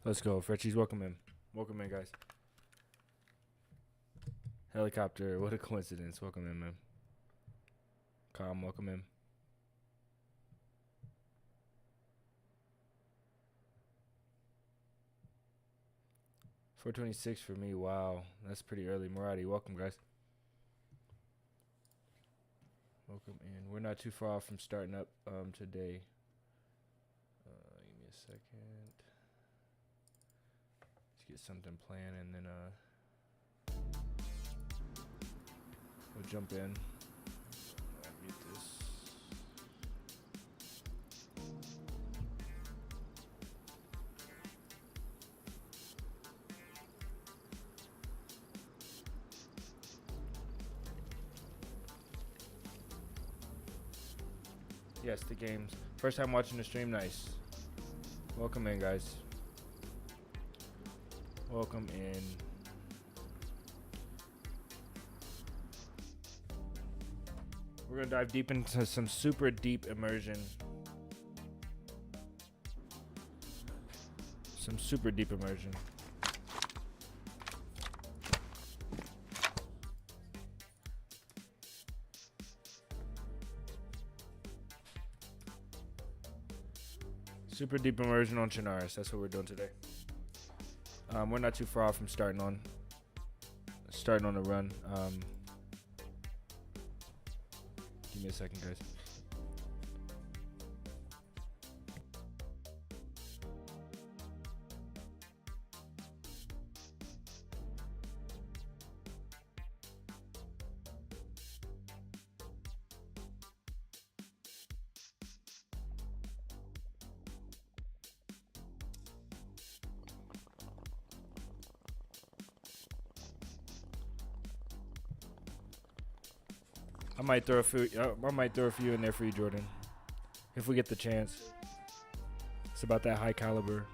Let's go. Fretchies, welcome in. Welcome in, guys. Helicopter, what a coincidence. Welcome in, man. Calm, welcome in. $426 for me. Wow, that's pretty early. Murati, welcome, guys. Welcome in. We're not too far off from starting up today. Give me a second. Let's get something planned and then we'll jump in. Mute this. Yes, the games. First time watching the stream, nice. Welcome in, guys. Welcome in. We're gonna dive deep into some super deep immersion. Some super deep immersion. Super deep immersion on Chinaris. That's what we're doing today. We're not too far off from starting on the run. Give me a second, guys. I might throw a few in there for you, Jordan, if we get the chance. It's about that high caliber.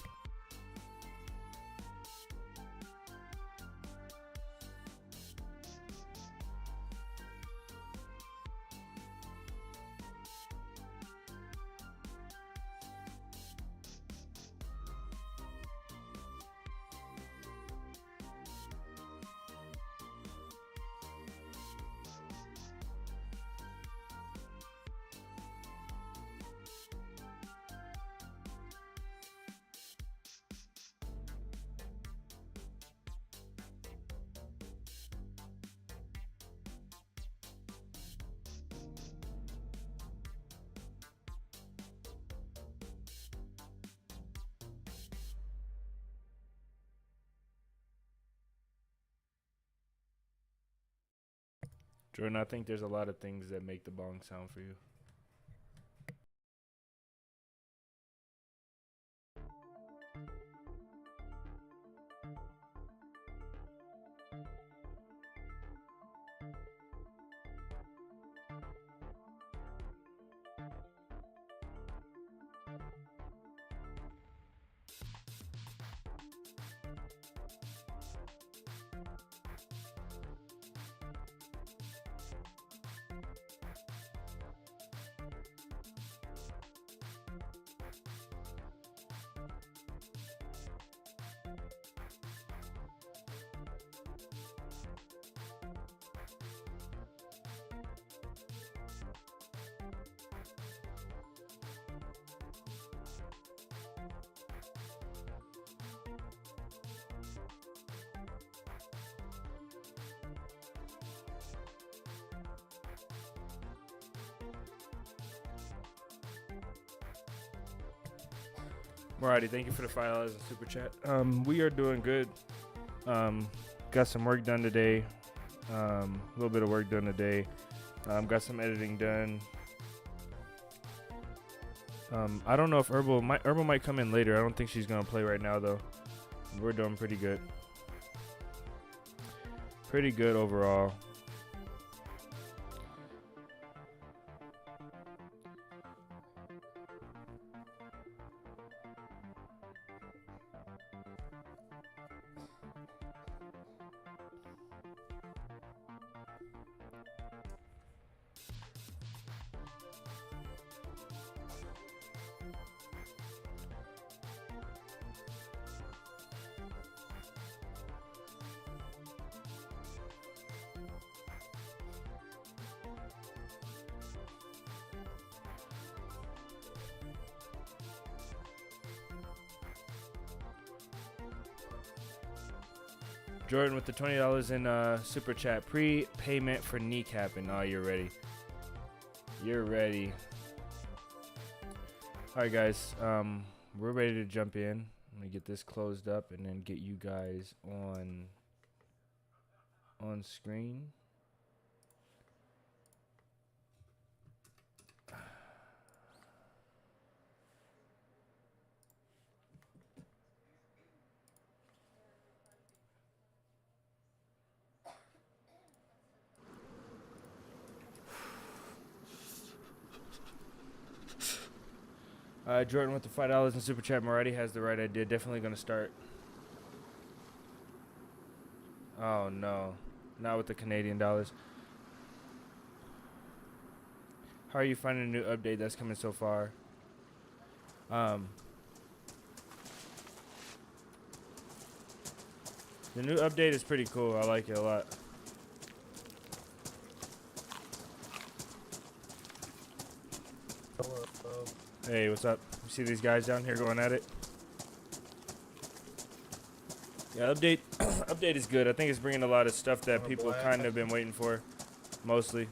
Jordan, I think there's a lot of things that make the bong sound for you. Alrighty, thank you for the $5 in super chat. We are doing good. Got some work done today. A little bit of work done today. Got some editing done. I don't know if Herbal might come in later. I don't think she's gonna play right now though. We're doing pretty good. Pretty good overall. Jordan with the $20 in super chat. Prepayment for kneecapping. Oh, you're ready. You're ready. All right, guys. We're ready to jump in. I'm gonna get this closed up and then get you guys on screen. Jordan with the $5 in super chat. Maradi has the right idea. Definitely gonna start. Oh no, not with the Canadian dollars. How are you finding a new update that's coming so far? The new update is pretty cool. I like it a lot. Hey, what's up? You see these guys down here going at it? Yeah, update is good. I think it's bringing a lot of stuff that people kind of been waiting for, mostly.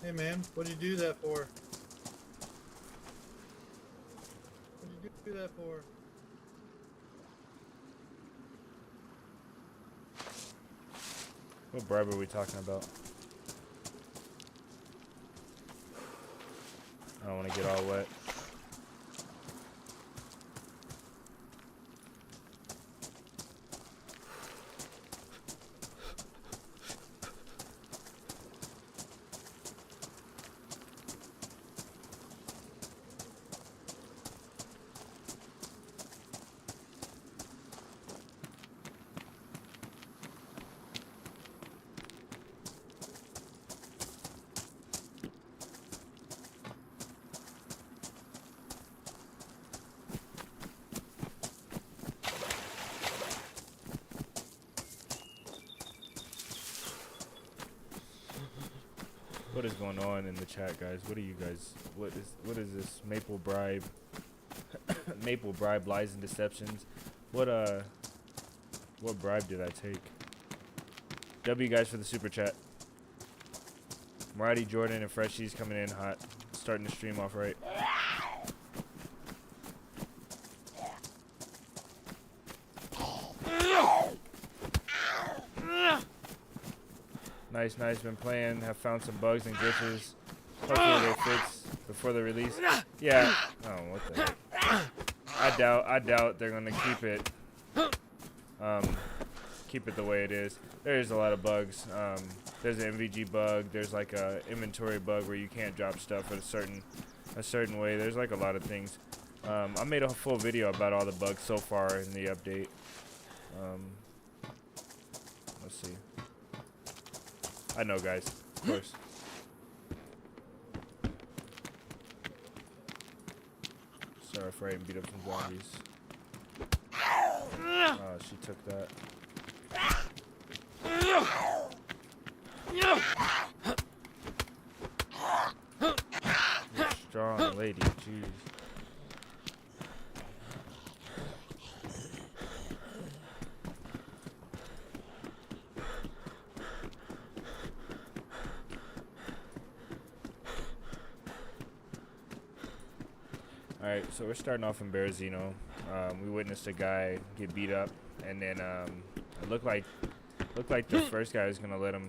Hey man, what did you do that for? What did you do that for? What bribe are we talking about? I don't want to get all wet. What is going on in the chat, guys? What are you guys? What is this maple bribe? Maple bribe, lies and deceptions. What bribe did I take? W guys for the super chat. Maradi, Jordan, and Freshies coming in hot. Starting the stream off right. Nice. Been playing. Have found some bugs and glitches. Hopefully they fix before the release. Yeah. Oh, what the heck? I doubt they're gonna keep it the way it is. There's a lot of bugs. There's an MVG bug. There's like a inventory bug where you can't drop stuff at a certain way. There's like a lot of things. I made a full video about all the bugs so far in the update. Let's see. I know, guys. Of course. Sorry if I didn't beat up some zombies. Oh, she took that. You're a strong lady, jeez. Alright, so we're starting off in Berezino. We witnessed a guy get beat up, and then it looked like the first guy was gonna let him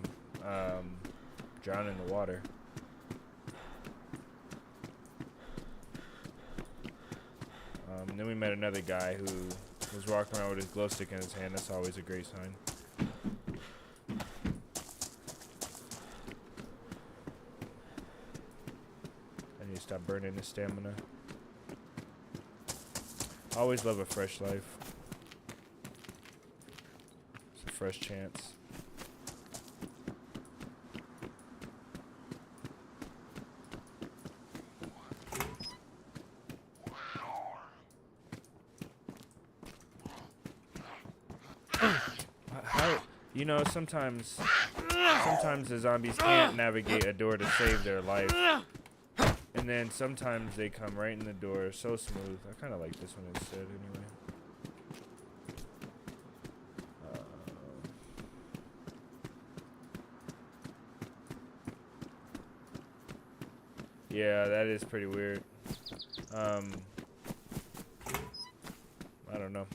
drown in the water. And then we met another guy who was walking around with his glow stick in his hand. That's always a great sign. I need to stop burning his stamina. I always love a fresh life. It's a fresh chance. You know, sometimes the zombies can't navigate a door to save their life. And And then sometimes they come right in the door, so smooth. I kind of like this one instead, anyway. Yeah, that is pretty weird. I don't know.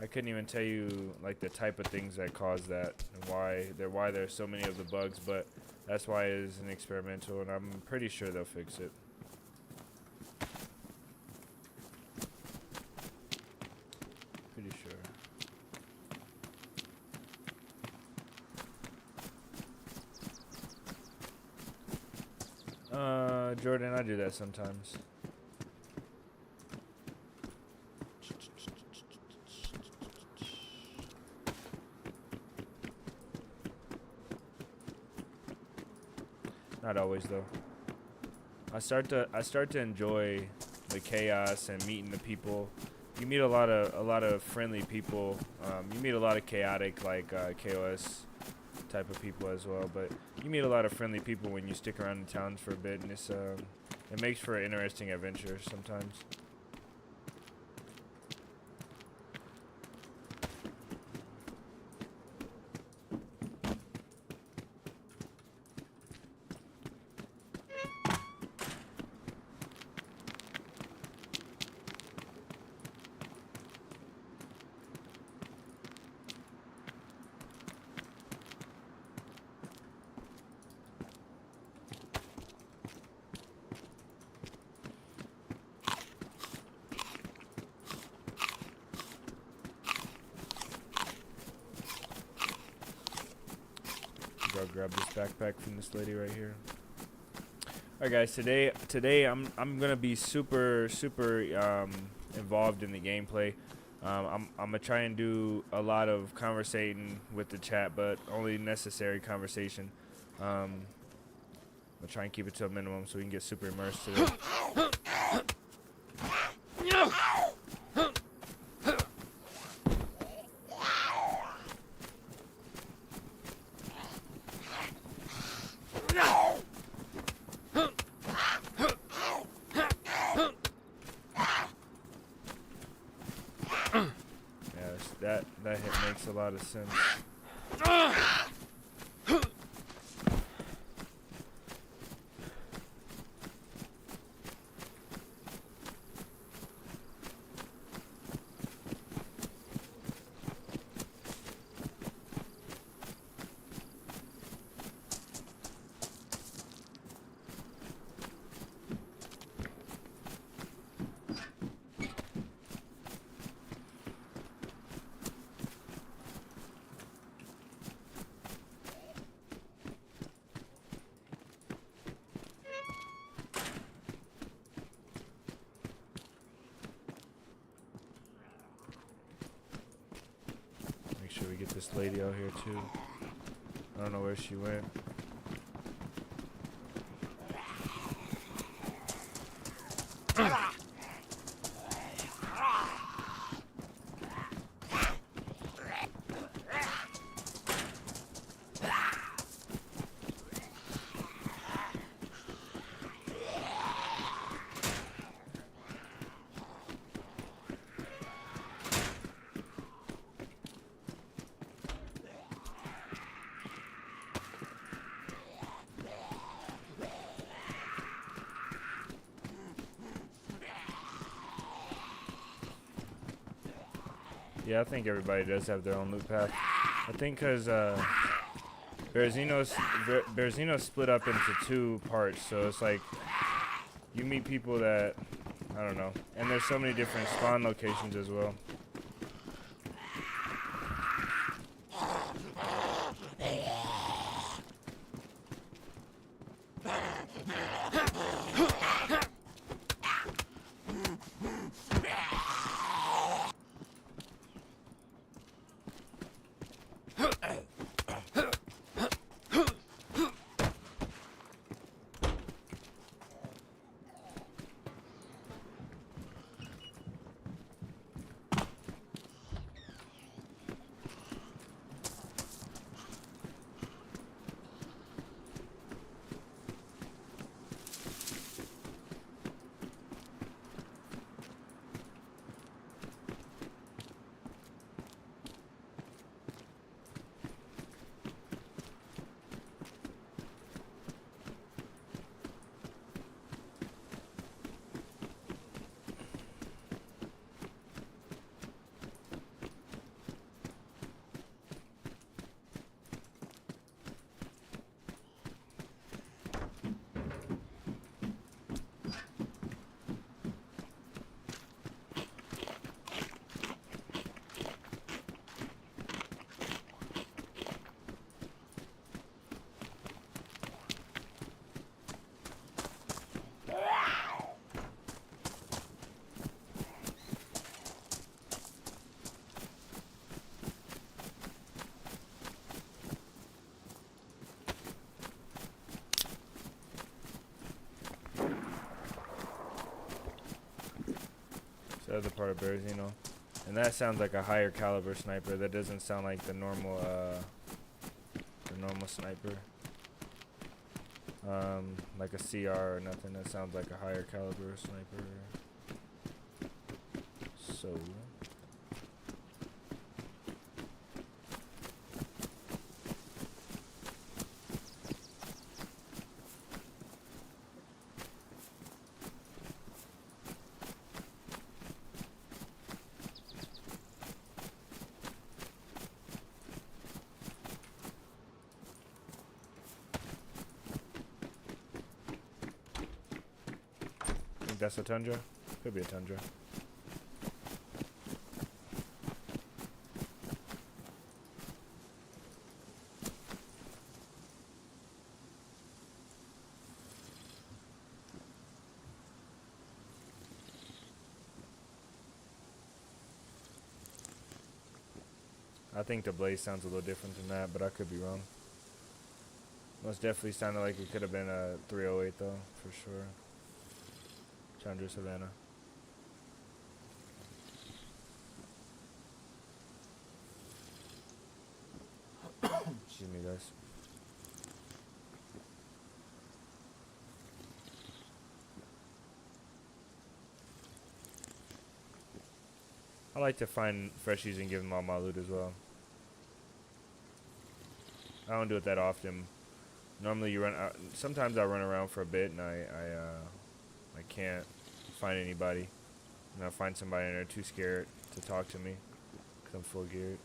I couldn't even tell you like the type of things that cause that and why there's so many of the bugs, but that's why it is an experimental, and I'm pretty sure they'll fix it. Pretty sure. Jordan, I do that sometimes. Not always though. I start to enjoy the chaos and meeting the people. You meet a lot of friendly people. You meet a lot of chaotic like KOS type of people as well, but you meet a lot of friendly people when you stick around in towns for a bit, and it makes for an interesting adventure sometimes. Go grab this backpack from this lady right here. Alright guys, today I'm gonna be super involved in the gameplay. I'm gonna try and do a lot of conversating with the chat, but only necessary conversation. I'm gonna try and keep it to a minimum so we can get super immersed today. That hit makes a lot of sense. Make sure we get this lady out here too. I don't know where she went. Yeah, I think everybody does have their own loot path. I think because Berzino's split up into two parts, so it's like you meet people that, I don't know, and there's so many different spawn locations as well. other part of Berezino. And that sounds like a higher caliber sniper. That doesn't sound like the normal sniper. Like a CR or nothing. That sounds like a higher caliber sniper. So think that's a Tundra? Could be a Tundra. I think the Blaze sounds a little different than that, but I could be wrong. Most definitely sounded like it could have been a 308 though, for sure. Chandra Savannah. Excuse me, guys. I like to find freshies and give them all my loot as well. I don't do it that often. Normally you run out, sometimes I run around for a bit and I can't find anybody. And I find somebody and they're too scared to talk to me because I'm full geared.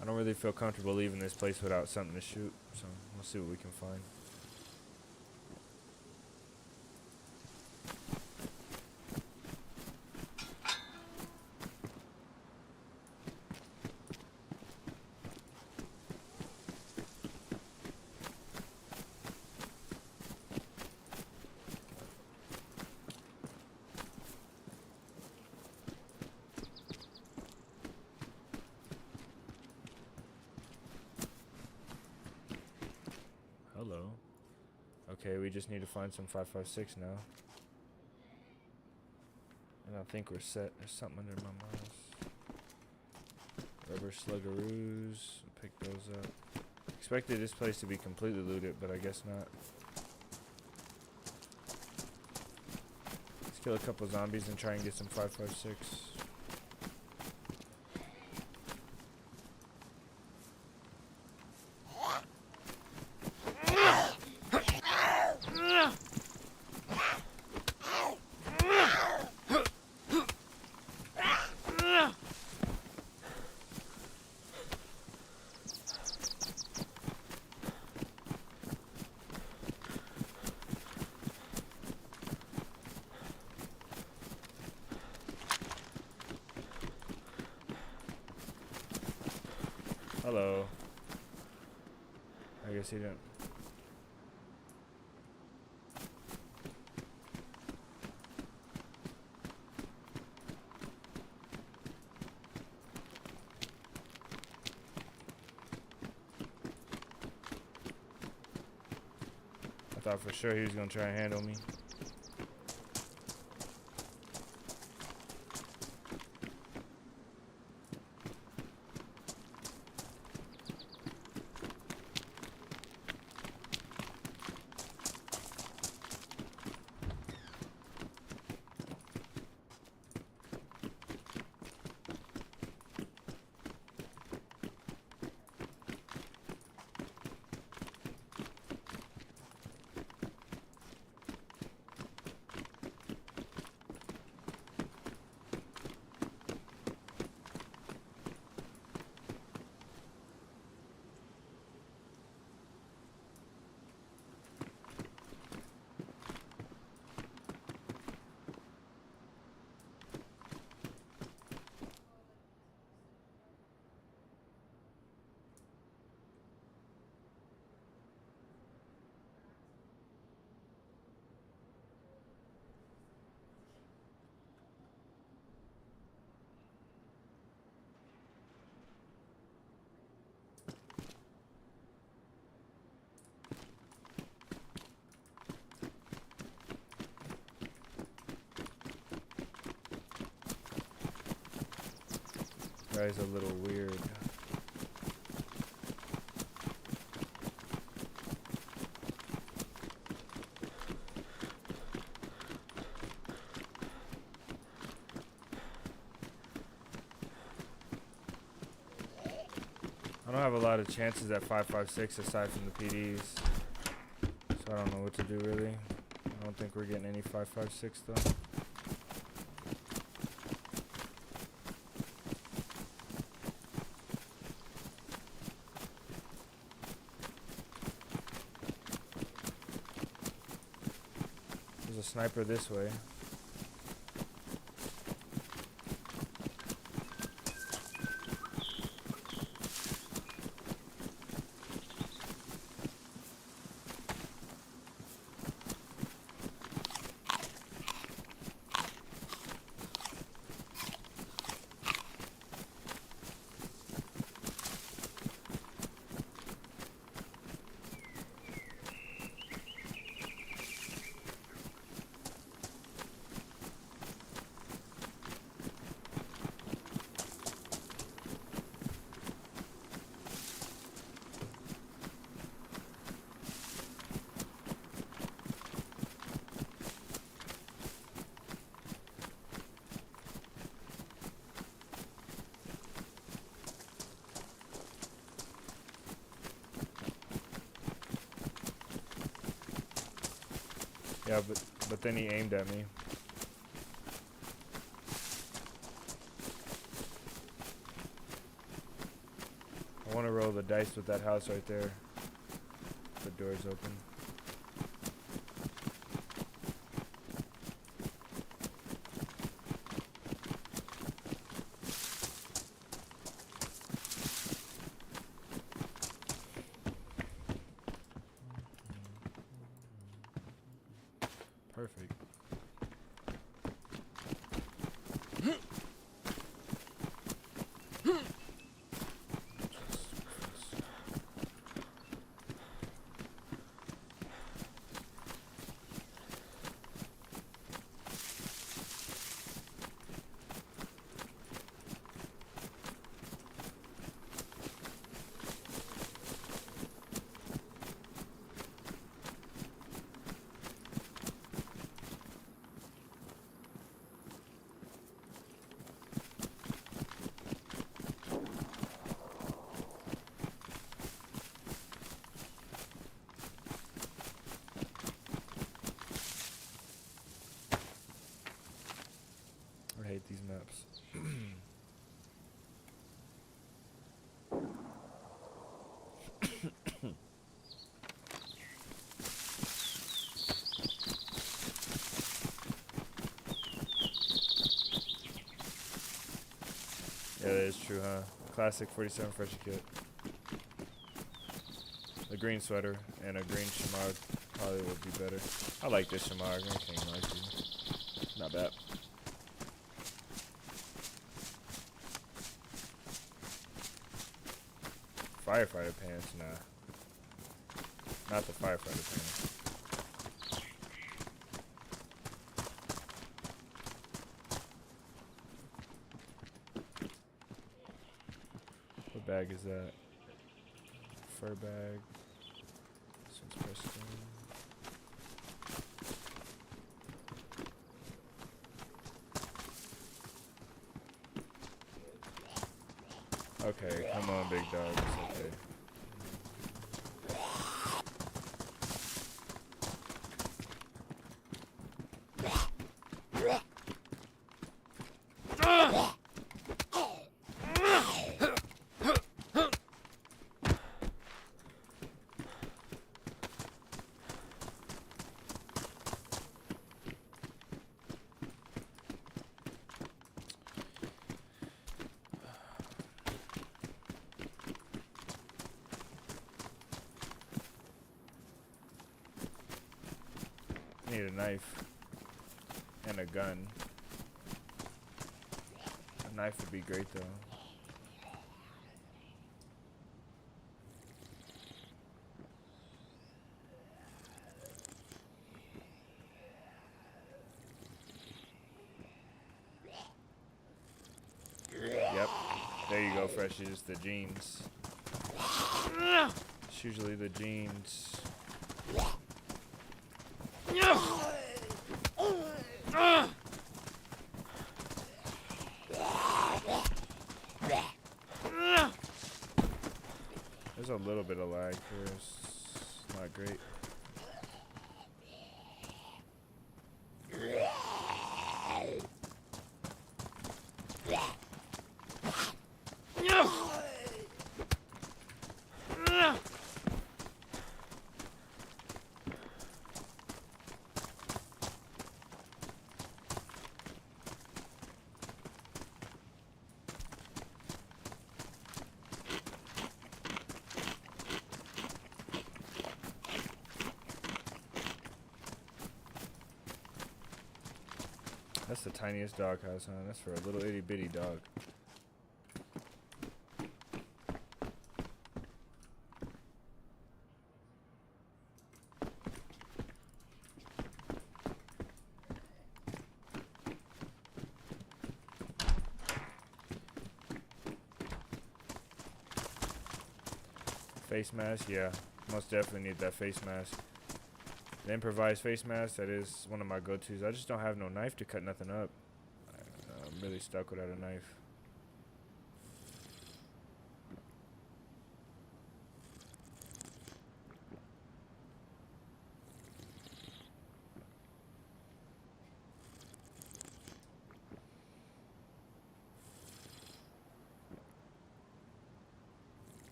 I don't really feel comfortable leaving this place without something to shoot, so we'll see what we can find. Hello. Okay, we just need to find some 5.56 now. And I think we're set. There's something under my mouse. Rubber sluggaroos. Pick those up. Expected this place to be completely looted, but I guess not. Let's kill a couple zombies and try and get some 5.56. Hello. I guess he didn't. I thought for sure he was gonna try and handle me. Guy's a little weird. I don't have a lot of chances at 5.56 aside from the PDs, so I don't know what to do really. I don't think we're getting any 5.56 though. There's a sniper this way. Yeah, but then he aimed at me. I want to roll the dice with that house right there. The door's open. Perfect. I hate these maps. Yeah, that is true, huh? Classic 47 Freshy kit. A green sweater and a green shamar probably would be better. I like this shamar, I can't lie to you. Not bad. Firefighter pants, nah. Not the firefighter pants. What bag is that? Fur bag. This one's pristine. Okay, come on, big dog. It's okay. Need a knife and a gun. A knife would be great though. Yep, refresh, it's just the jeans. It's usually the jeans. There's a little bit of lag here. It's not great. That's the tiniest doghouse, huh? That's for a little itty bitty dog. Face mask, yeah. Most definitely need that face mask. The improvised face mask, that is one of my go-tos. I just don't have no knife to cut nothing up. I'm really stuck without a knife.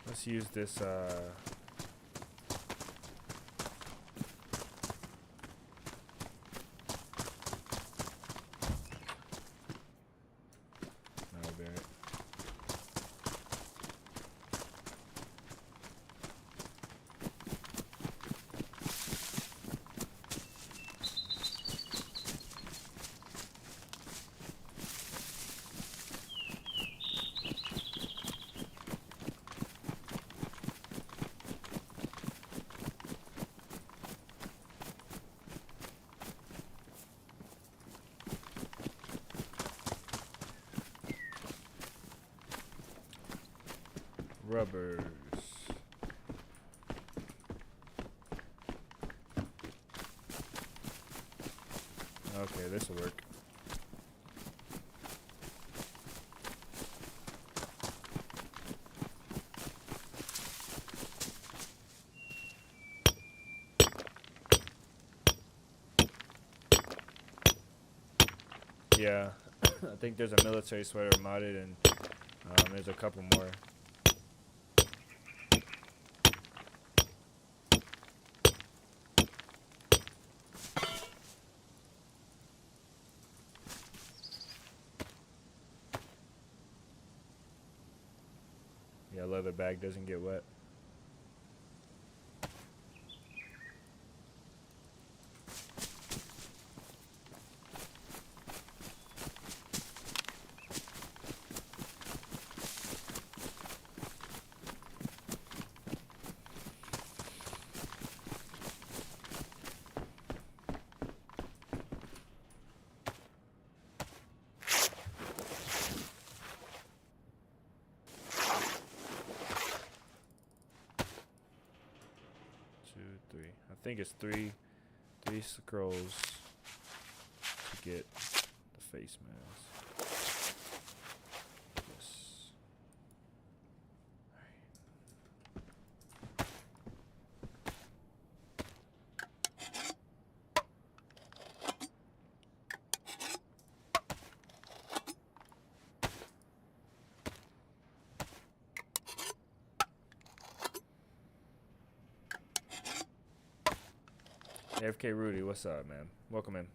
Let's use this, that'll be alright. Rubbers. Okay, this will work. Yeah, I think there's a military sweater modded, and there's a couple more. Yeah, leather bag doesn't get wet. I think it's three scrolls to get the face mask. Yes. AFK Rudy, what's up, man? Welcome in.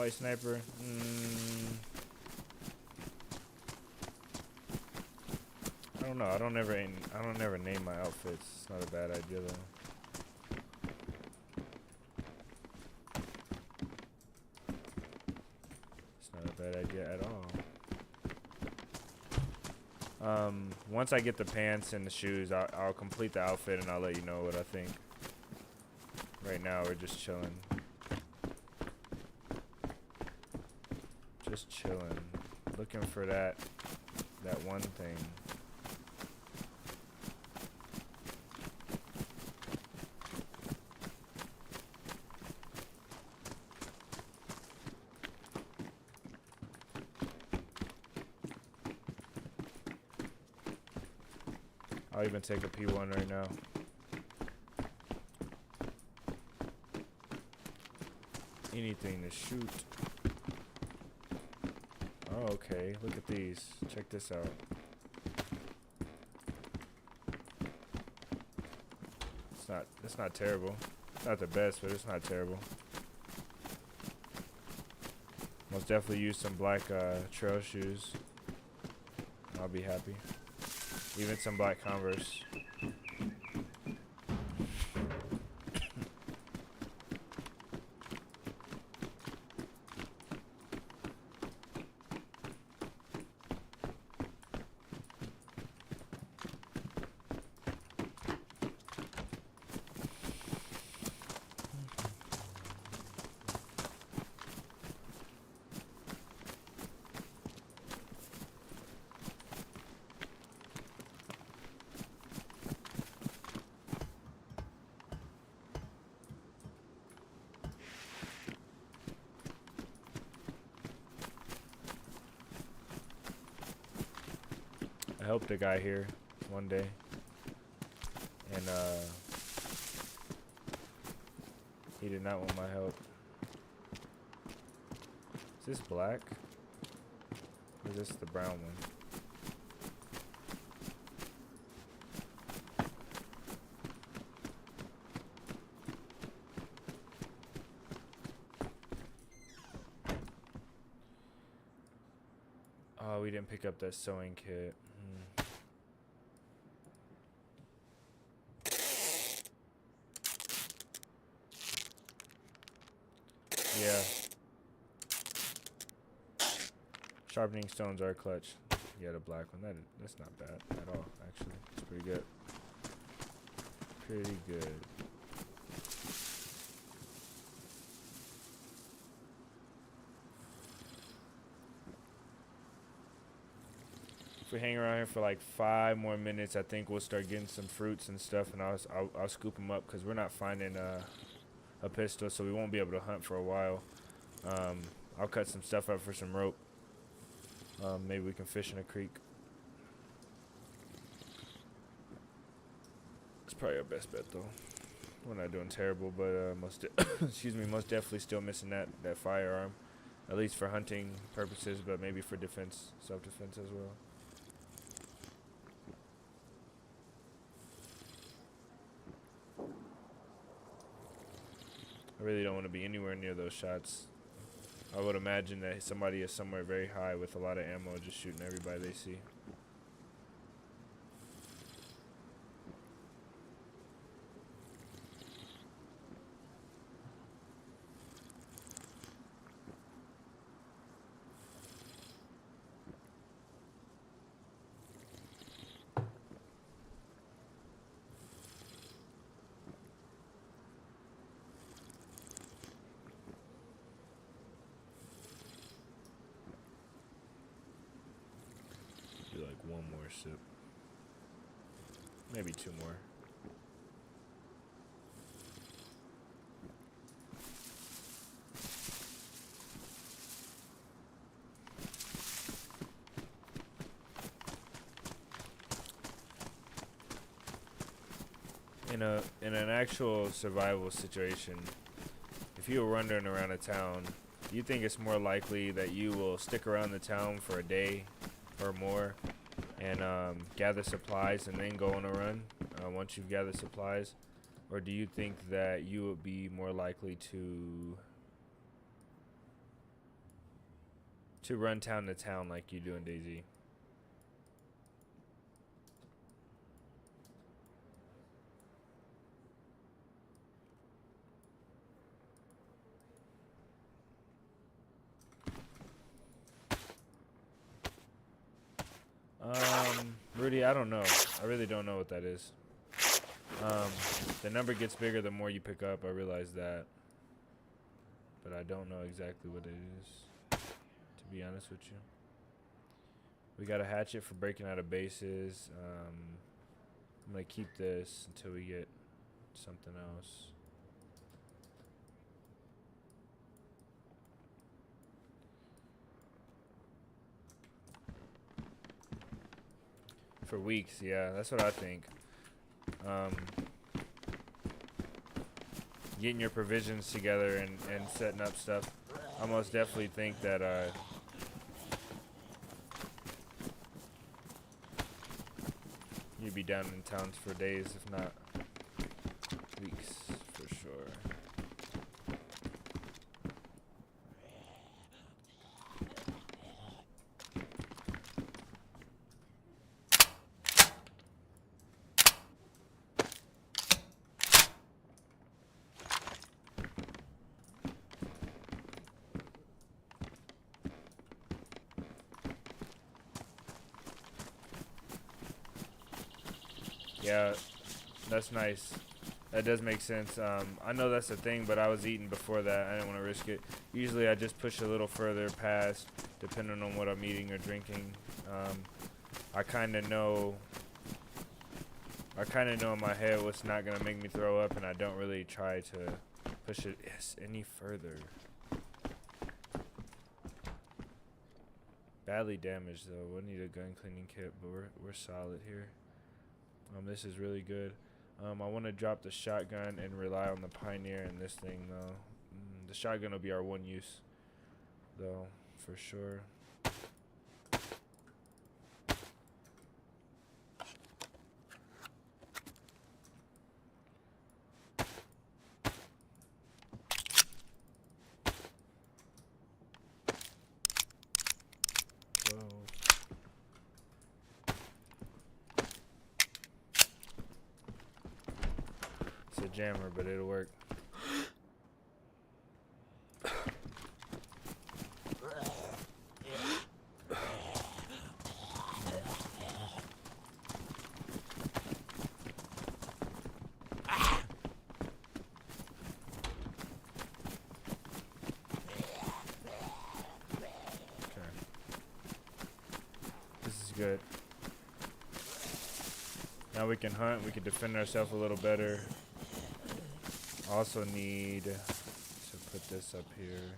White sniper. I don't know. I don't ever name my outfits. It's not a bad idea though. It's not a bad idea at all. Once I get the pants and the shoes, I'll complete the outfit and I'll let you know what I think. Right now we're just chilling. Just chilling. Looking for that one thing. I'll even take a P1 right now. Anything to shoot. Oh, okay. Look at these. Check this out. It's not terrible. It's not the best, but it's not terrible. Most definitely use some black trail shoes. I'll be happy. Even some black Converse. I helped a guy here one day, and he did not want my help. Is this black? Or is this the brown one? Oh, we didn't pick up that sewing kit. Yeah. Sharpening stones are clutch. Yeah, the black one. That's not bad at all, actually. It's pretty good. Pretty good. If we hang around here for like 5 more minutes, I think we'll start getting some fruits and stuff, and I'll scoop them up because we're not finding a pistol, so we won't be able to hunt for a while. I'll cut some stuff up for some rope. Maybe we can fish in a creek. It's probably our best bet though. We're not doing terrible, but excuse me, most definitely still missing that firearm, at least for hunting purposes, but maybe for defense, self-defense as well. I really don't want to be anywhere near those shots. I would imagine that somebody is somewhere very high with a lot of ammo just shooting everybody they see. One more sip. Maybe 2 more. In an actual survival situation, if you were wandering around a town, do you think it's more likely that you will stick around the town for a day or more and gather supplies and then go on a run once you've gathered supplies? Or do you think that you would be more likely to to run town to town like you do in DayZ. Rudy, I don't know. I really don't know what that is. The number gets bigger the more you pick up. I realize that. But I don't know exactly what it is, to be honest with you. We got a hatchet for breaking out of bases. I'm going to keep this until we get something else. For weeks, yeah, that's what I think. Getting your provisions together and setting up stuff. I most definitely think that you'd be down in towns for days, if not weeks, for sure. Yeah, that's nice. That does make sense. I know that's a thing, but I was eating before that. I didn't want to risk it. Usually I just push a little further past, depending on what I'm eating or drinking. I kind of know in my head what's not going to make me throw up, and I don't really try to push it any further. Badly damaged, though. We'll need a gun cleaning kit, but we're solid here. This is really good. I want to drop the shotgun and rely on the Pioneer in this thing, though. The shotgun will be our one use, though, for sure. Jammer, but it'll work. Okay. This is good. Now we can hunt, we can defend ourselves a little better. Also need to put this up here.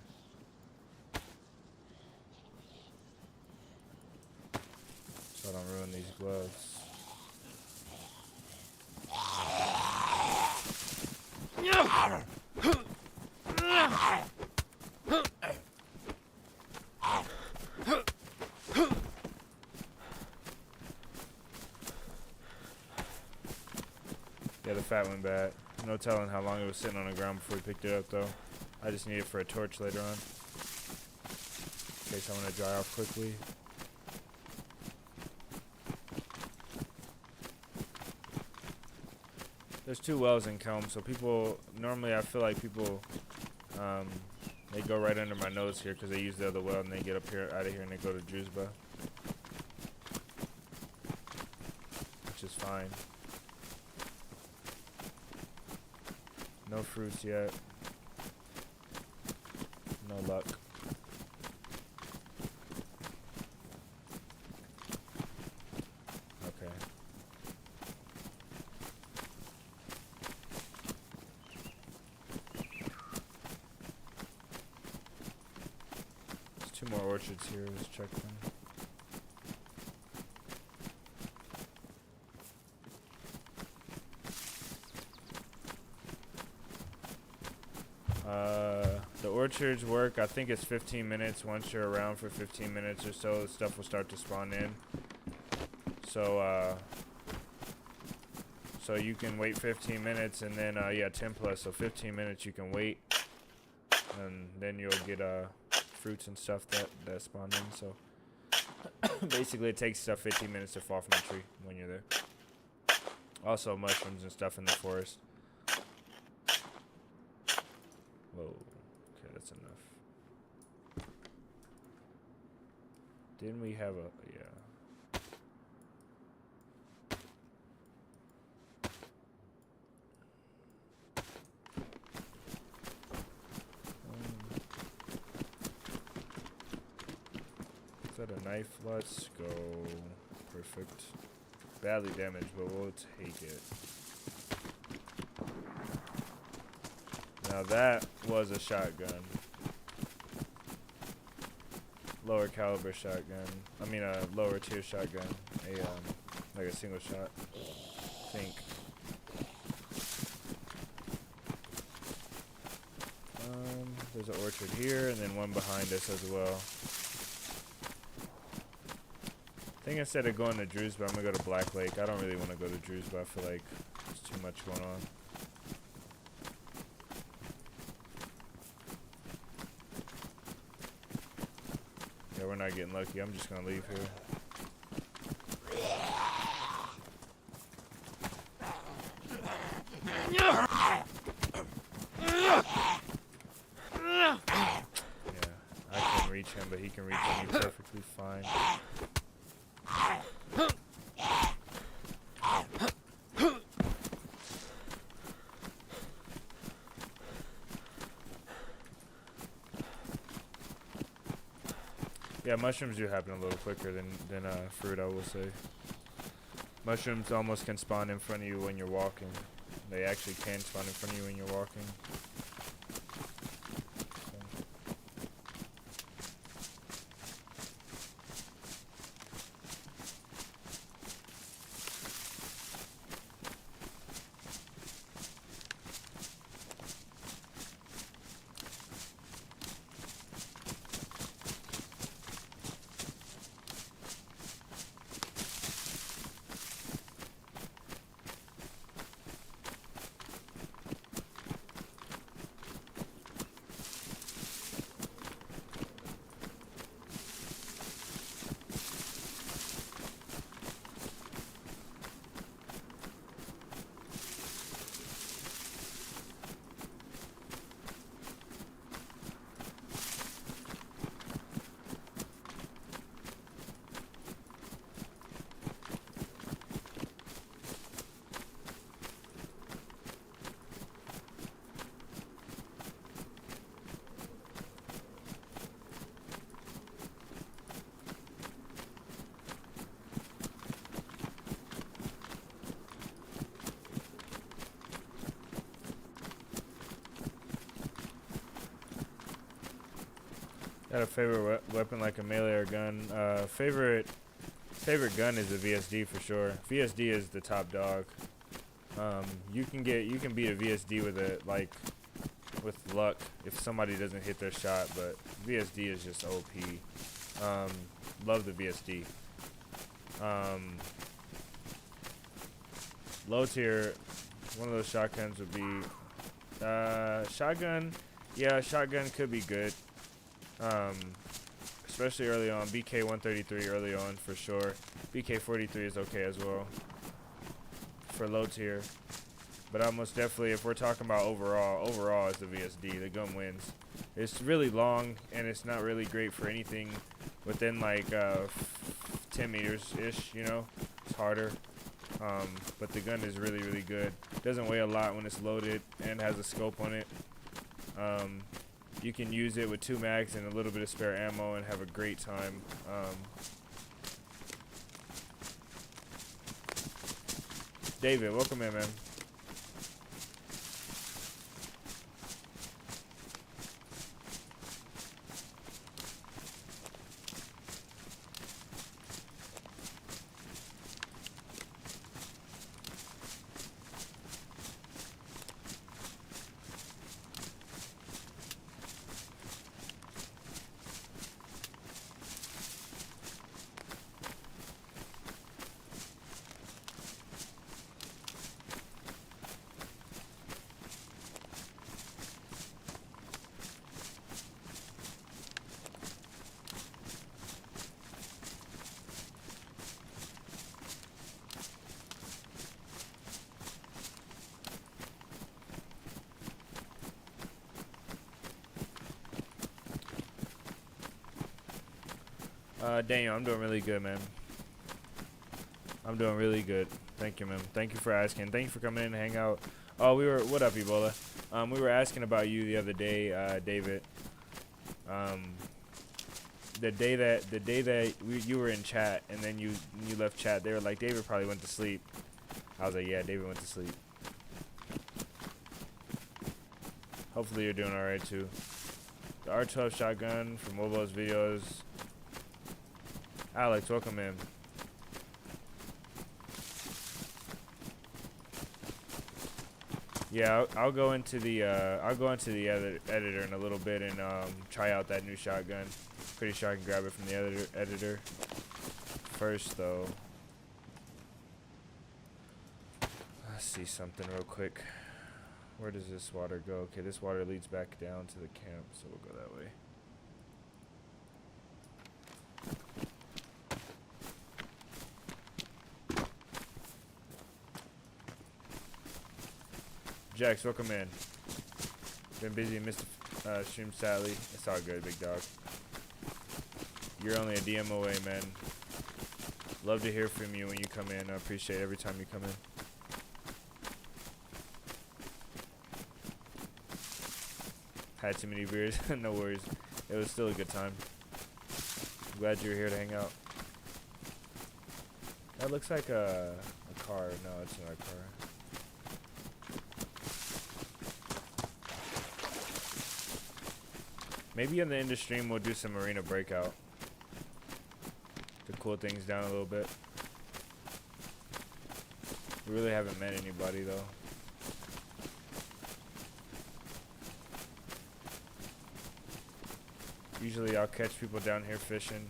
So I don't ruin these gloves. Yeah, the fat went bad. No telling how long it was sitting on the ground before we picked it up, though. I just need it for a torch later on, in case I want to dry off quickly. There's 2 wells in Kelm, so people, normally I feel like people, they go right under my nose here because they use the other well and they get up here, out of here, and they go to Drewsba, which is fine. No fruits yet. No luck. Okay. There's 2 more orchards here. Let's check them. The orchards work. I think it's 15 minutes. Once you're around for 15 minutes or so, the stuff will start to spawn in. So, so you can wait 15 minutes and then, yeah, 10 plus. So 15 minutes you can wait, and then you'll get fruits and stuff that spawn in. So basically, it takes stuff 15 minutes to fall from the tree when you're there. Also, mushrooms and stuff in the forest. Whoa. Okay, that's enough. Didn't we have a... Yeah. Is that a knife? Let's go. Perfect. Badly damaged, but we'll take it. Now that was a shotgun. Lower caliber shotgun. I mean a lower tier shotgun. Like a single shot. I think. There's an orchard here and then one behind us as well. I think instead of going to Drew's, but I'm gonna go to Black Lake. I don't really want to go to Drew's, but I feel like there's too much going on. Yeah, we're not getting lucky. I'm just gonna leave here. Yeah, I can reach him, but he can reach me perfectly fine. Yeah, mushrooms do happen a little quicker than fruit, I will say. Mushrooms almost can spawn in front of you when you're walking. They actually can spawn in front of you when you're walking. Got a favorite weapon like a melee or gun. Favorite gun is a VSD for sure. VSD is the top dog. You can beat a VSD with luck if somebody doesn't hit their shot, but VSD is just OP. Love the VSD. Low tier, one of those shotguns would be shotgun. Yeah, shotgun could be good. Especially early on. BK 133 early on for sure. BK 43 is okay as well for low tier. But almost definitely, if we're talking about overall is the VSD. The gun wins. It's really long and it's not really great for anything within like 10 meters ish. You know, it's harder. But the gun is really, really good. Doesn't weigh a lot when it's loaded and has a scope on it. You can use it with 2 mags and a little bit of spare ammo and have a great time. David, welcome in, man. Daniel, I'm doing really good, man. I'm doing really good. Thank you, man. Thank you for asking. Thank you for coming in and hang out. Oh, what up, Ebola? We were asking about you the other day, David. The day that you were in chat and then you left chat, they were like, David probably went to sleep. I was like, yeah, David went to sleep. Hopefully you're doing alright too. The R12 shotgun from Mobo's videos. Alex, welcome in. Yeah, I'll go into the editor in a little bit and try out that new shotgun. Pretty sure I can grab it from the editor. First though, let's see something real quick. Where does this water go? Okay, this water leads back down to the camp, so we'll go that way. Jax, welcome in. Been busy and missed the stream sadly. It's all good, big dog. You're only a DM away, man. Love to hear from you when you come in. I appreciate every time you come in. Had too many beers. No worries. It was still a good time. I'm glad you were here to hang out. That looks like a car. No, it's not a car. Maybe in the end of stream we'll do some arena breakout to cool things down a little bit. We really haven't met anybody though. Usually I'll catch people down here fishing.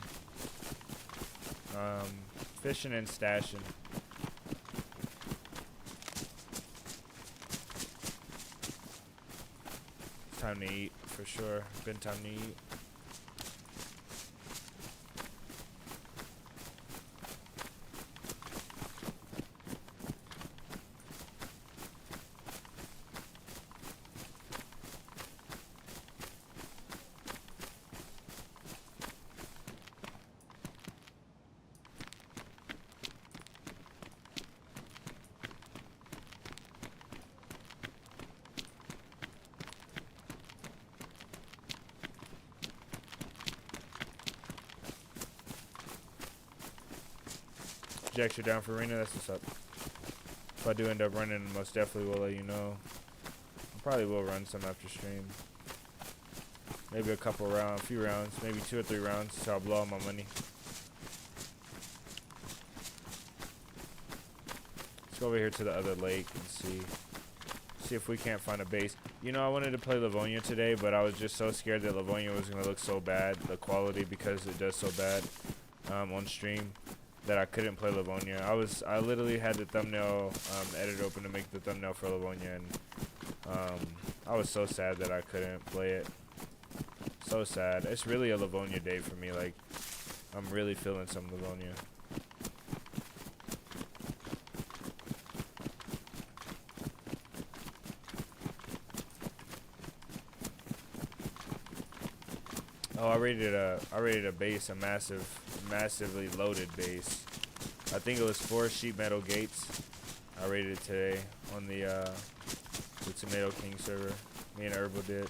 Fishing and stashing. It's time to eat, for sure. Been time to eat. Jax, you're down for arena? That's what's up. If I do end up running, most definitely will let you know. I probably will run some after stream. Maybe a few rounds, maybe 2 or 3 rounds, so I'll blow all my money. Let's go over here to the other lake and see if we can't find a base. You know, I wanted to play Livonia today, but I was just so scared that Livonia was gonna look so bad, the quality, because it does so bad on stream, that I couldn't play Livonia. I literally had the thumbnail edit open to make the thumbnail for Livonia, and I was so sad that I couldn't play it. So sad. It's really a Livonia day for me. Like, I'm really feeling some Livonia. Oh, I rated a base, a massively loaded base. I think it was 4 sheet metal gates. I rated it today on the Tomato King server. Me and Herbal did.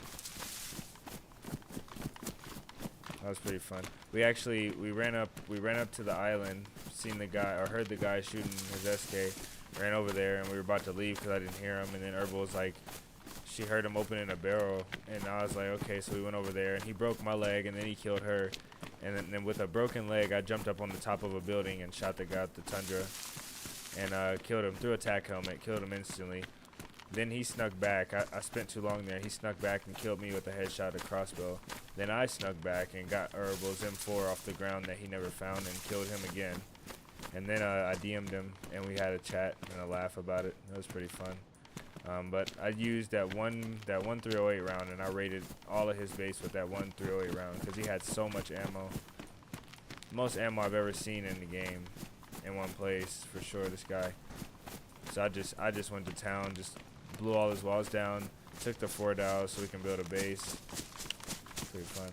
That was pretty fun. We ran up to the island, seen the guy, or heard the guy shooting his SK. Ran over there, and we were about to leave because I didn't hear him. And then Herbal was like, she heard him opening a barrel, and I was like, okay. So we went over there, and he broke my leg, and then he killed her. And then with a broken leg, I jumped up on the top of a building and shot the guy with the Tundra, and killed him through a tac helmet, killed him instantly. Then he snuck back. I spent too long there. He snuck back and killed me with a headshot of crossbow. Then I snuck back and got Herbal's M4 off the ground that he never found and killed him again. And then I DM'd him, and we had a chat and a laugh about it. It was pretty fun. But I used that one 308 round, and I rated all of his base with that one 308 round because he had so much ammo. Most ammo I've ever seen in the game in one place, for sure, this guy. So I just went to town, just blew all his walls down, took the fort out so we can build a base. Pretty fun.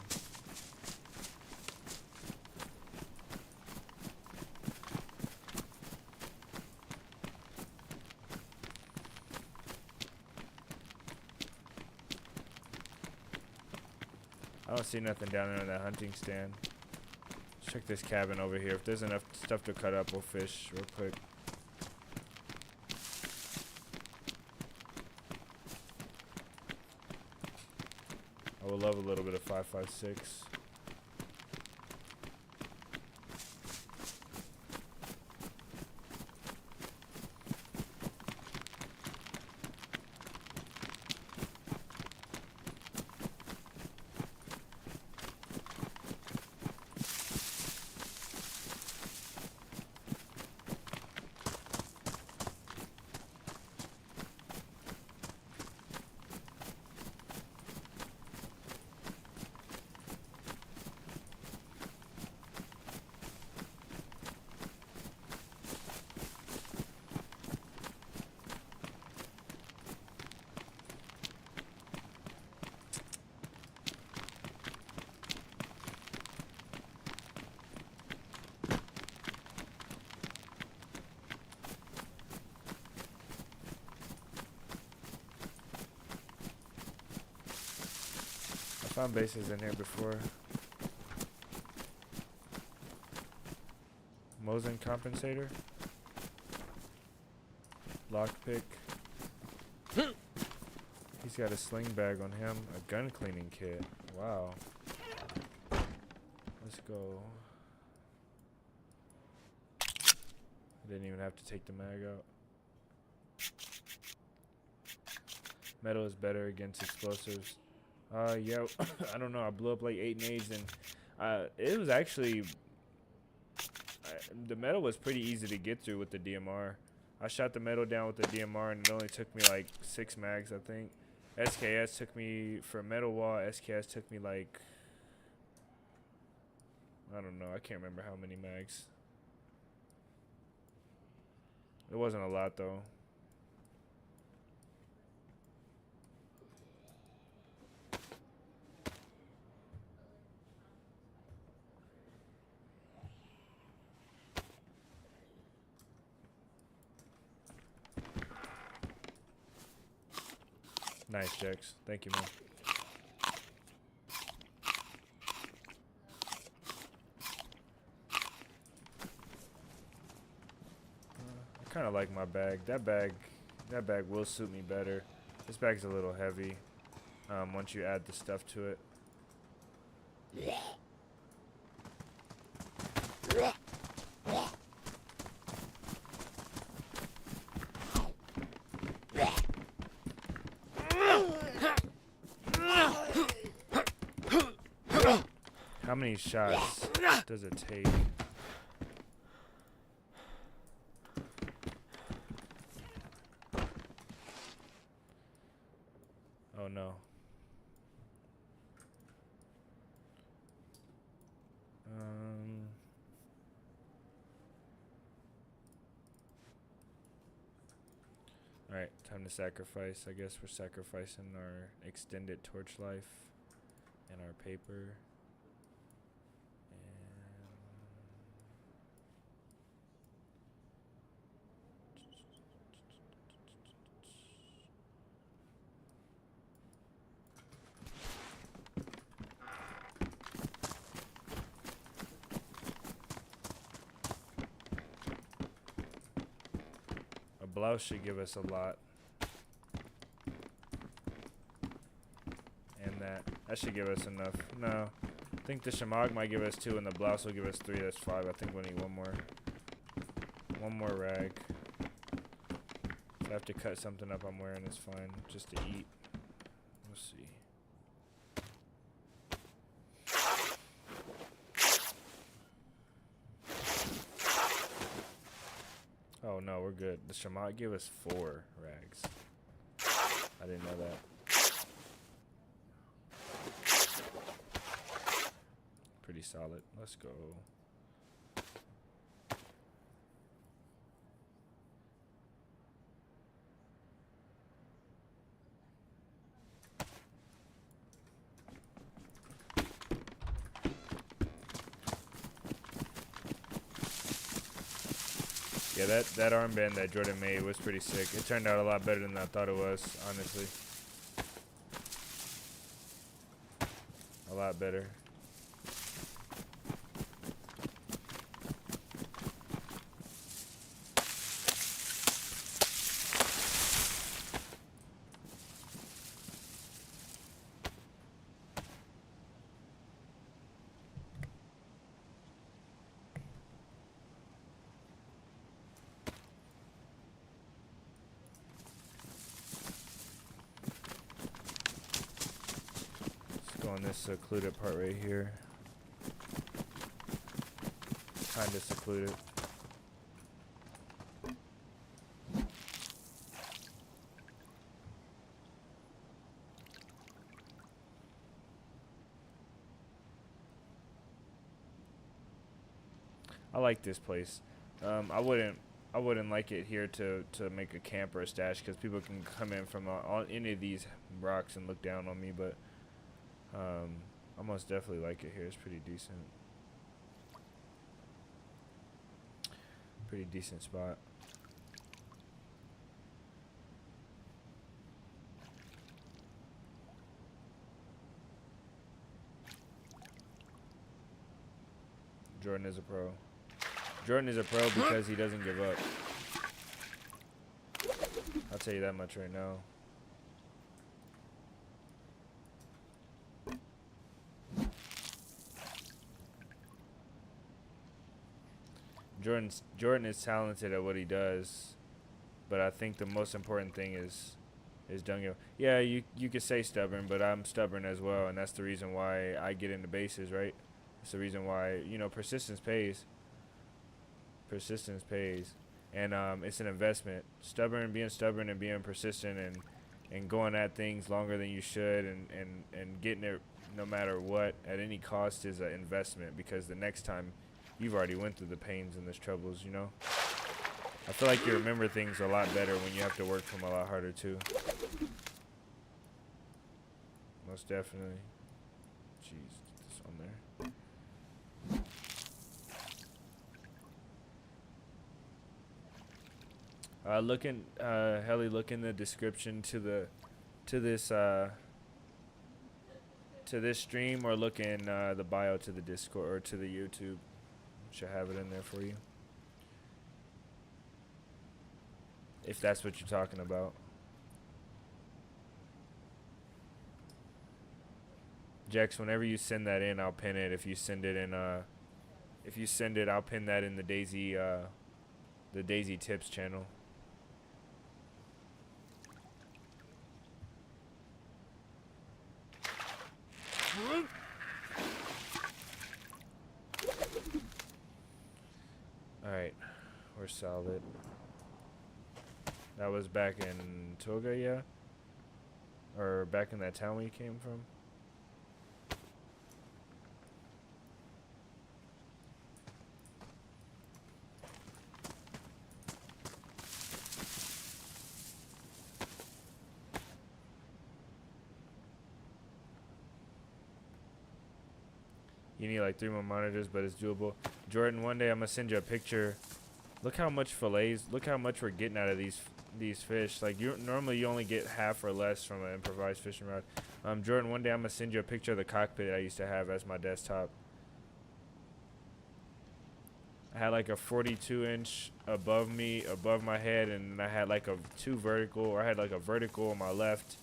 I don't see nothing down there in that hunting stand. Let's check this cabin over here. If there's enough stuff to cut up, we'll fish real quick. I would love a little bit of 5.56. I found bases in here before. Mosin compensator. Lockpick. He's got a sling bag on him. A gun cleaning kit. Wow. Let's go. I didn't even have to take the mag out. Metal is better against explosives. Yeah, I don't know. I blew up like 8 nades, and it was actually the metal was pretty easy to get through with the DMR. I shot the metal down with the DMR, and it only took me like 6 mags, I think. SKS took me for metal wall. SKS took me like I don't know. I can't remember how many mags. It wasn't a lot though. Nice, Jax. Thank you, man. I kind of like my bag. That bag will suit me better. This bag's a little heavy. Once you add the stuff to it. How many shots does it take? Oh no. Alright, time to sacrifice. I guess we're sacrificing our extended torch life and our paper. Blouse should give us a lot. And that should give us enough. No. I think the Shamag might give us 2 and the blouse will give us 3. That's 5. I think we'll need one more rag. If I have to cut something up I'm wearing, it's fine. Just to eat. We'll see. Oh no, we're good. The Shamat gave us 4 rags. I didn't know that. Pretty solid. Let's go. Yeah, that armband that Jordan made was pretty sick. It turned out a lot better than I thought it was, honestly. A lot better. On this secluded part right here. Kinda secluded. I like this place. I wouldn't like it here to make a camp or a stash because people can come in from any of these rocks and look down on me, but I most definitely like it here. It's pretty decent. Pretty decent spot. Jordan is a pro. Jordan is a pro because he doesn't give up. I'll tell you that much right now. Jordan is talented at what he does, but I think the most important thing is don't give. Yeah, you could say stubborn, but I'm stubborn as well, and that's the reason why I get into bases, right? It's the reason why, you know, persistence pays. Persistence pays, and it's an investment. Being stubborn and being persistent and going at things longer than you should and getting it no matter what at any cost is an investment, because the next time you've already went through the pains and the troubles, you know. I feel like you remember things a lot better when you have to work for them a lot harder too. Most definitely. Jeez, get this on there. Helly, look in the description to this stream, or look in the bio to the Discord or to the YouTube. Should have it in there for you, if that's what you're talking about. Jex, whenever you send that in, I'll pin it. If you send it in, I'll pin that in the DayZ tips channel. Alright, we're solid. That was back in Toga, yeah? Or back in that town we came from? You need like 3 more monitors, but it's doable. Jordan, one day I'm gonna send you a picture. Look how much fillets. Look how much we're getting out of these fish. Like normally you only get half or less from an improvised fishing rod. Jordan, one day I'm gonna send you a picture of the cockpit I used to have as my desktop. I had like a 42-inch above my head, and I had like a I had like a vertical on my left,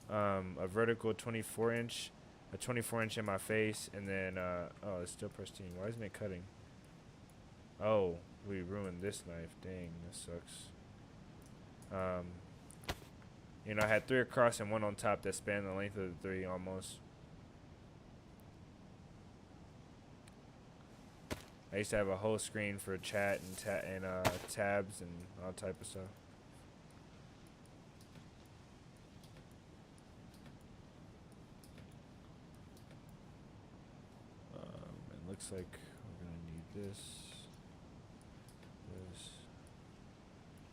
a vertical 24-inch. A 24-inch in my face, and then oh, it's still pristine. Why isn't it cutting? Oh, we ruined this knife. Dang, this sucks. You know, I had 3 across and 1 on top that spanned the length of the 3 almost. I used to have a whole screen for chat and tabs and all type of stuff. Looks like we're gonna need this,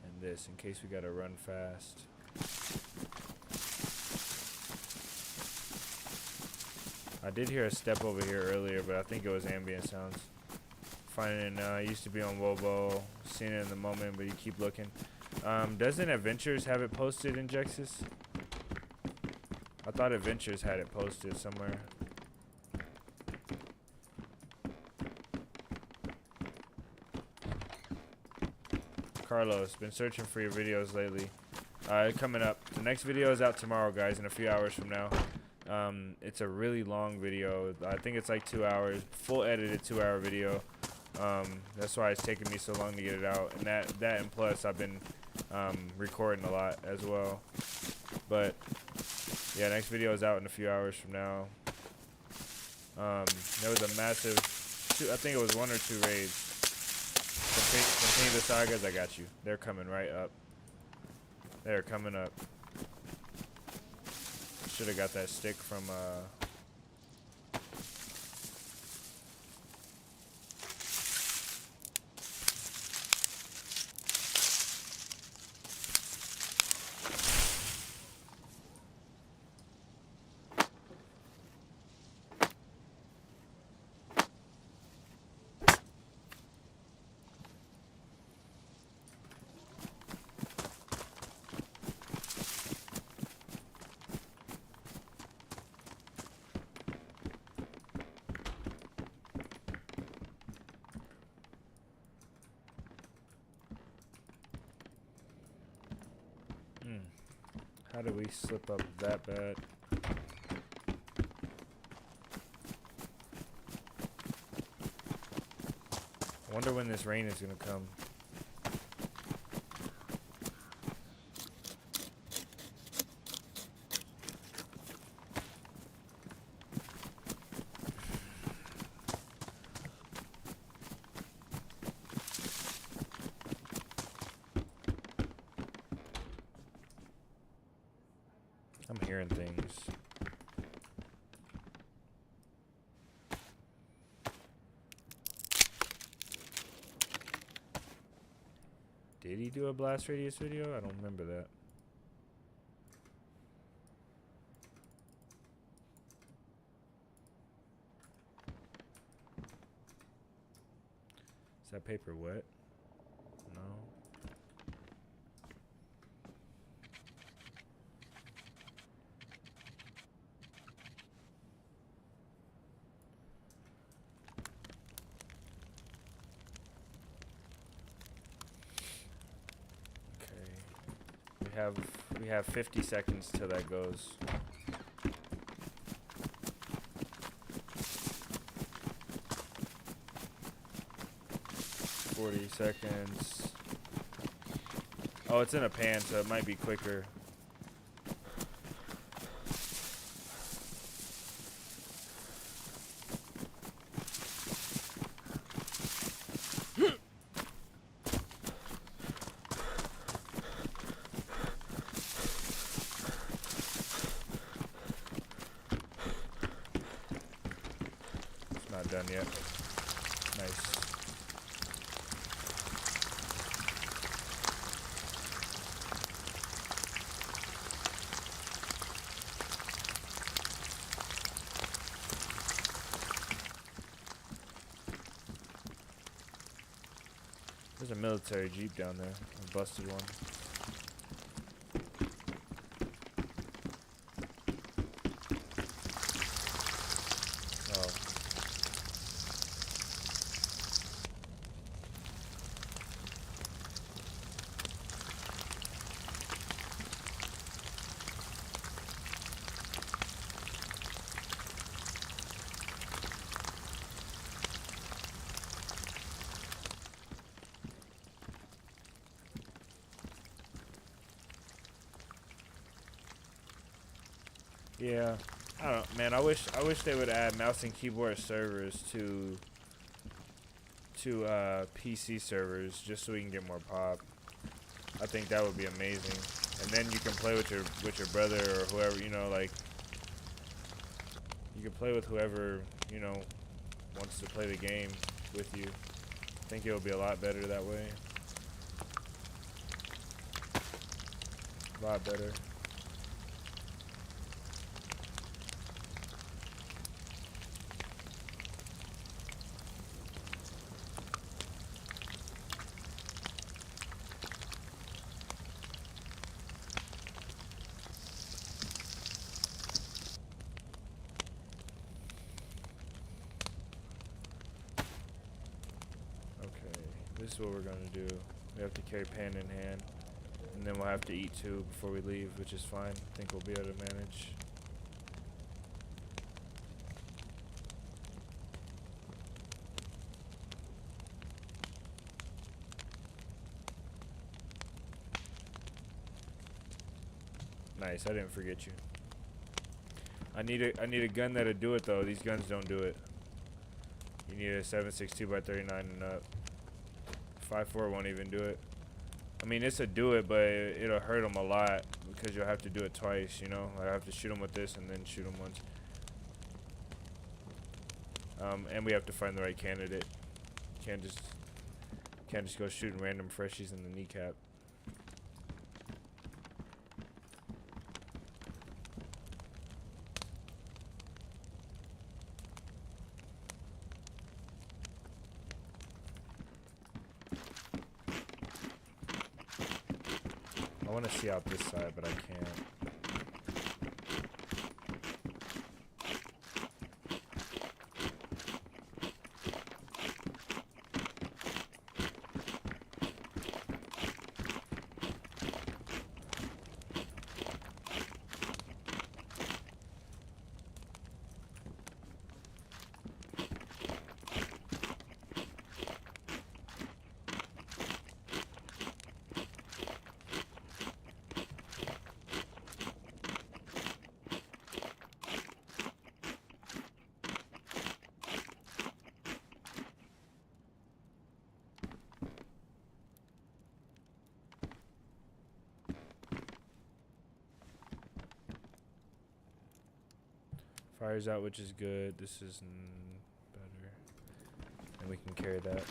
and this in case we gotta run fast. I did hear a step over here earlier, but I think it was ambient sounds. Finding used to be on Wobo, seeing it in the moment, but you keep looking. Doesn't Adventures have it posted in Jexus? I thought Adventures had it posted somewhere. Carlos, been searching for your videos lately. Coming up. The next video is out tomorrow, guys, in a few hours from now. It's a really long video. I think it's like 2 hours. Full edited 2-hour video. That's why it's taking me so long to get it out. And that and plus I've been recording a lot as well. But yeah, next video is out in a few hours from now. There was a massive, I think it was 1 or 2 raids. Continue the sagas, I got you. They're coming right up. They're coming up. Should have got that stick from how did we slip up that bad? I wonder when this rain is gonna come. I'm hearing things. Did he do a blast radius video? I don't remember that. Is that paper wet? No. We have 50 seconds till that goes. $40 seconds. Oh, it's in a pan, so it might be quicker. Not done yet. Nice. There's a military jeep down there. A busted one. Yeah, I don't know, man. I wish they would add mouse and keyboard servers to PC servers just so we can get more pop. I think that would be amazing. And then you can play with your brother or whoever, you know, like you can play with whoever, you know, wants to play the game with you. I think it'll be a lot better that way. A lot better. This is what we're gonna do. We have to carry pan in hand. And then we'll have to eat too before we leave, which is fine. I think we'll be able to manage. Nice, I didn't forget you. I need a gun that'll do it though. These guns don't do it. You need a 7.62 by 39 and up. 5.4 won't even do it. I mean, this will do it, but it'll hurt them a lot because you'll have to do it twice, you know? I have to shoot them with this and then shoot them once. And we have to find the right candidate. Can't just go shooting random freshies in the kneecap. I want to see out this side, but I can't. Fire's out, which is good. This is better. And we can carry that.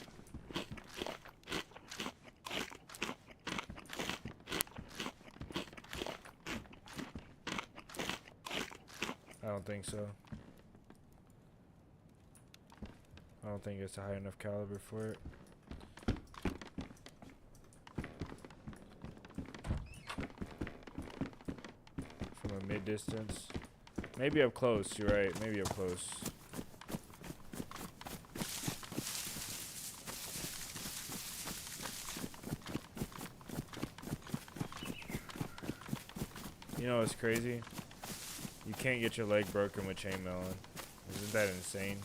I don't think so. I don't think it's a high enough caliber for it. From a mid distance. Maybe up close, you're right. Maybe up close. You know what's crazy? You can't get your leg broken with chainmail on. Isn't that insane?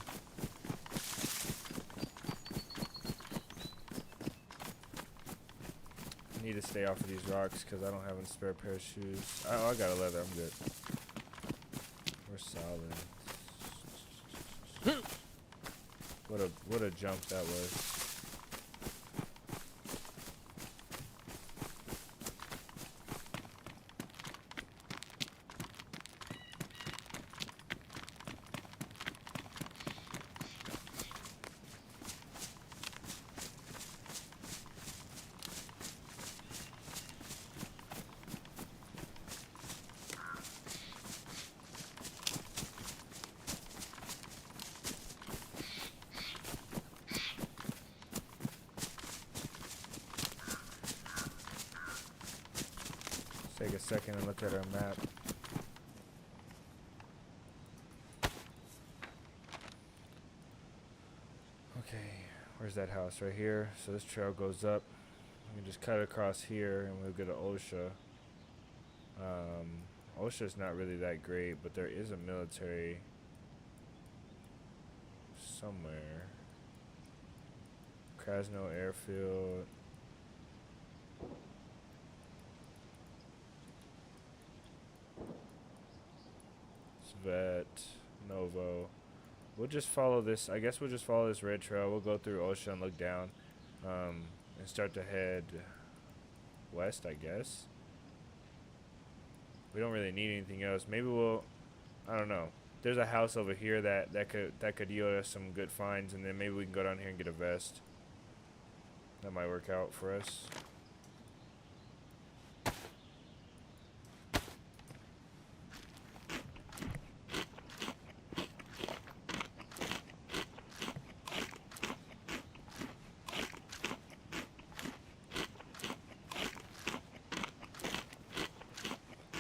I need to stay off of these rocks because I don't have a spare pair of shoes. Oh, I got a leather. I'm good. We're solid. What a jump that was. Take a second and look at our map. Okay, where's that house? Right here. So this trail goes up. We can just cut across here and we'll get to OSHA. OSHA's not really that great, but there is a military somewhere. Krasno Airfield. Vet, Novo. We'll just follow this. I guess we'll just follow this red trail. We'll go through OSHA and look down, and start to head west, I guess. We don't really need anything else. Maybe we'll, I don't know. There's a house over here that could yield us some good finds, and then maybe we can go down here and get a vest. That might work out for us.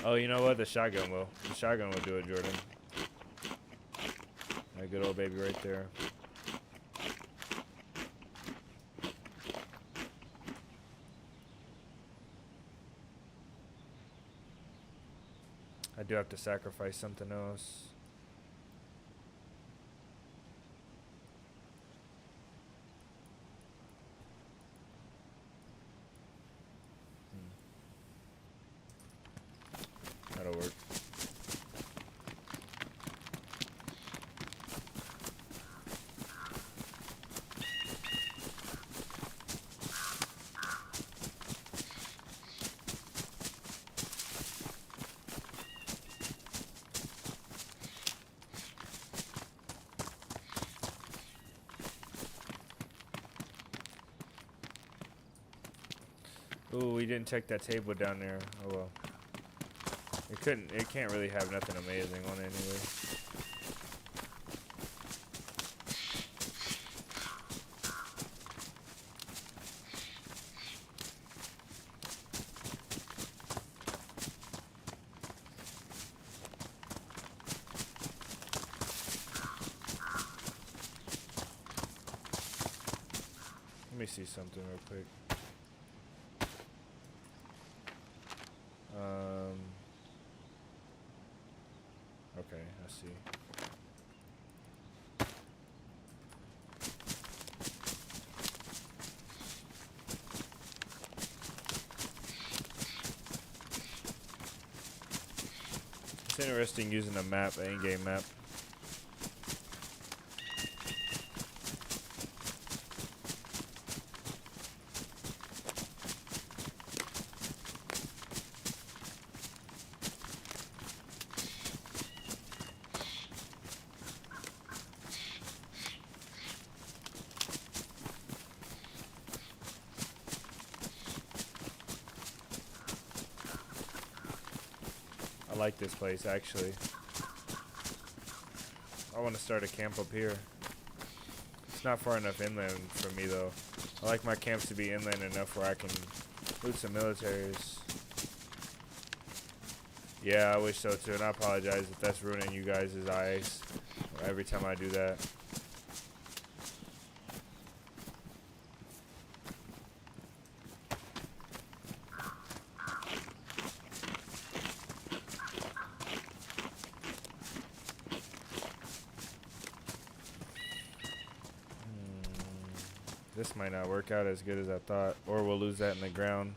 Oh, you know what? The shotgun will. The shotgun will do it, Jordan. That good old baby right there. do have to sacrifice something else. That'll work. Ooh, we didn't check that table down there. Oh well. It can't really have nothing amazing on it anyway. Let me see something real quick. Okay, I see. It's interesting using a map, an in-game map. I like this place actually. I want to start a camp up here. It's not far enough inland for me though. I like my camps to be inland enough where I can loot some militaries. Yeah, I wish so too, and I apologize if that's ruining you guys' eyes every time I do that. This might not work out as good as I thought, or we'll lose that in the ground.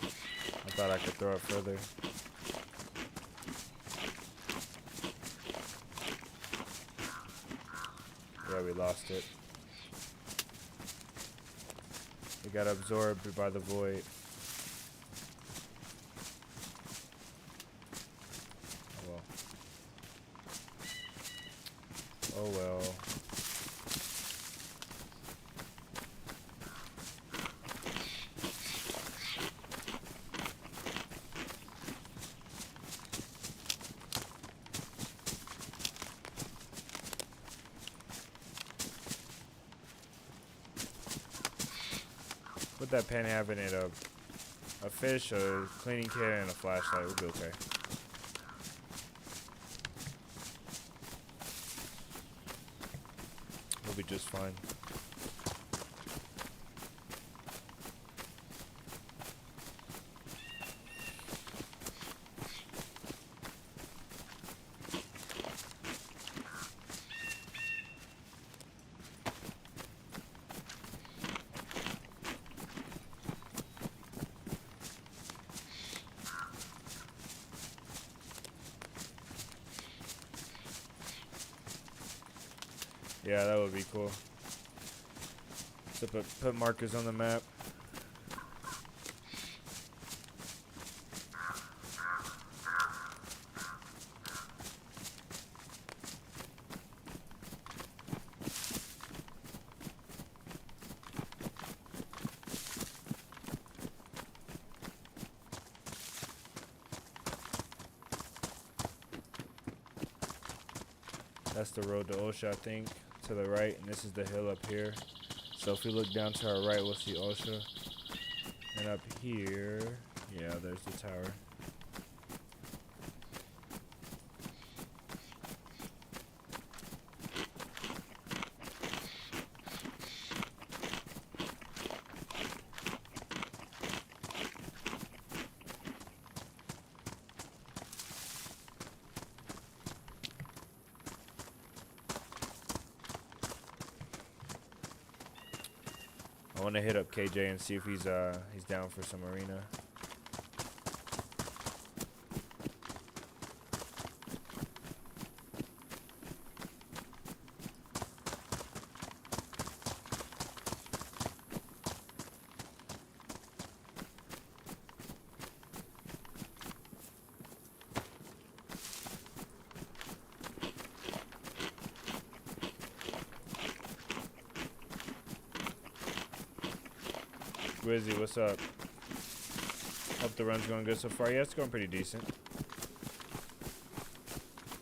I thought I could throw it further. Yeah, we lost it. We got absorbed by the void. Oh well. What that pen have in it? A fish, a cleaning kit, and a flashlight would be okay. We'll be just fine. Yeah, that would be cool. So put markers on the map. That's the road to OSHA, I think, to the right, and this is the hill up here. So if we look down to our right, we'll see OSHA. And up here, yeah, there's the tower. I want to hit up KJ and see if he's down for some arena. Wizzy, what's up? Hope the run's going good so far. Yeah, it's going pretty decent.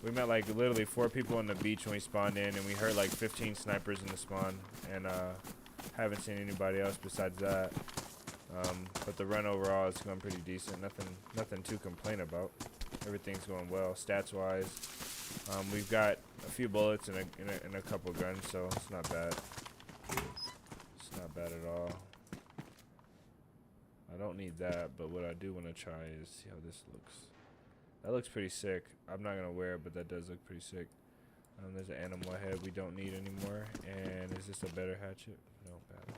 We met like literally 4 people on the beach when we spawned in, and we heard like 15 snipers in the spawn, and haven't seen anybody else besides that. But the run overall is going pretty decent. Nothing to complain about. Everything's going well stats wise. We've got a few bullets and a couple guns, so it's not bad. It's not bad at all. I don't need that, but what I do want to try is see how this looks. That looks pretty sick. I'm not gonna wear it, but that does look pretty sick. There's an animal head we don't need anymore. And is this a better hatchet? No, battery.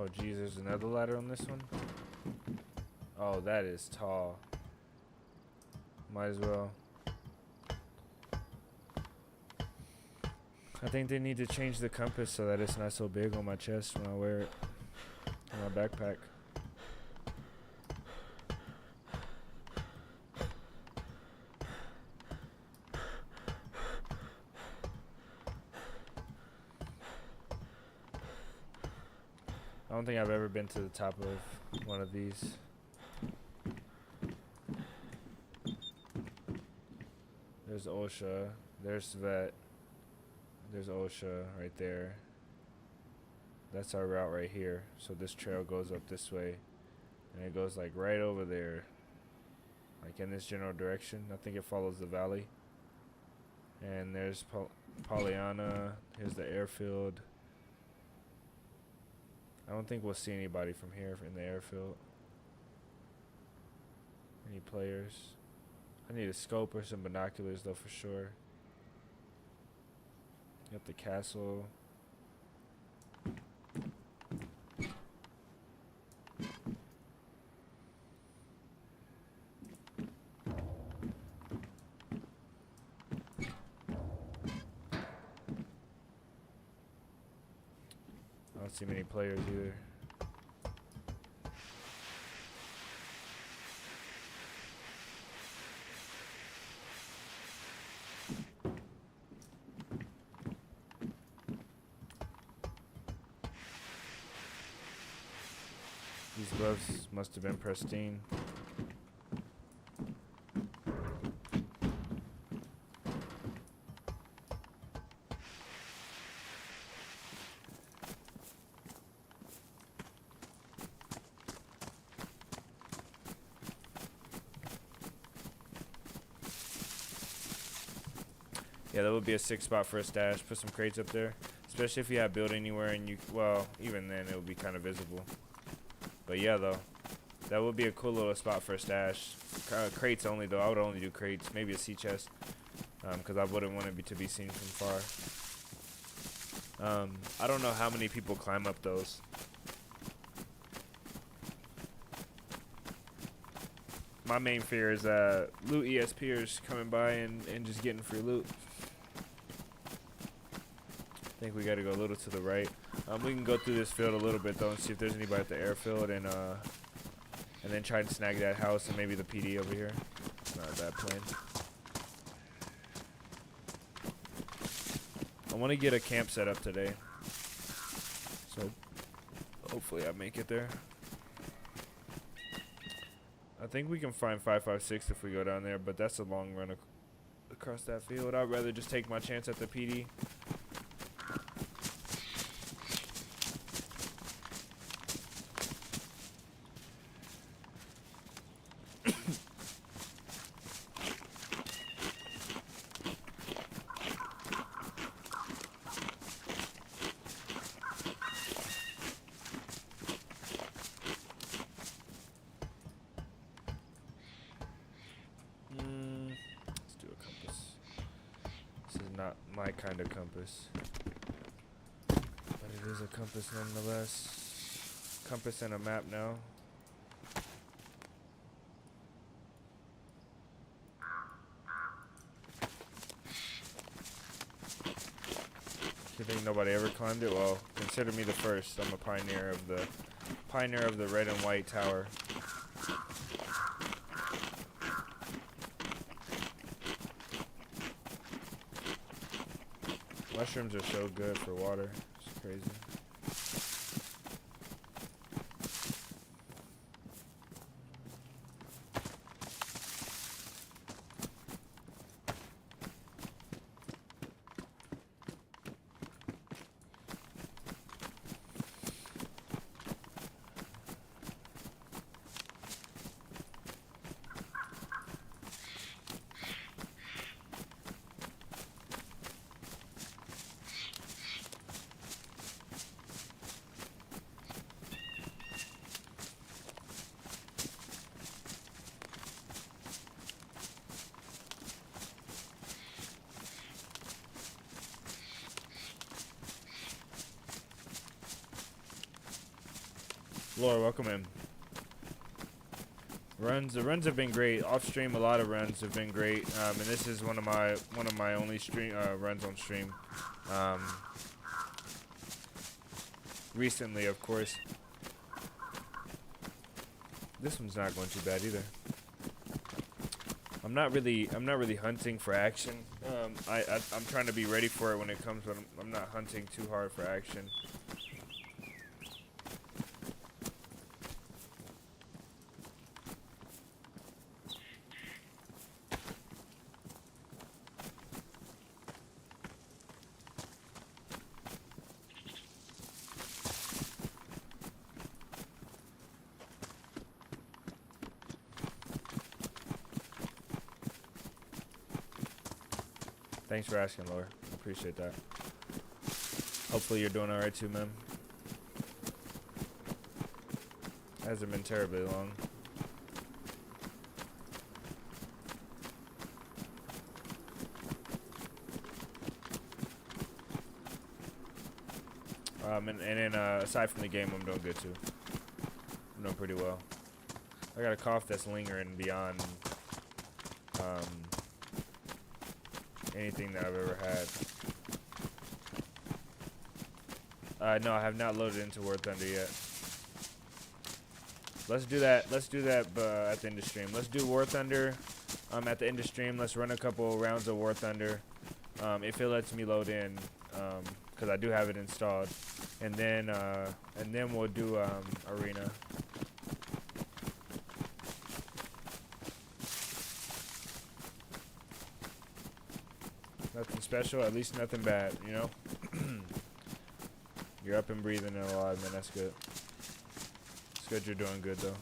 Oh, geez, there's another ladder on this one. Oh, that is tall. Might as well. I think they need to change the compass so that it's not so big on my chest when I wear it in my backpack. I don't think I've ever been to the top of one of these. There's OSHA. There's Vet. There's OSHA right there. That's our route right here. So this trail goes up this way. And it goes like right over there. Like in this general direction. I think it follows the valley. And there's Pollyanna. Here's the airfield. I don't think we'll see anybody from here in the airfield. Any players? I need a scope or some binoculars though for sure. Got the castle. I don't see many players either. These gloves must have been pristine. Yeah, that would be a sick spot for a stash. Put some crates up there. Especially if you have build anywhere and you, well, even then it would be kind of visible. But yeah, though, that would be a cool little spot for a stash. Crates only, though. I would only do crates. Maybe a sea chest. Because I wouldn't want it to be seen from far. I don't know how many people climb up those. My main fear is loot ESPers coming by and just getting free loot. I think we got to go a little to the right. We can go through this field a little bit though and see if there's anybody at the airfield and then try and snag that house and maybe the PD over here. Not a bad plan. I want to get a camp set up today, so hopefully I make it there. I think we can find 556 if we go down there, but that's a long run across that field. I'd rather just take my chance at the PD. my kind of compass. But it is a compass nonetheless. Compass and a map now. You think nobody ever climbed it? Well, consider me the first. I'm a pioneer of the red and white tower. Mushrooms are so good for water. It's crazy. Laura, welcome in. The runs have been great. Off stream, a lot of runs have been great. And this is one of my only stream runs on stream. Recently, of course. This one's not going too bad either. I'm not really hunting for action. I'm trying to be ready for it when it comes, but I'm not hunting too hard for action. Thanks for asking, Laura. I appreciate that. Hopefully you're doing alright too, man. Hasn't been terribly long. And then aside from the game, I'm doing good too. I'm doing pretty well. I got a cough that's lingering beyond anything that I've ever had. No, I have not loaded into War Thunder yet. Let's do that. Let's do that at the end of stream. Let's do War Thunder at the end of stream. Let's run a couple rounds of War Thunder if it lets me load in, because I do have it installed. And then we'll do Arena. Nothing special, at least nothing bad, you know? You're up and breathing and alive, man. That's good. It's good you're doing good, though.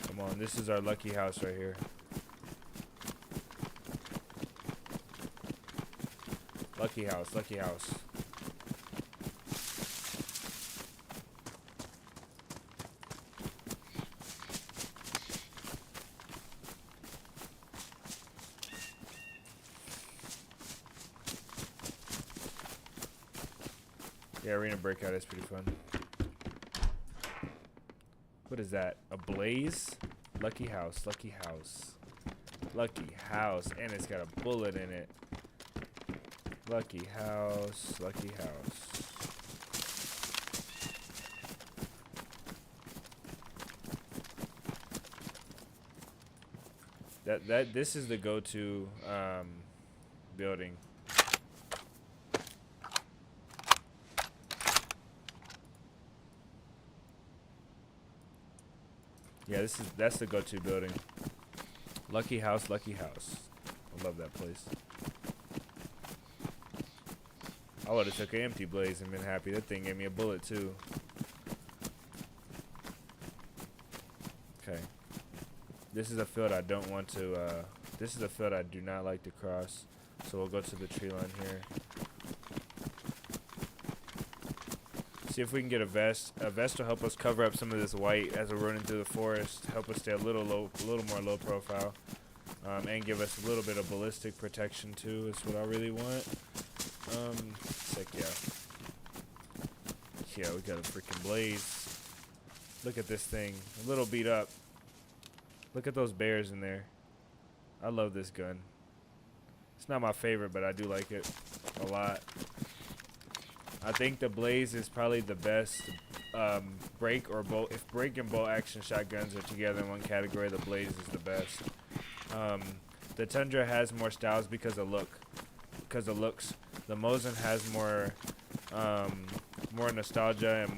Come on, this is our lucky house right here. Lucky house, lucky house. Yeah, Arena Breakout is pretty fun. What is that? A blaze? Lucky house, lucky house. Lucky house, and it's got a bullet in it. Lucky house, lucky house. This is the go-to building. Yeah, that's the go-to building. Lucky house, lucky house. I love that place. I would have took an empty blaze and been happy. That thing gave me a bullet too. Okay. This is a field I don't want to, this is a field I do not like to cross. So we'll go to the tree line here. See if we can get a vest. A vest will help us cover up some of this white as we're running through the forest. Help us stay a little more low profile. And give us a little bit of ballistic protection too. Is what I really want. Sick, yeah. Yeah, we got a freaking blaze. Look at this thing. A little beat up. Look at those bears in there. I love this gun. It's not my favorite, but I do like it a lot. I think the blaze is probably the best break or bolt. If break and bolt action shotguns are together in one category, the blaze is the best. The Tundra has more styles because of looks. The Mosin has more nostalgia and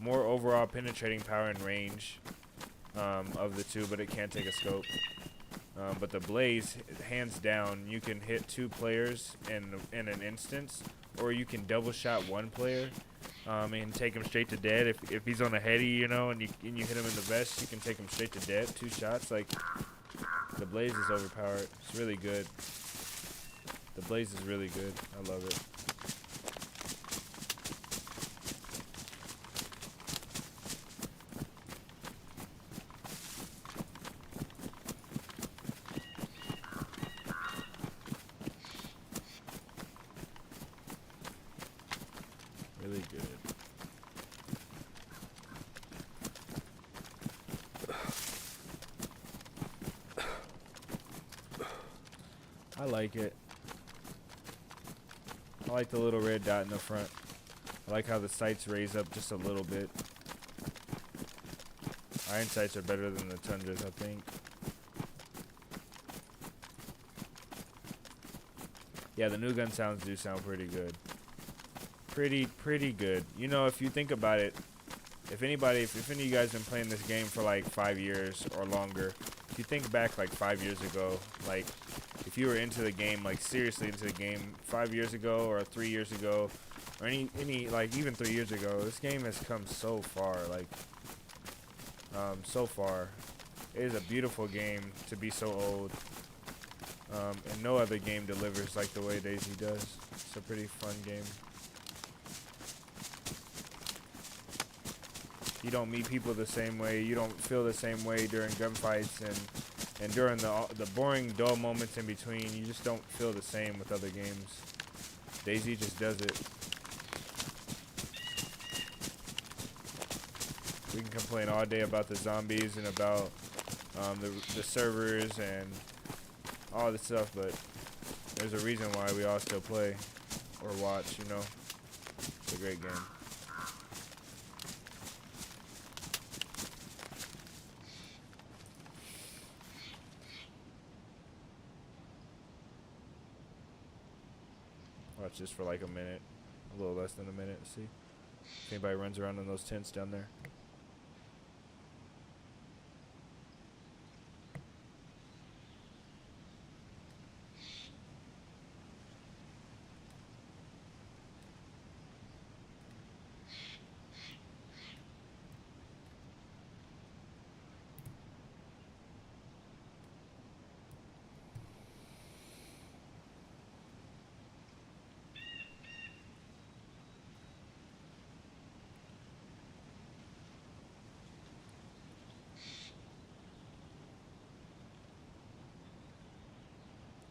more overall penetrating power and range of the two, but it can't take a scope. But the blaze, hands down, you can hit 2 players in an instance, or you can double shot 1 player and take him straight to dead. If he's on a heady, you know, and you hit him in the vest, you can take him straight to dead. 2 shots, like, the blaze is overpowered. It's really good. The blaze is really good. I love it. Really good. I like it. I like the little red dot in the front. I like how the sights raise up just a little bit. Iron sights are better than the Tundras, I think. Yeah, the new gun sounds do sound pretty good. Pretty good. You know, if you think about it, if any of you guys been playing this game for like 5 years or longer, if you think back like 5 years ago, like if you were into the game, like seriously into the game 5 years ago or 3 years ago, or any like even 3 years ago, this game has come so far, like so far. It is a beautiful game to be so old. And no other game delivers like the way DayZ does. It's a pretty fun game. You don't meet people the same way. You don't feel the same way during gunfights and during the boring, dull moments in between. You just don't feel the same with other games. DayZ just does it. We can complain all day about the zombies and about the servers and all this stuff, but there's a reason why we all still play or watch, you know. It's a great game. Watch this for like a minute, a little less than a minute, see if anybody runs around in those tents down there.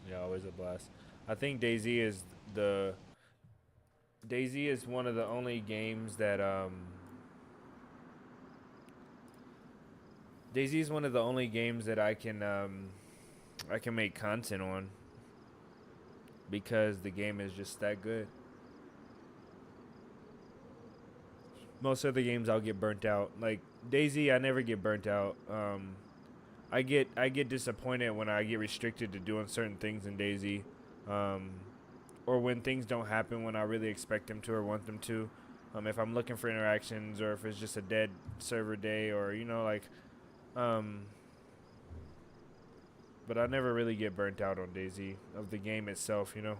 Yeah, always a blast. I think DayZ is one of the only games that DayZ is one of the only games that I can make content on because the game is just that good. Most other games I'll get burnt out. Like DayZ, I never get burnt out. I get disappointed when I get restricted to doing certain things in DayZ, or when things don't happen when I really expect them to or want them to. If I'm looking for interactions, or if it's just a dead server day, or you know, like, but I never really get burnt out on DayZ of the game itself. You know,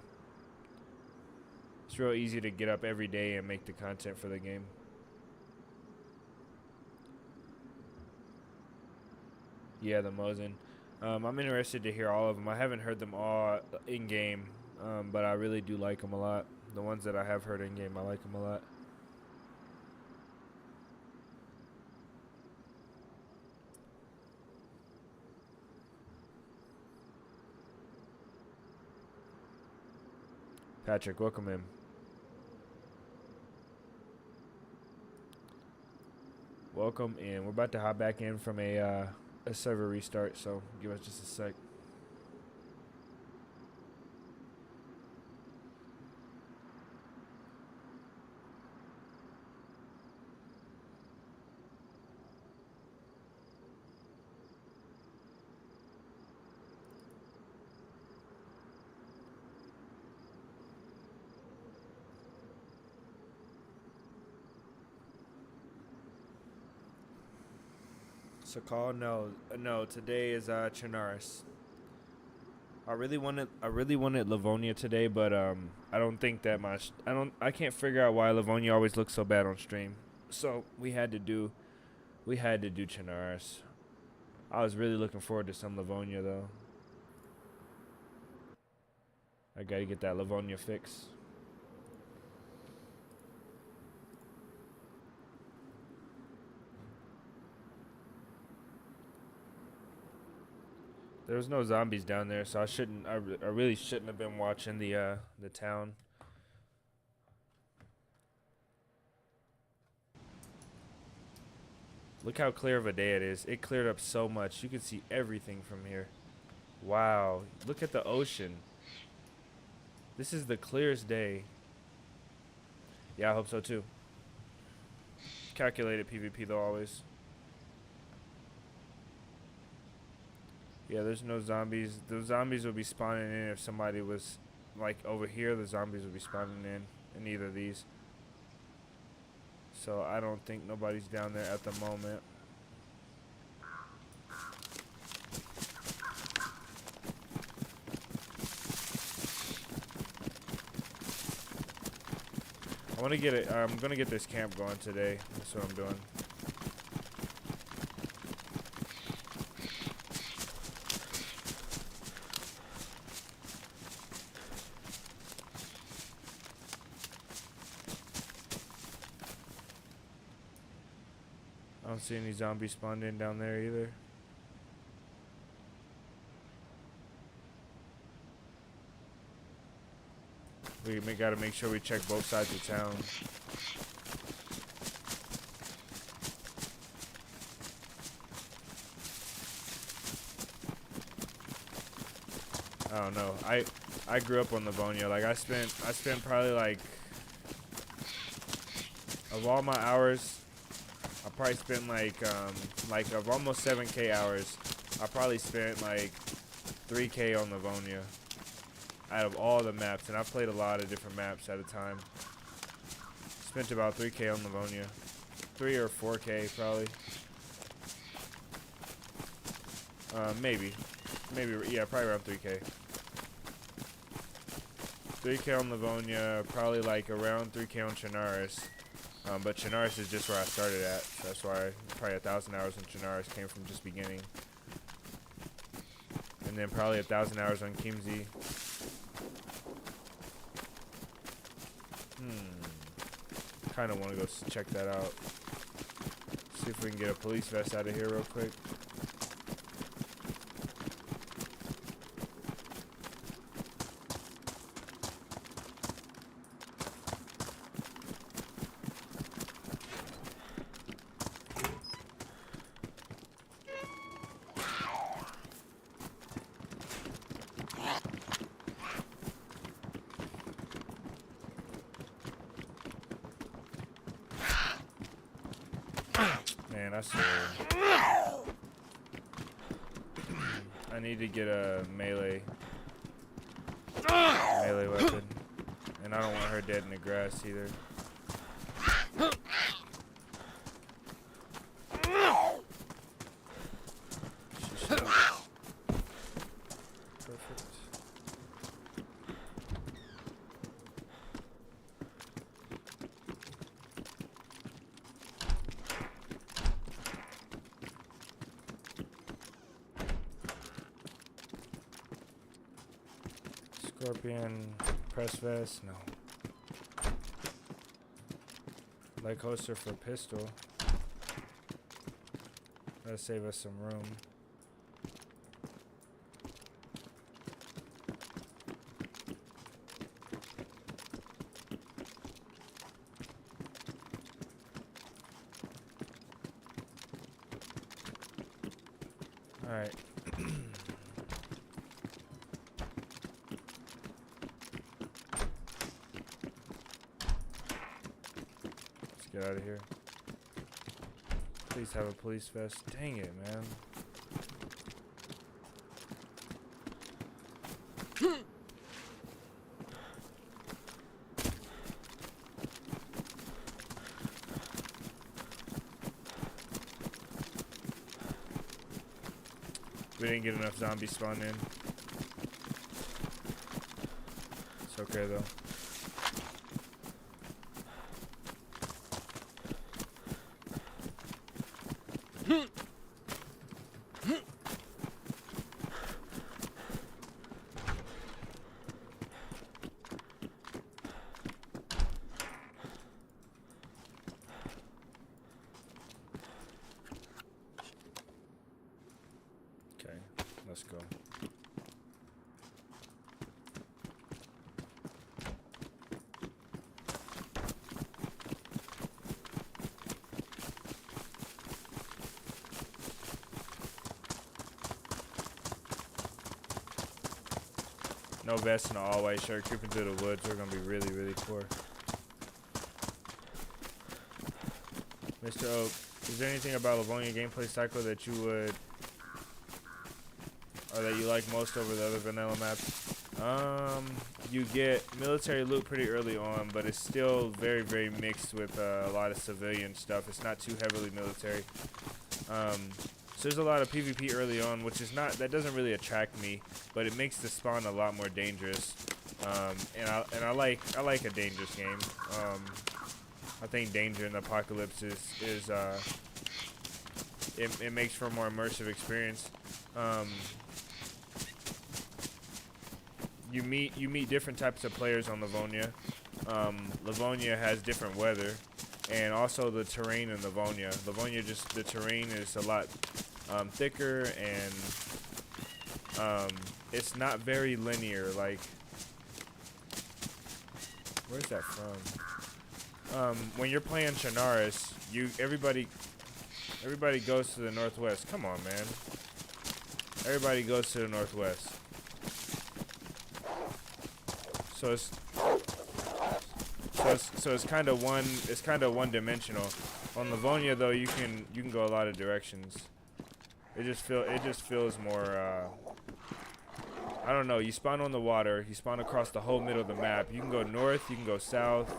it's real easy to get up every day and make the content for the game. Yeah, the Mosin. I'm interested to hear all of them. I haven't heard them all in game, but I really do like them a lot. The ones that I have heard in game, I like them a lot. Patrick, welcome in. Welcome in. We're about to hop back in from a server restart, so give us just a sec. So call no. Today is Chinaris. I really wanted Livonia today, but I don't think that much. I can't figure out why Livonia always looks so bad on stream. So we had to do Chinaris. I was really looking forward to some Livonia though. I gotta get that Livonia fix. There was no zombies down there, so I really shouldn't have been watching the town. Look how clear of a day it is. It cleared up so much. You can see everything from here. Wow. Look at the ocean. This is the clearest day. Yeah, I hope so too. Calculated PvP though, always. Yeah, there's no zombies. The zombies would be spawning in if somebody was like over here. The zombies would be spawning in either of these. So I don't think nobody's down there at the moment. I'm gonna get this camp going today. That's what I'm doing. I don't see any zombies spawned in down there either. We gotta make sure we check both sides of town. I don't know. I grew up on Livonia. Like I spent probably like of all my hours, I probably spent like of almost 7K hours, I probably spent like 3K on Livonia out of all the maps, and I played a lot of different maps at a time. Spent about 3K on Livonia. 3 or 4K probably. Maybe, yeah, probably around 3K. 3K on Livonia, probably like around 3K on Chinaris. But Chinaris is just where I started at, so that's why probably 1,000 hours on Chinaris came from just beginning. And then probably 1,000 hours on Kimsey. Kind of want to go check that out. See if we can get a police vest out of here real quick. Man, I swear. I need to get a melee weapon. And I don't want her dead in the grass either. Perfect. Scorpion, press vest, no. Light holster for pistol. That'll save us some room. Alright. Let's get out of here. Please have a police vest. Dang it, man. We didn't get enough zombies spawn in. It's okay though. Okay, let's go. No vest and an all-white shirt, creeping through the woods. We're gonna be really, really poor. Mr. Oak, is there anything about Livonia gameplay cycle that you would, or that you like most over the other vanilla maps? You get military loot pretty early on, but it's still very, very mixed with a lot of civilian stuff. It's not too heavily military. So there's a lot of PvP early on, which is not, that doesn't really attract me, but it makes the spawn a lot more dangerous. And I like a dangerous game. I think danger in the apocalypse is it makes for a more immersive experience. You meet different types of players on Livonia. Livonia has different weather, and also the terrain in Livonia. Livonia, just the terrain is a lot thicker, and it's not very linear. Like, where's that from? When you're playing Chernarus, everybody goes to the northwest. Come on, man. Everybody goes to the northwest. So it's kind of one dimensional. On Livonia though, you can go a lot of directions. It just feels more I don't know, you spawn on the water, you spawn across the whole middle of the map. You can go north, you can go south.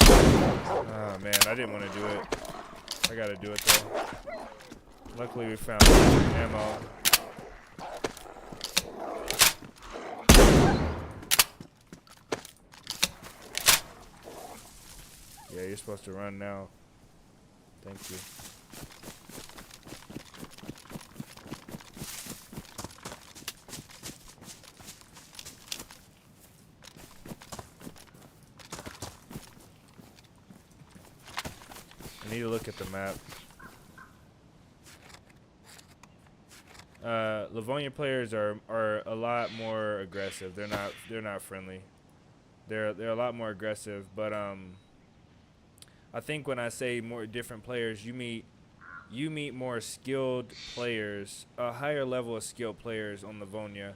Oh man, I didn't want to do it. I gotta do it though. Luckily we found ammo. Yeah, you're supposed to run now. Thank you. I need to look at the map. Livonia players are a lot more aggressive. They're not friendly. They're a lot more aggressive, but I think when I say more different players, you meet more skilled players, a higher level of skilled players on Livonia.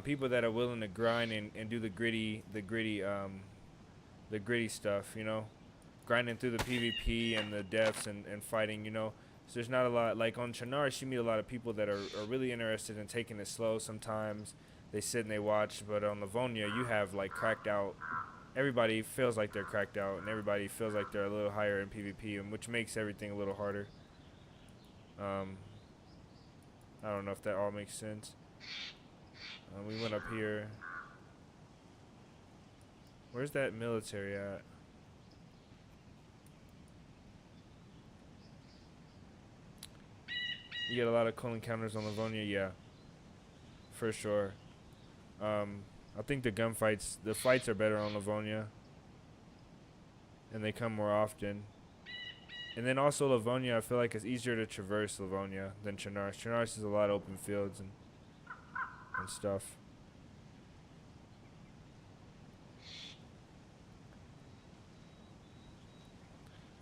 People that are willing to grind and do the gritty stuff, you know, grinding through the PvP and the deaths and fighting, you know. So there's not a lot, like on Chernarus, you meet a lot of people that are really interested in taking it slow sometimes. They sit and they watch, but on Livonia, you have like cracked out. Everybody feels like they're cracked out, and everybody feels like they're a little higher in PvP, and which makes everything a little harder. I don't know if that all makes sense. We went up here. Where's that military at? You get a lot of cool encounters on Livonia, yeah, for sure. I think the fights are better on Livonia, and they come more often. And then also Livonia, I feel like it's easier to traverse Livonia than Chernarus. Chernarus is a lot of open fields and stuff.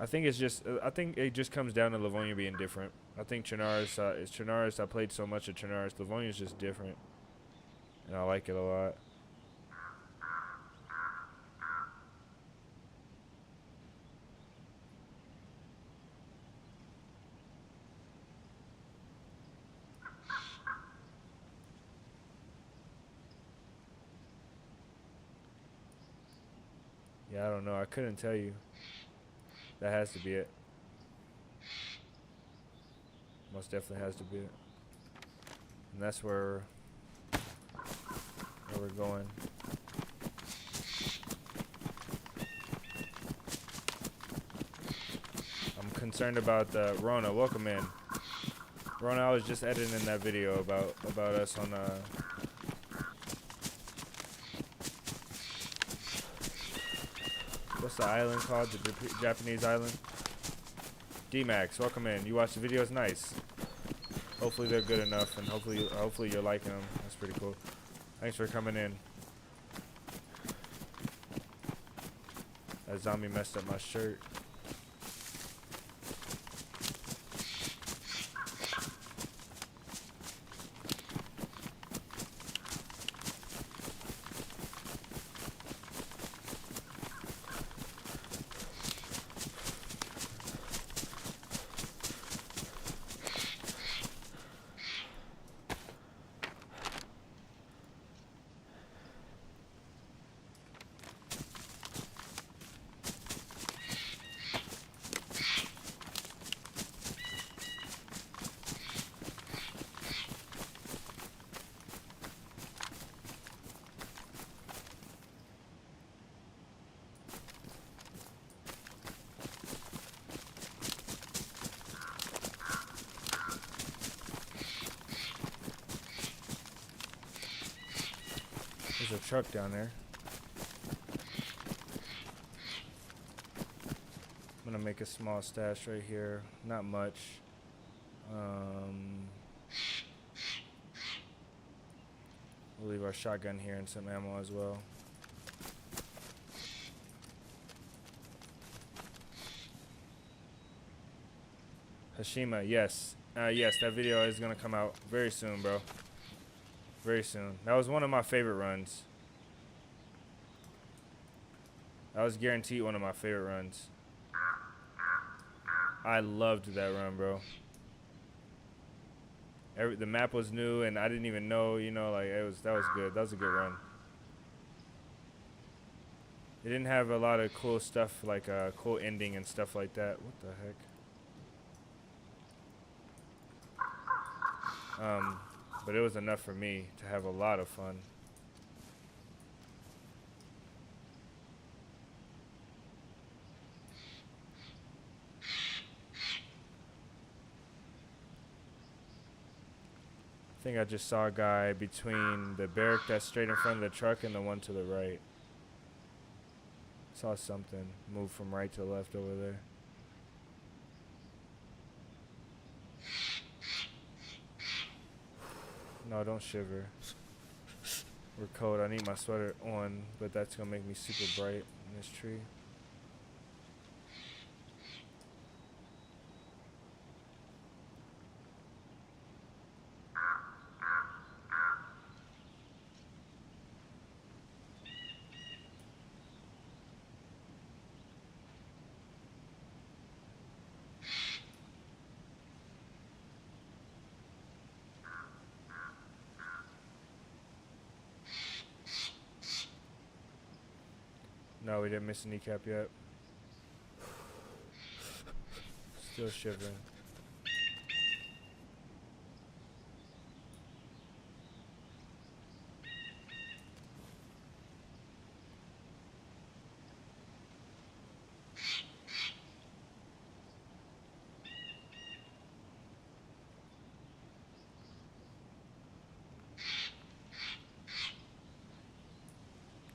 I think it just comes down to Livonia being different. I think Chernarus. I played so much of Chernarus. Livonia is just different, and I like it a lot. Yeah, I don't know. I couldn't tell you. That has to be it. Most definitely has to be it. And that's where we're going. I'm concerned about Rona. Welcome in. Rona, I was just editing that video about us on what's the island called? The Japanese island? D-Max, welcome in. You watched the videos? Nice. Hopefully they're good enough, and hopefully you're liking them. That's pretty cool. Thanks for coming in. That zombie messed up my shirt. There's a truck down there. I'm gonna make a small stash right here. Not much. We'll leave our shotgun here and some ammo as well. Hashima, yes. Yes, that video is gonna come out very soon, bro. Very soon. That was one of my favorite runs. That was guaranteed one of my favorite runs. I loved that run, bro. The map was new, and I didn't even know, you know, like that was good. That was a good run. It didn't have a lot of cool stuff, like a cool ending and stuff like that. What the heck? But it was enough for me to have a lot of fun. I think I just saw a guy between the barrack that's straight in front of the truck and the one to the right. Saw something move from right to left over there. No, don't shiver. We're cold. I need my sweater on, but that's gonna make me super bright in this tree. No, we didn't miss a kneecap yet. Still shivering.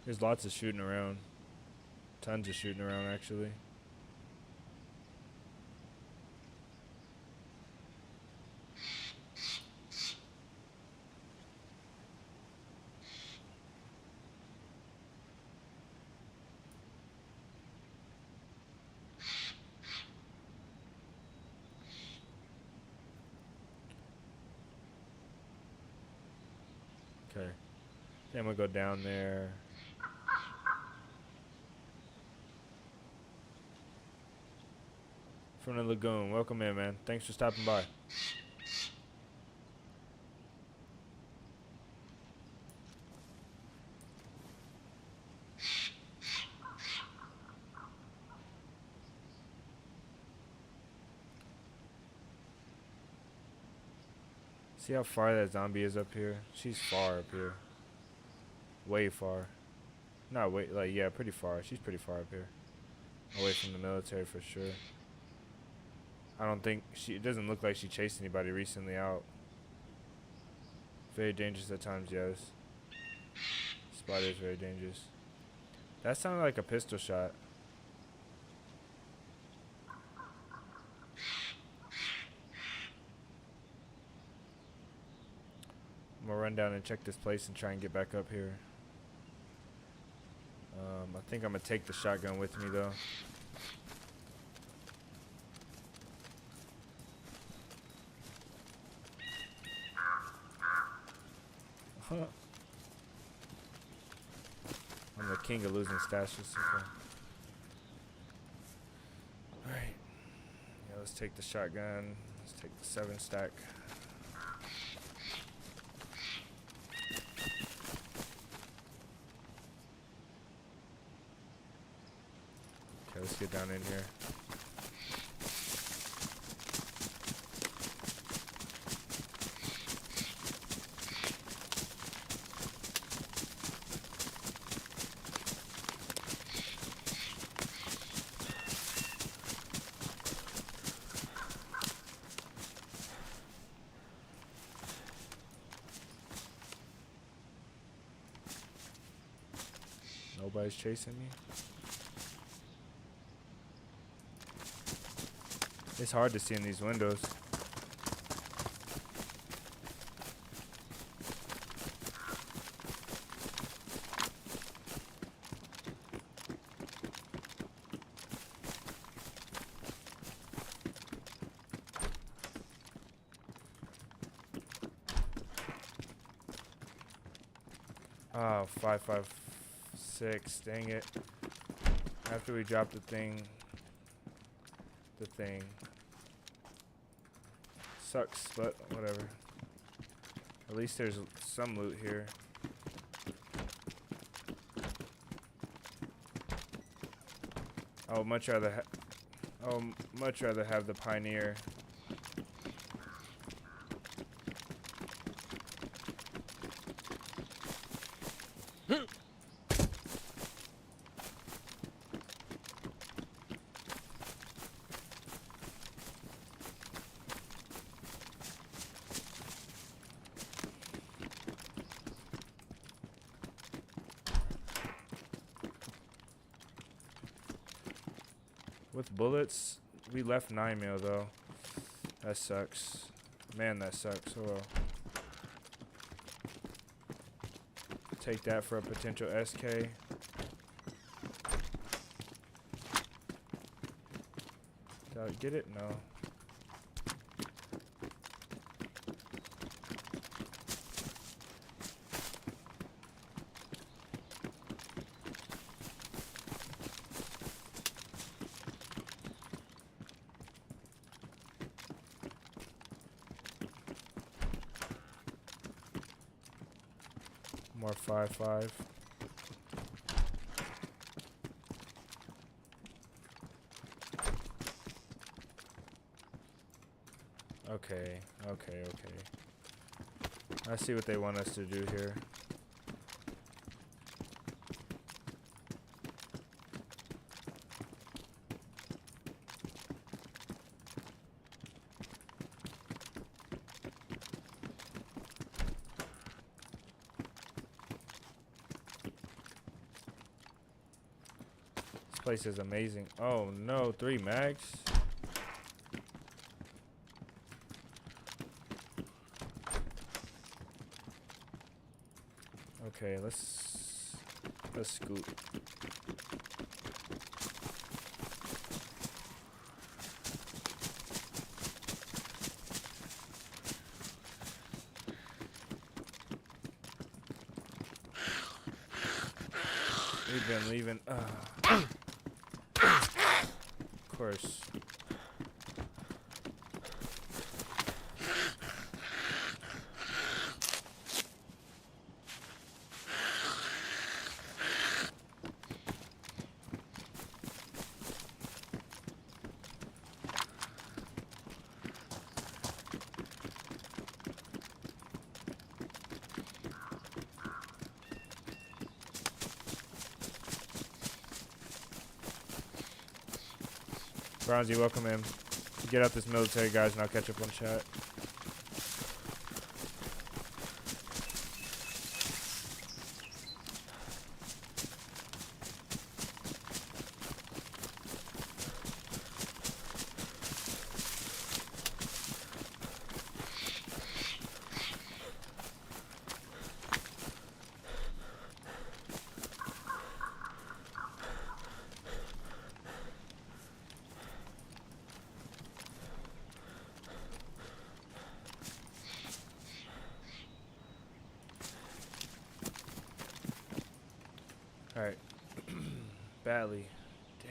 There's lots of shooting around. Tons of shooting around, actually. Okay. Then we'll go down there. From the lagoon. Welcome in, man. Thanks for stopping by. See how far that zombie is up here? She's far up here. Way far. Not way, like, yeah, pretty far. She's pretty far up here. Away from the military for sure. I don't think it doesn't look like she chased anybody recently out. Very dangerous at times, yes. Spider is very dangerous. That sounded like a pistol shot. I'm gonna run down and check this place and try and get back up here. I think I'm gonna take the shotgun with me though. I'm the king of losing stashes. Okay. Alright. Yeah, let's take the shotgun. Let's take the 7 stack. Okay, let's get down in here. Nobody's chasing me. It's hard to see in these windows. Oh, 556. Dang it. After we drop the thing. Sucks, but whatever. At least there's some loot here. I would much rather have the Pioneer. With bullets, we left 9 mil though. That sucks. Man, that sucks. Oh well. Take that for a potential SK. Did I get it? No. More 5.5. Okay. I see what they want us to do here. place is amazing. Oh no, 3 mags. Okay, let's scoot. We've been leaving. Of course. Bronzy, welcome in. Get out this military, guys, and I'll catch up on chat. Alright. Badly. Damn.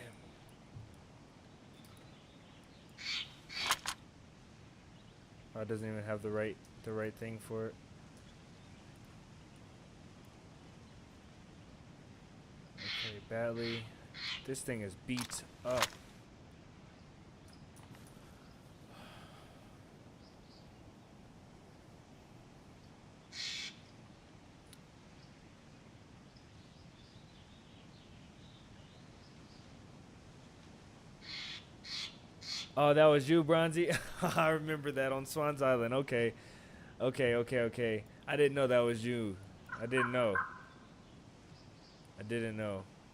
Oh, it doesn't even have the right thing for it. Okay, badly. This thing is beat up. Oh, that was you, Bronzy? I remember that on Swan's Island. Okay. Okay. I didn't know that was you. I didn't know.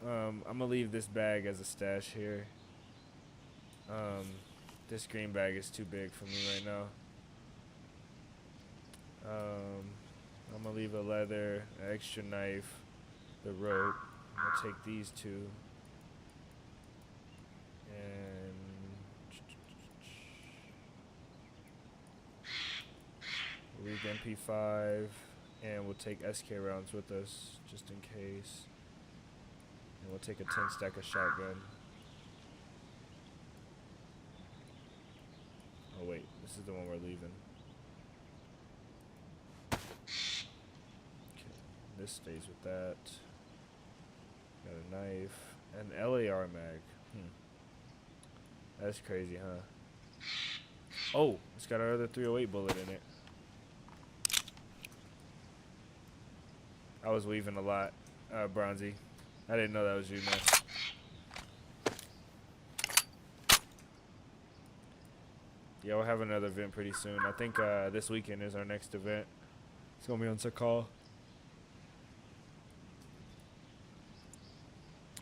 I'm going to leave this bag as a stash here. This green bag is too big for me right now. I'm going to leave a leather, an extra knife, the rope. I'm going to take these two. And we'll leave the MP5, and we'll take SK rounds with us, just in case. And we'll take a 10 stack of shotgun. Oh wait, this is the one we're leaving. Okay, this stays with that. Got a knife. An LAR mag. That's crazy, huh? Oh, it's got another 308 bullet in it. I was weaving a lot, Bronzy. I didn't know that was you, man. Yeah, we'll have another event pretty soon. I think this weekend is our next event. It's going to be on Sakal.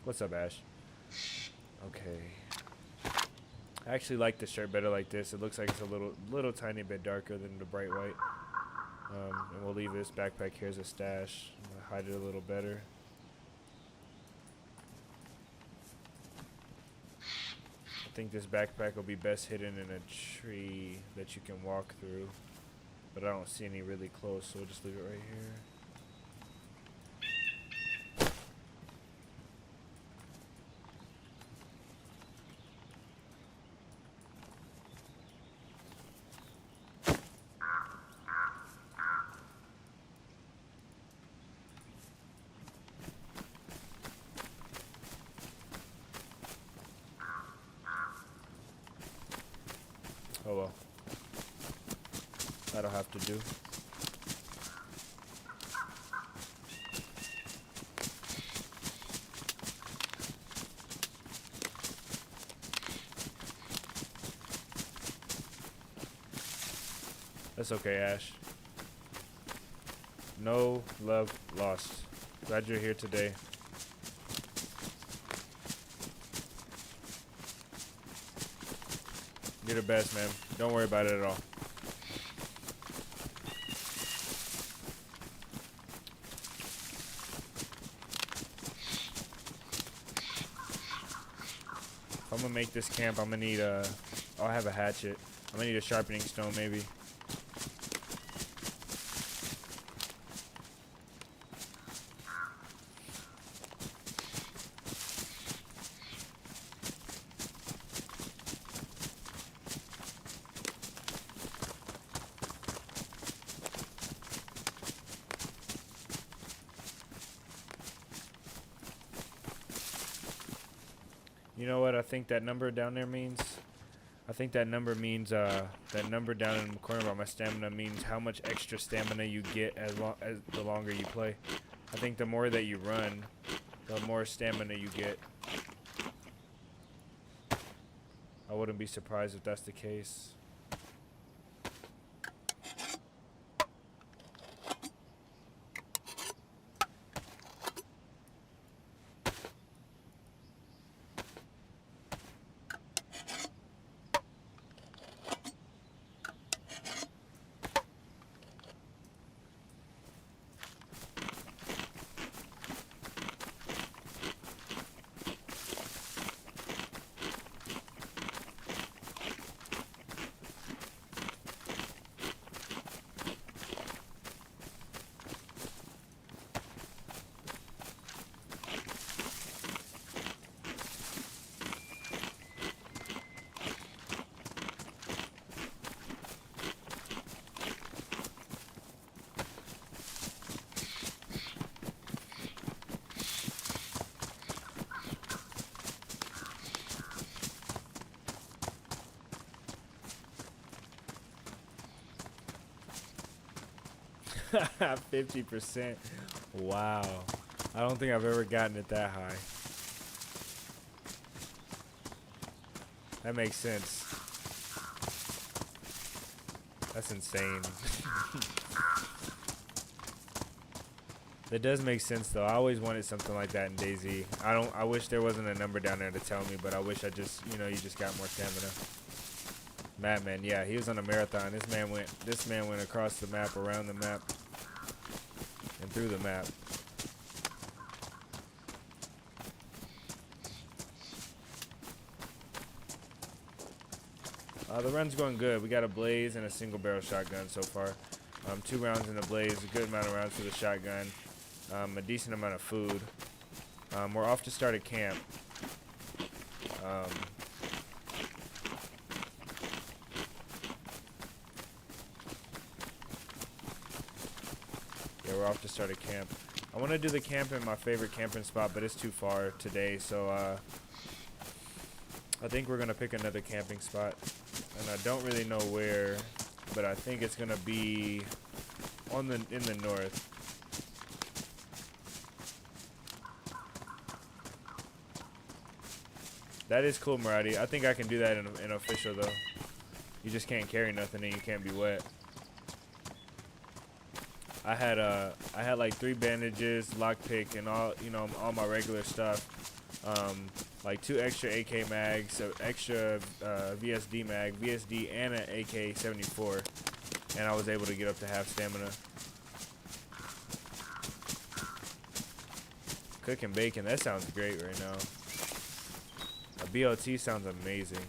What's up, Ash? Okay. I actually like the shirt better like this. It looks like it's a little tiny bit darker than the bright white. And we'll leave this backpack here as a stash. Hide it a little better. I think this backpack will be best hidden in a tree that you can walk through. But I don't see any really close, so we'll just leave it right here. Oh well. That'll have to do. That's okay, Ash. No love lost. Glad you're here today. You're the best, man. Don't worry about it at all. If I'm gonna make this camp, I'm gonna need I'll have a hatchet. I'm gonna need a sharpening stone, maybe. You know what I think that number down there means? I think that number means, that number down in the corner about my stamina means how much extra stamina you get as the longer you play. I think the more that you run, the more stamina you get. I wouldn't be surprised if that's the case. Ha 50%. Wow. I don't think I've ever gotten it that high. That makes sense. That's insane. That does make sense though. I always wanted something like that in DayZ. I wish there wasn't a number down there to tell me, but I wish I just, you know, you just got more stamina. Madman, yeah, he was on a marathon. This man went across the map, around the map, and through the map. The run's going good. We got a blaze and a single barrel shotgun so far. 2 rounds in the blaze, a good amount of rounds for the shotgun, a decent amount of food. We're off to start a camp. Yeah, we're off to start a camp. I want to do the camp in my favorite camping spot, but it's too far today, so I think we're gonna pick another camping spot, and I don't really know where, but I think it's gonna be in the north. That is cool, Maradi. I think I can do that in official though. You just can't carry nothing and you can't be wet. I had like 3 bandages, lockpick, and all my regular stuff. Like 2 extra AK mags, so extra VSD mag, VSD, and an AK-74, and I was able to get up to half stamina. Cooking bacon, that sounds great right now. A BLT sounds amazing.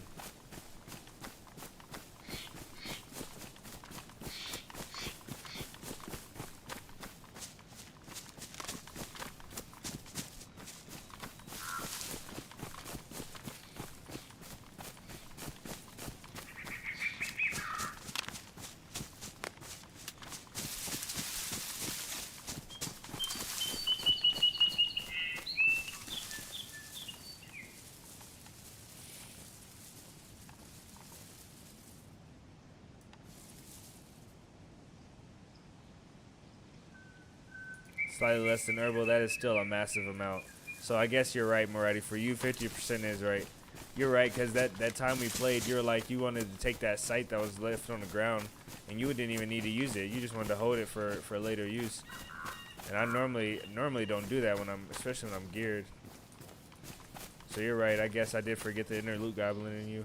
Slightly less than herbal, that is still a massive amount. So I guess you're right, Moretti. For you, 50% is right. You're right, because that time we played, you were like, you wanted to take that sight that was left on the ground, and you didn't even need to use it. You just wanted to hold it for later use. And I normally don't do that especially when I'm geared. So you're right. I guess I did forget the inner loot goblin in you.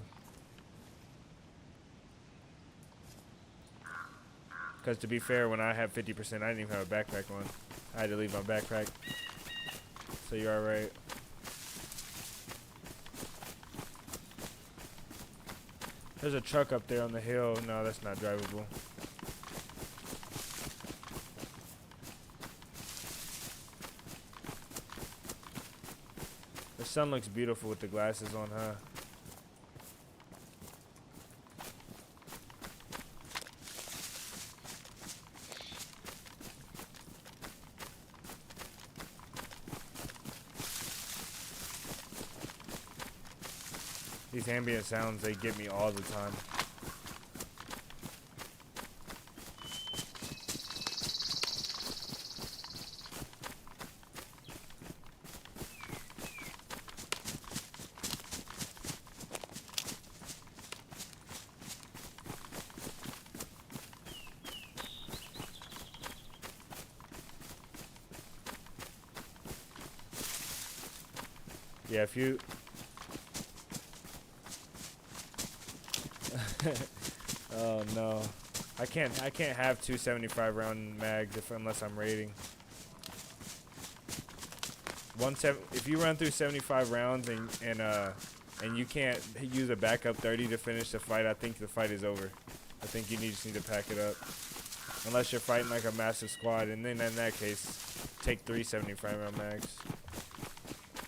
Because to be fair, when I have 50%, I didn't even have a backpack on. I had to leave my backpack. So you're alright. There's a truck up there on the hill. No, that's not drivable. The sun looks beautiful with the glasses on, huh? These ambient sounds, they get me all the time. Yeah, if you... Oh no, I can't have two 75 round mags unless I'm raiding. If you run through 75 rounds and you can't use a backup 30 to finish the fight, I think the fight is over. I think you just need to pack it up, unless you're fighting like a massive squad, and then in that case, take 3 75 round mags.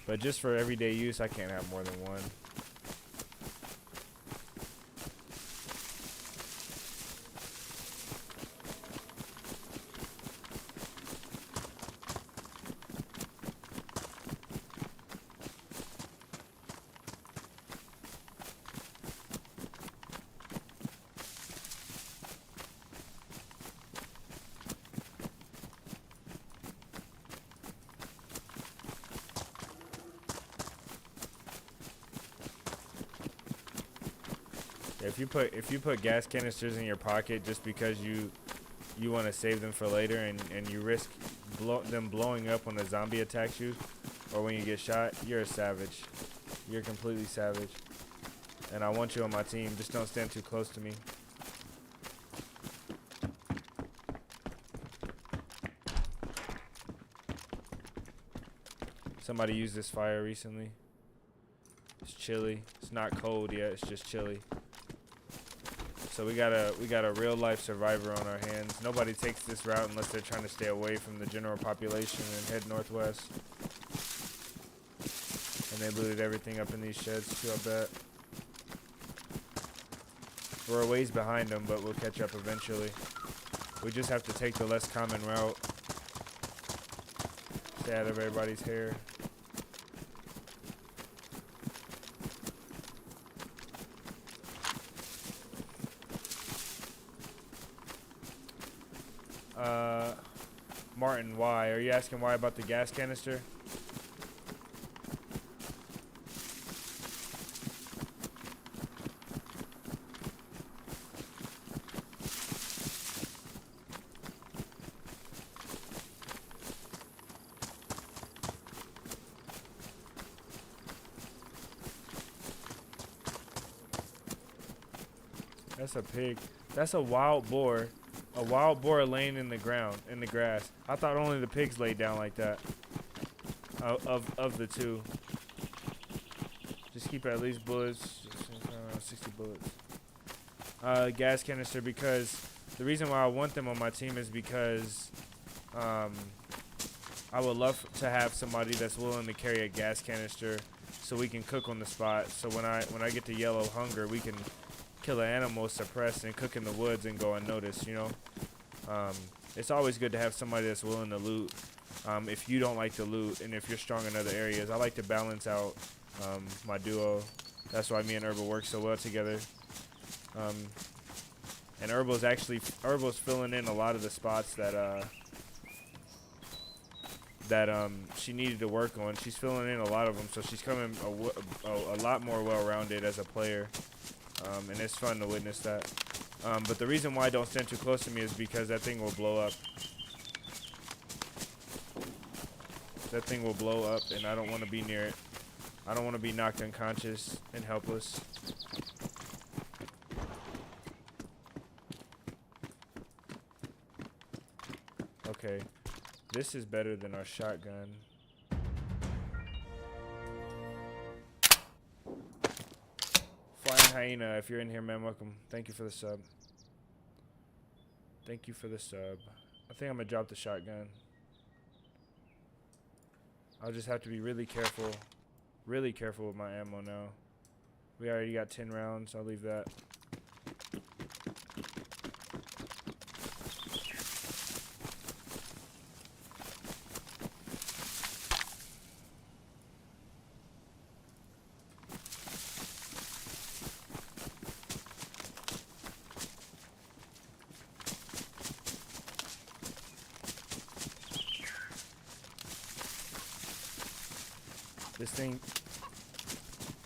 But just for everyday use, I can't have more than one. If you put gas canisters in your pocket just because you want to save them for later, and you risk them blowing up when a zombie attacks you or when you get shot, you're a savage. You're completely savage. And I want you on my team. Just don't stand too close to me. Somebody used this fire recently. It's chilly. It's not cold yet. It's just chilly. So we got a real life survivor on our hands. Nobody takes this route unless they're trying to stay away from the general population and head northwest. And they looted everything up in these sheds too, I bet. We're a ways behind them, but we'll catch up eventually. We just have to take the less common route. Stay out of everybody's hair. Martin, why? Are you asking why about the gas canister? That's a pig. That's a wild boar. A wild boar laying in the ground, in the grass. I thought only the pigs laid down like that. Of the two. Just keep at least bullets. 60 bullets. Gas canister, because the reason why I want them on my team is because I would love to have somebody that's willing to carry a gas canister so we can cook on the spot. So when I get to yellow hunger, we can kill an animal, suppress, and cook in the woods and go unnoticed, you know? It's always good to have somebody that's willing to loot if you don't like to loot and if you're strong in other areas. I like to balance out my duo. That's why me and Herbal work so well together. And Herbal's filling in a lot of the spots that she needed to work on. She's filling in a lot of them, so she's coming a lot more well-rounded as a player. And it's fun to witness that. But the reason why I don't stand too close to me is because that thing will blow up. That thing will blow up, and I don't want to be near it. I don't want to be knocked unconscious and helpless. This is better than our shotgun. Flying Hyena, if you're in here, man, welcome. Thank you for the sub. Thank you for the sub. I think I'm gonna drop the shotgun. I'll just have to be really careful with my ammo now. We already got 10 rounds. I'll leave that.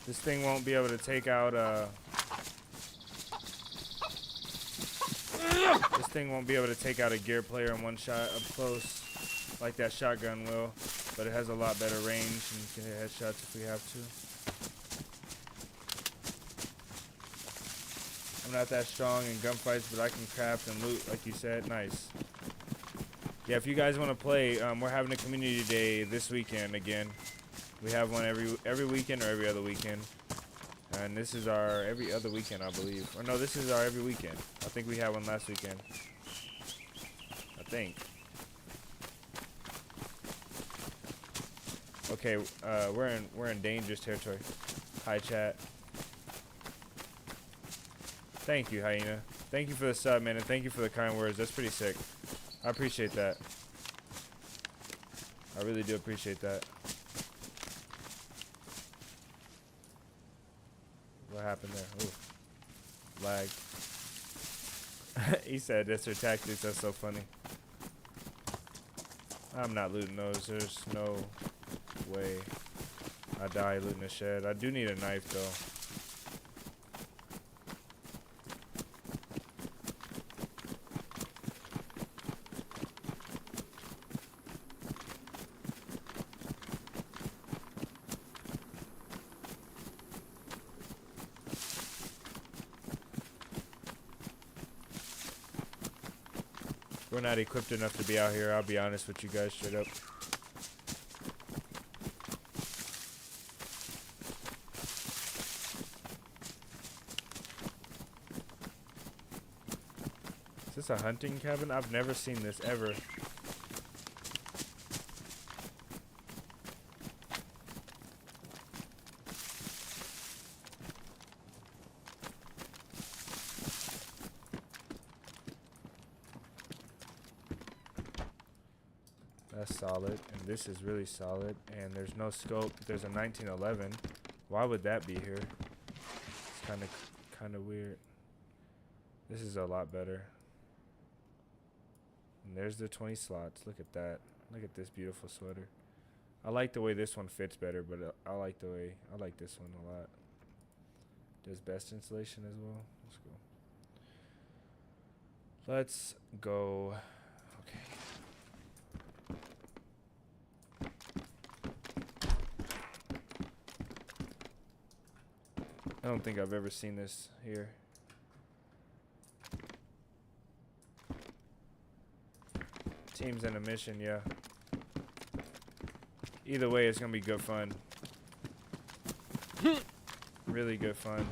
This thing won't be able to take out this thing won't be able to take out a gear player in one shot up close like that shotgun will, but it has a lot better range and can hit headshots if we have to. I'm not that strong in gunfights, but I can craft and loot like you said. Nice. Yeah, if you guys want to play, we're having a community day this weekend again. We have one every weekend or every other weekend. And this is our every other weekend, I believe. Or no, this is our every weekend. I think we had one last weekend. I think. Okay, we're in dangerous territory. Hi, chat. Thank you, Hyena. Thank you for the sub, man, and thank you for the kind words. That's pretty sick. I appreciate that. I really do appreciate that. What happened there? Ooh. Lag. He said that's their tactics. That's so funny. I'm not looting those. There's no way I die looting a shed. I do need a knife, though. We're not equipped enough to be out here, I'll be honest with you guys straight up. Is this a hunting cabin? I've never seen this ever. That's solid, and this is really solid, and there's no scope. There's a 1911. Why would that be here? It's kind of weird. This is a lot better. And there's the 20 slots. Look at that. Look at this beautiful sweater. I like the way this one fits better, but I like this one a lot. Does best insulation as well. Let's go. Okay. I don't think I've ever seen this here. Teams in a mission, yeah. Either way, it's gonna be good fun. Really good fun.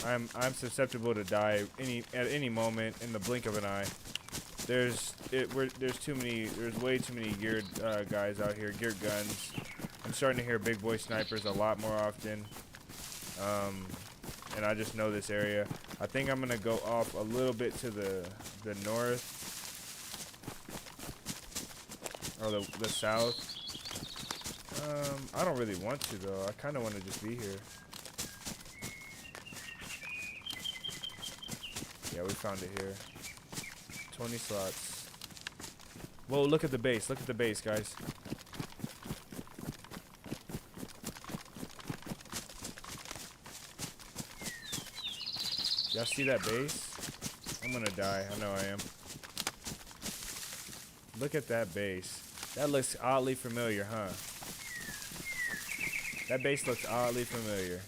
I'm susceptible to die at any moment in the blink of an eye. There's way too many geared guys out here, geared guns. I'm starting to hear big boy snipers a lot more often. And I just know this area. I think I'm gonna go off a little bit to the north or the south. I don't really want to though. I kind of want to just be here. Yeah, we found it here. 20 slots. Whoa, look at the base. Look at the base, guys. Y'all see that base? I'm gonna die. I know I am. Look at that base. That looks oddly familiar, huh? That base looks oddly familiar.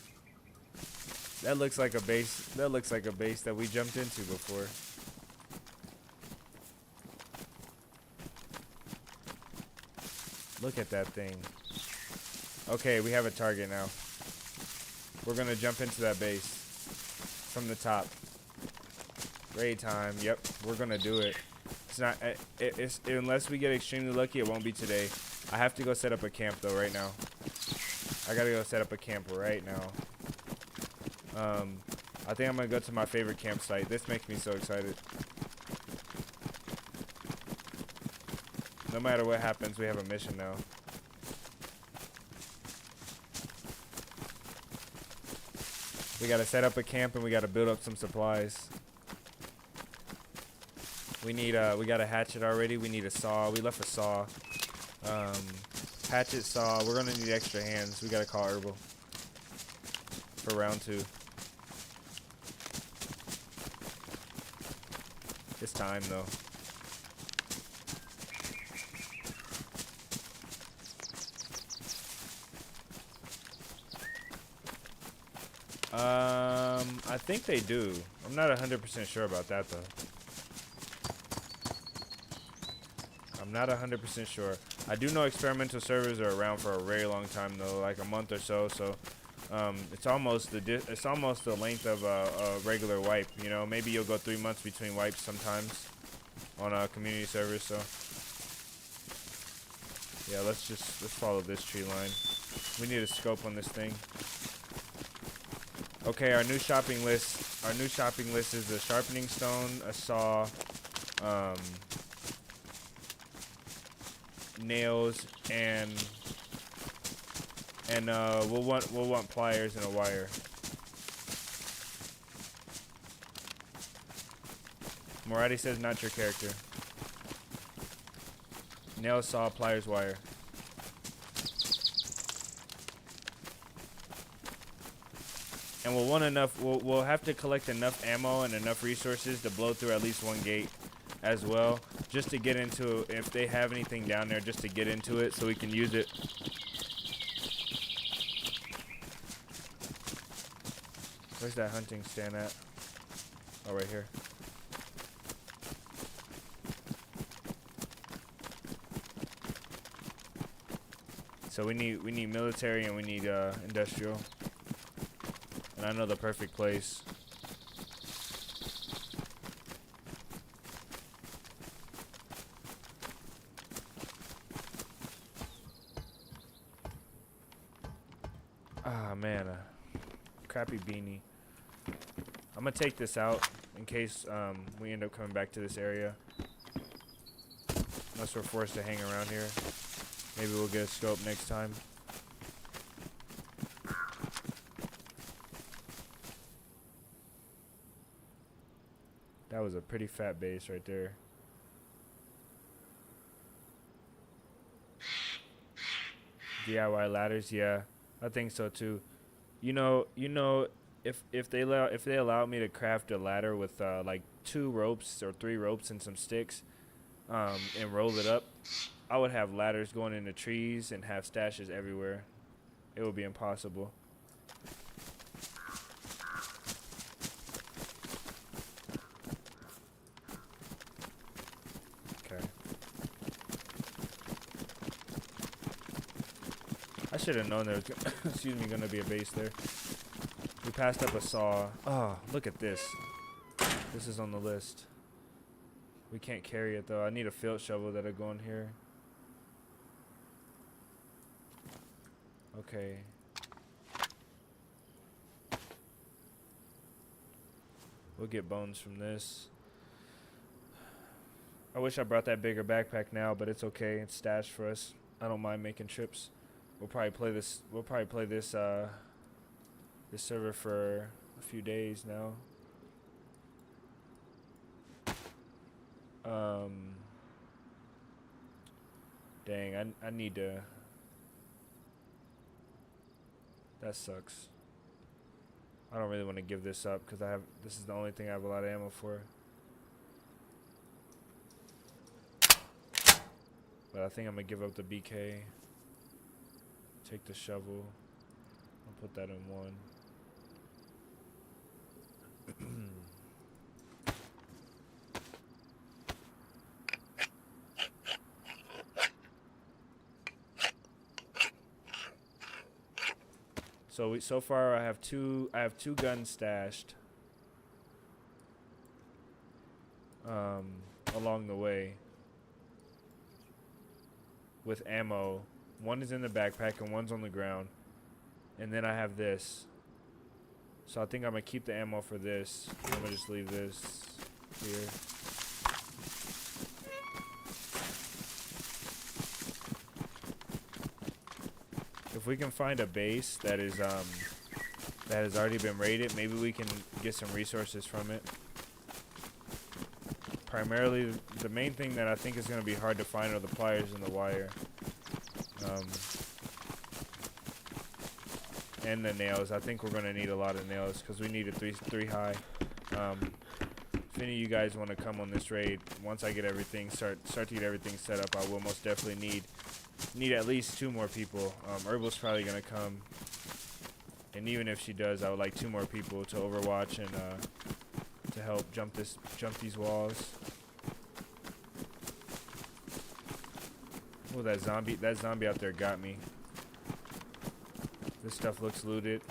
That looks like a base. That looks like a base that we jumped into before. Look at that thing. Okay, we have a target now. We're gonna jump into that base from the top. Raid time. Yep, we're gonna do it. It's not. It's unless we get extremely lucky, it won't be today. I have to go set up a camp though right now. I gotta go set up a camp right now. I think I'm gonna go to my favorite campsite. This makes me so excited. No matter what happens, we have a mission now. We gotta set up a camp and we gotta build up some supplies. We got a hatchet already. We need a saw. We left a saw. Hatchet, saw. We're gonna need extra hands. We gotta call Herbal for round 2. It's time though. I think they do. I'm not 100% sure about that though. I'm not 100% sure. I do know experimental servers are around for a very long time though, like a month or so. So, it's almost the length of a regular wipe. You know, maybe you'll go 3 months between wipes sometimes on community servers. So, yeah, let's follow this tree line. We need a scope on this thing. Okay, our new shopping list. Our new shopping list is a sharpening stone, a saw, nails, and we'll want pliers and a wire. Morati says not your character. Nail, saw, pliers, wire. And we'll want enough. We'll have to collect enough ammo and enough resources to blow through at least one gate, as well, just to get into. If they have anything down there, just to get into it, so we can use it. Where's that hunting stand at? Oh, right here. So we need military and we need industrial. And I know the perfect place. Ah man, a crappy beanie. I'm gonna take this out in case we end up coming back to this area. Unless we're forced to hang around here. Maybe we'll get a scope next time. That was a pretty fat base right there. DIY ladders, yeah, I think so too. You know, if they allow me to craft a ladder with like 2 ropes or 3 ropes and some sticks, and roll it up, I would have ladders going into trees and have stashes everywhere. It would be impossible. Okay. I should have known there was, excuse me, gonna be a base there. We passed up a saw. Oh, look at this. This is on the list. We can't carry it though. I need a field shovel that'll go in here. Okay. We'll get bones from this. I wish I brought that bigger backpack now, but it's okay. It's stashed for us. I don't mind making trips. We'll probably play this. We'll probably play this. This server for a few days now. Dang, I need to. That sucks. I don't really want to give this up because this is the only thing I have a lot of ammo for. But I think I'm gonna give up the BK. Take the shovel. I'll put that in 1. So far I have two guns stashed along the way with ammo. One is in the backpack and one's on the ground. And then I have this. So I think I'm gonna keep the ammo for this. I'm gonna just leave this here. If we can find a base that has already been raided, maybe we can get some resources from it. Primarily, the main thing that I think is going to be hard to find are the pliers and the wire. And the nails. I think we're going to need a lot of nails because we need a three high. If any of you guys want to come on this raid, once I get everything, start to get everything set up, I will most definitely need at least 2 more people. Herbal's probably going to come. And even if she does, I would like 2 more people to overwatch and to help jump these walls. Oh, that zombie out there got me. This stuff looks looted.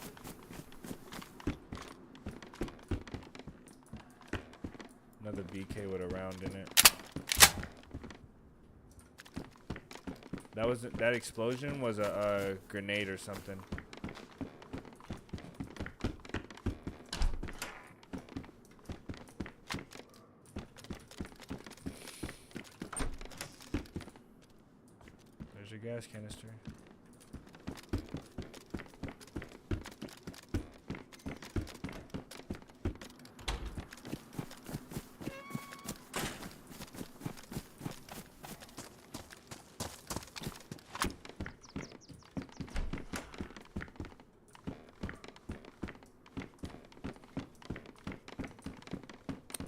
Another BK with a round in it. That explosion was a grenade or something. There's your gas canister.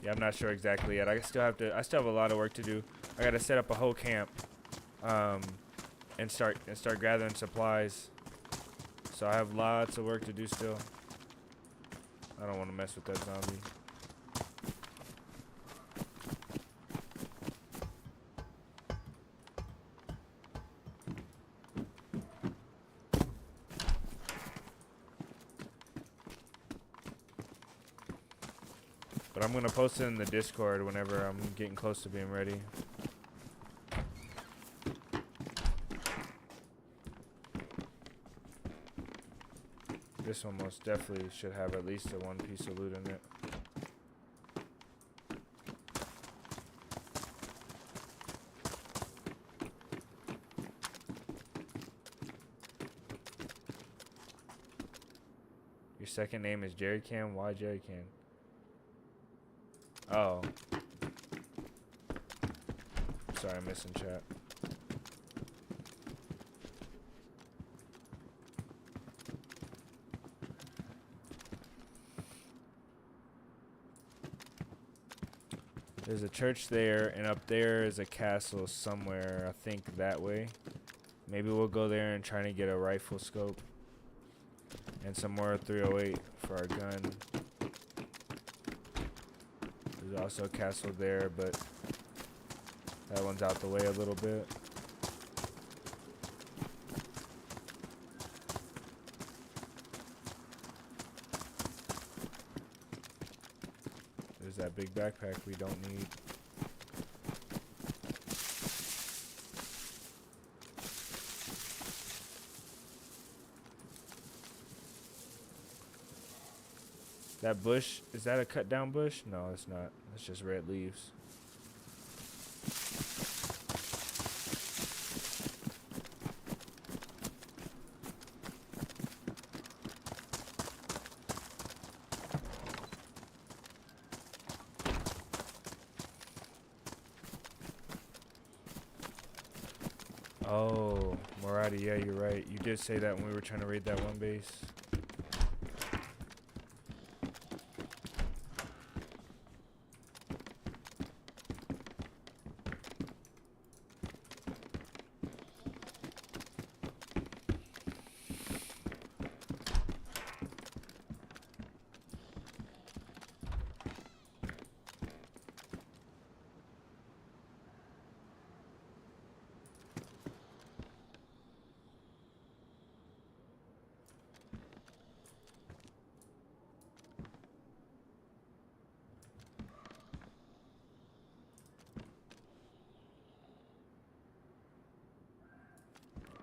Yeah, I'm not sure exactly yet. I still have a lot of work to do. I gotta set up a whole camp, and start gathering supplies. So I have lots of work to do still. I don't want to mess with that zombie. But I'm going to post it in the Discord whenever I'm getting close to being ready. This one most definitely should have at least one piece of loot in it. Your second name is Jerry Can? Why Jerry Can? Oh. Sorry, I'm missing chat. There's a church there, and up there is a castle somewhere, I think that way. Maybe we'll go there and try to get a rifle scope. And some more 308 for our gun. There's also a castle there, but that one's out the way a little bit. There's that big backpack we don't need. That bush, is that a cut down bush? No, it's not. It's just red leaves. Oh, Murati, yeah, you're right. You did say that when we were trying to raid that one base.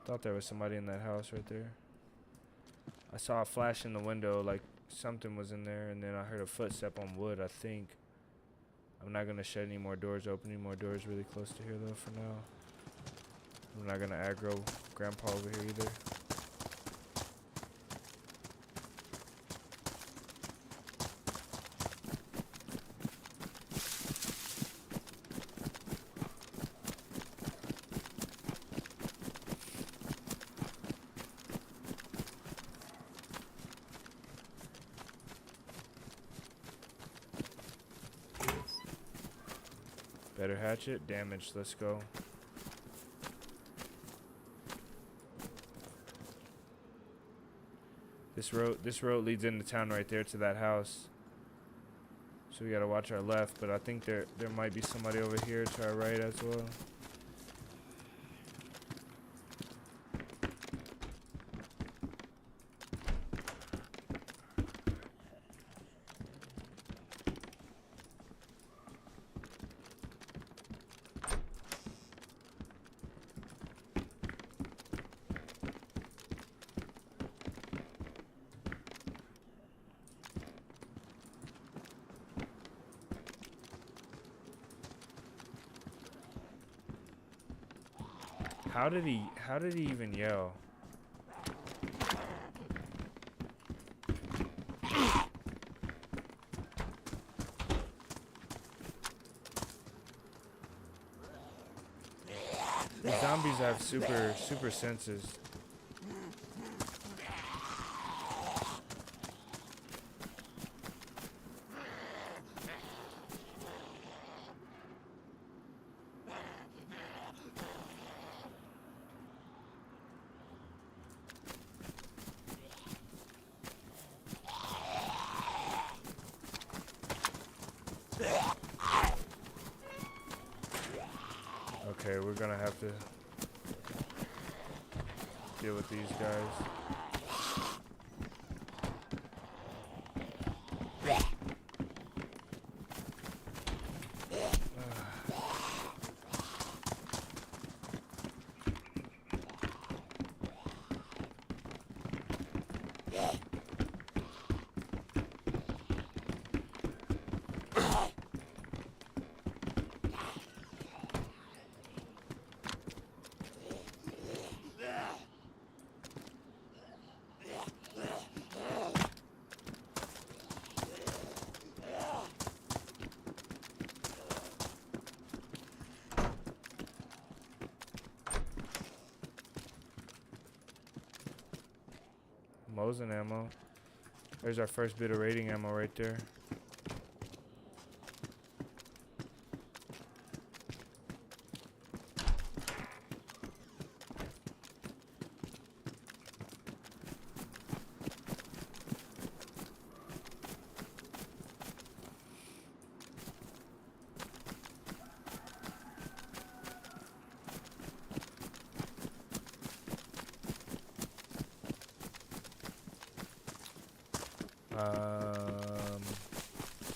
Thought there was somebody in that house right there. I saw a flash in the window, like something was in there, and then I heard a footstep on wood, I think. I'm not gonna shut any more doors, open any more doors really close to here though for now. I'm not gonna aggro Grandpa over here either. Better hatchet, damage, let's go. This road leads into town right there to that house. So we gotta watch our left, but I think there might be somebody over here to our right as well. How did he even yell? The zombies have super senses. Okay, we're gonna have to deal with these guys. Mosin ammo. There's our first bit of raiding ammo right there.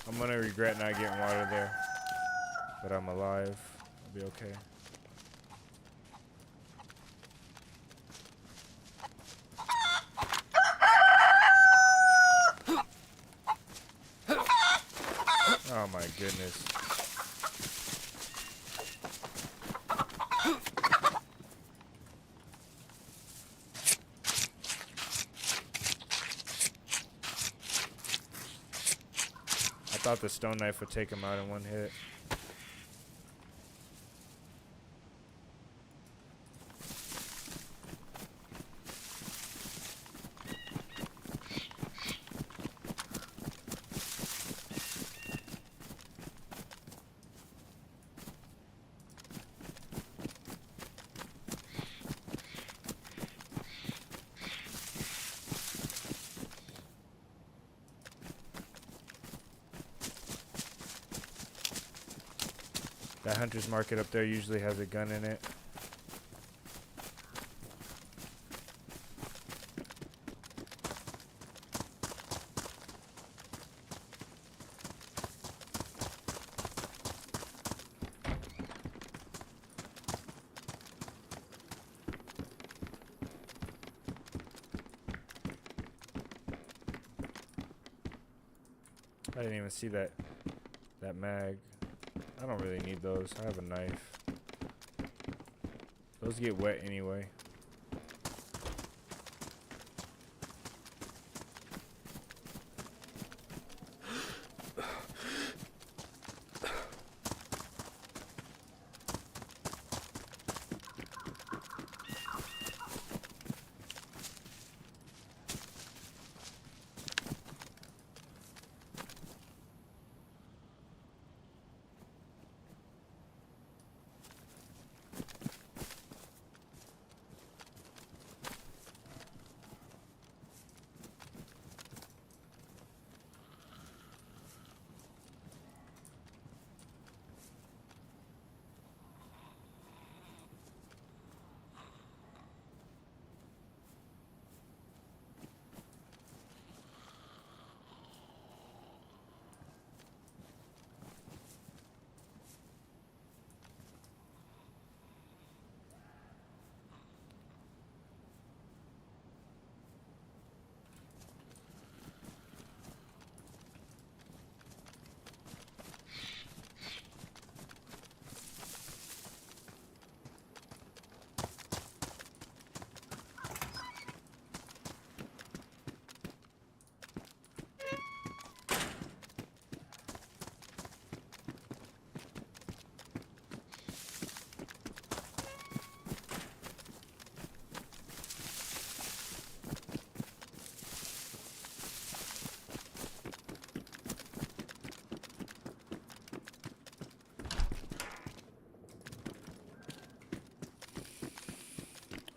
I'm gonna regret not getting water there, but I'm alive. I'll be okay. Oh my goodness. I thought the stone knife would take him out in one hit. That hunter's market up there usually has a gun in it. I didn't even see that mag. I don't really need those. I have a knife. Those get wet anyway.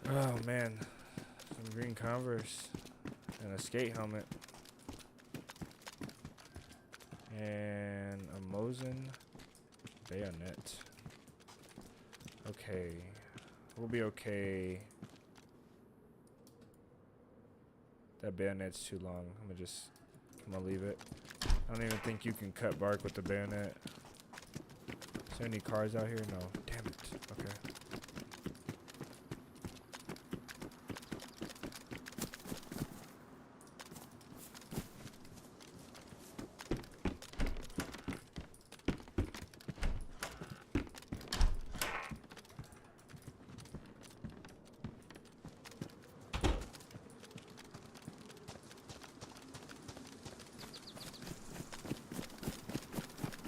Oh man, some green Converse and a skate helmet and a Mosin bayonet. Okay, we'll be okay. That bayonet's too long. I'm gonna leave it. I don't even think you can cut bark with the bayonet. Is there any cars out here? No. Damn it. Okay.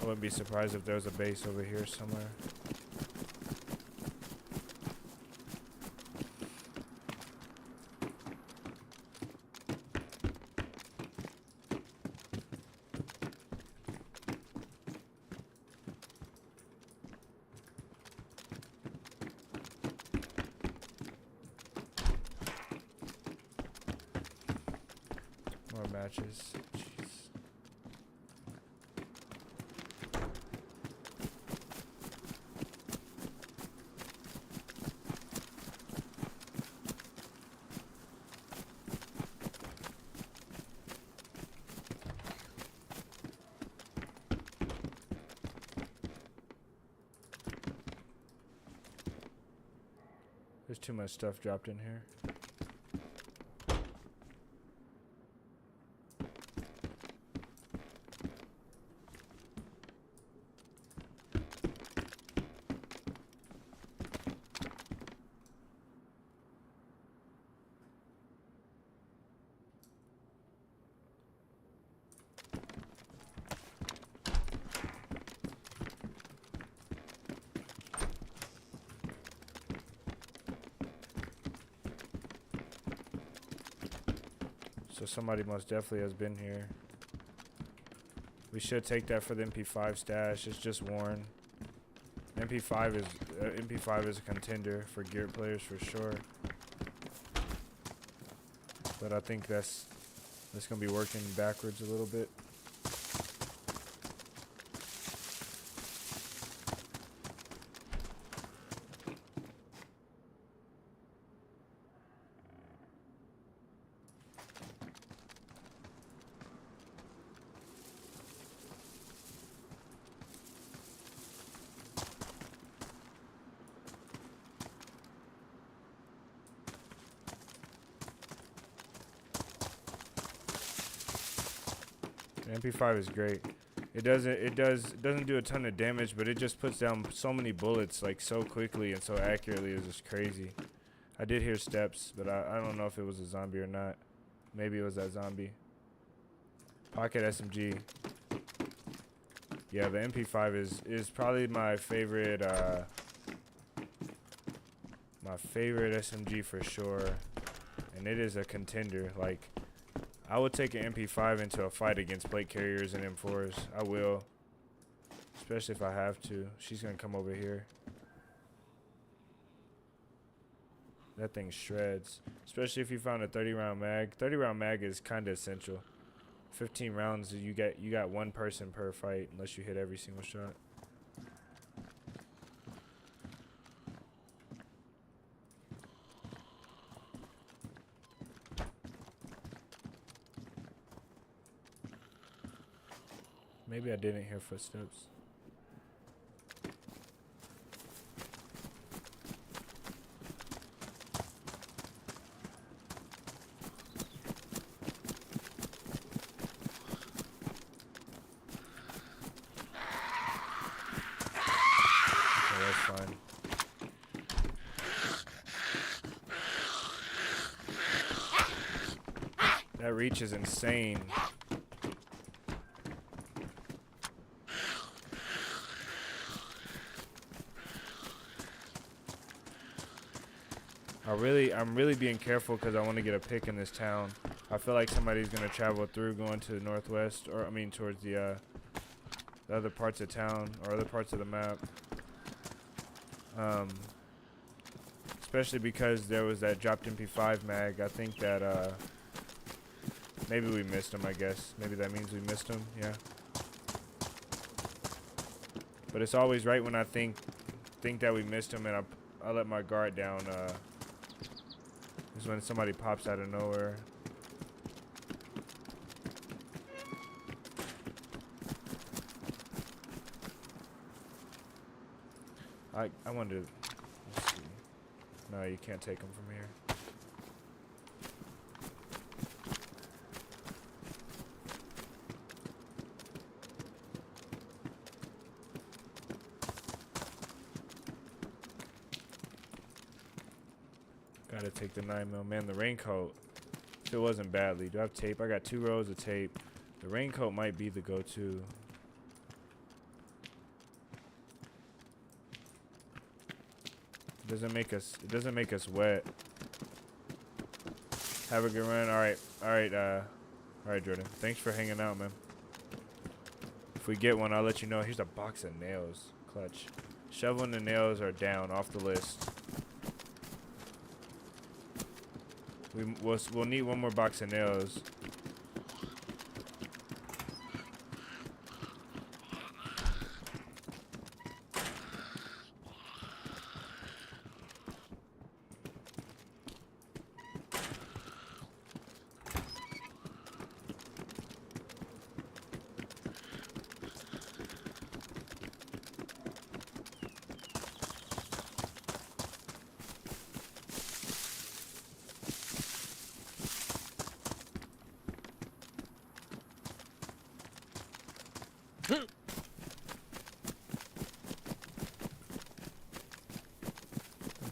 I wouldn't be surprised if there was a base over here somewhere. More matches. Jeez. There's too much stuff dropped in here. So somebody most definitely has been here. We should take that for the MP5 stash. It's just worn. MP5 is a contender for gear players for sure. But I think that's gonna be working backwards a little bit. MP5 is great. It doesn't do a ton of damage, but it just puts down so many bullets like so quickly and so accurately. It's just crazy. I did hear steps, but I don't know if it was a zombie or not. Maybe it was that zombie. Pocket SMG. Yeah, the MP5 is probably my favorite SMG for sure, and it is a contender. Like, I would take an MP5 into a fight against plate carriers and M4s. I will, especially if I have to. She's gonna come over here. That thing shreds, especially if you found a 30-round mag. 30-round mag is kind of essential. 15 rounds, you got one person per fight, unless you hit every single shot. Maybe I didn't hear footsteps. Okay, that's fine. That reach is insane. I'm really being careful because I want to get a pick in this town. I feel like somebody's gonna travel through, going to the northwest, or I mean towards the other parts of town or other parts of the map. Especially because there was that dropped MP5 mag. I think that maybe we missed him. I guess maybe that means we missed him. Yeah. But it's always right when I think that we missed him, and I let my guard down. Is when somebody pops out of nowhere. I wanted to, let's see. No, you can't take them from here. Gotta take the 9mm. Man, the raincoat. If it wasn't badly. Do I have tape? I got 2 rows of tape. The raincoat might be the go-to. It doesn't make us wet. Have a good run. Alright, Jordan. Thanks for hanging out, man. If we get one, I'll let you know. Here's a box of nails. Clutch. Shovel and the nails are down off the list. We'll need one more box of nails.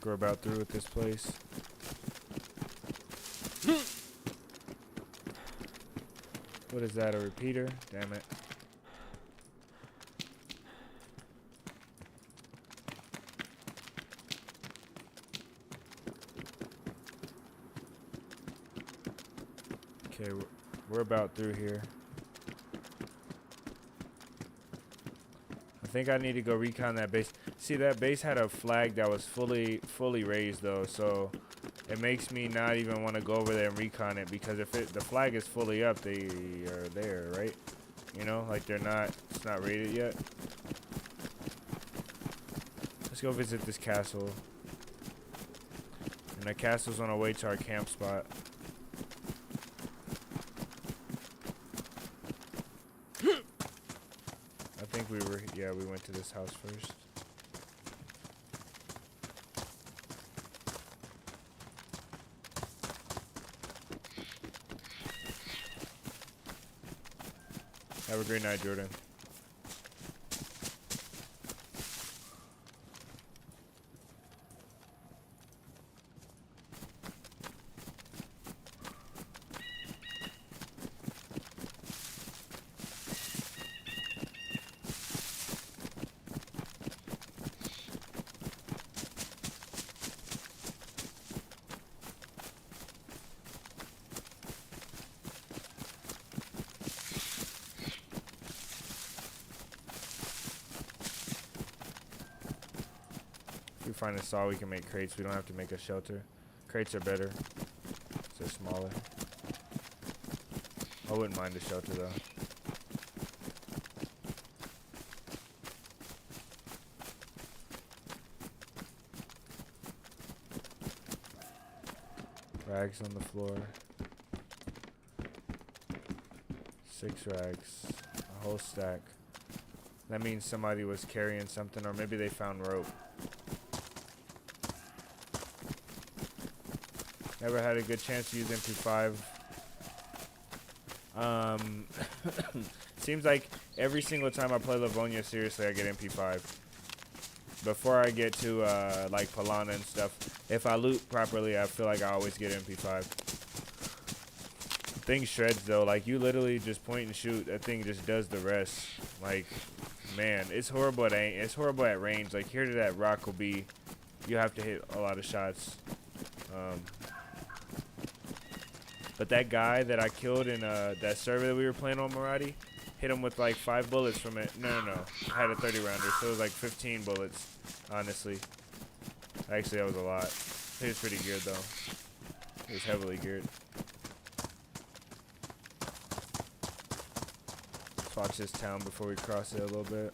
We're about through with this place. What is that, a repeater? Damn it. Okay, we're about through here. I think I need to go recon that base. See, that base had a flag that was fully raised though, so it makes me not even want to go over there and recon it, because if the flag is fully up, they are there, right? You know, like it's not raided yet. Let's go visit this castle. And the castle's on our way to our camp spot. I think we went to this house first. Have a great night, Jordan. If we find a saw, we can make crates. We don't have to make a shelter. Crates are better. They're smaller. I wouldn't mind a shelter though. Rags on the floor. 6 rags. A whole stack. That means somebody was carrying something, or maybe they found rope. Never had a good chance to use MP5. Seems like every single time I play Livonia, seriously, I get MP5. Before I get to like Pilana and stuff, if I loot properly, I feel like I always get MP5. Thing shreds though, like you literally just point and shoot. That thing just does the rest. Like, man, it's horrible at aim. It's horrible at range. Like here to that rock will be, you have to hit a lot of shots. But that guy that I killed in that server that we were playing on, Maradi, hit him with like 5 bullets from it. No. I had a 30 rounder, so it was like 15 bullets, honestly. Actually, that was a lot. He was pretty geared though. He was heavily geared. Let's watch this town before we cross it a little bit.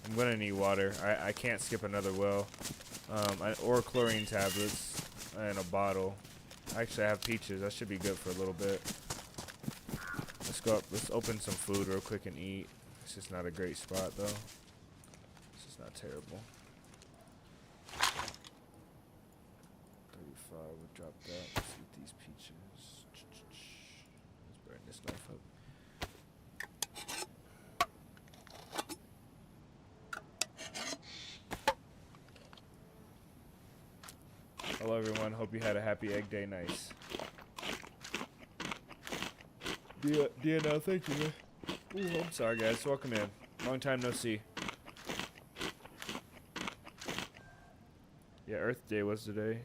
I'm gonna need water. I can't skip another well. Or chlorine tablets and a bottle. Actually, I have peaches. That should be good for a little bit. Let's go up. Let's open some food real quick and eat. It's just not a great spot though. It's just not terrible. 35. We'll drop that. Let's eat these peaches. Let's burn this knife up. Hello everyone, hope you had a happy egg day. Nice. DNL, thank you, man. Ooh, I'm sorry guys, welcome in. Long time no see. Yeah, Earth Day was today.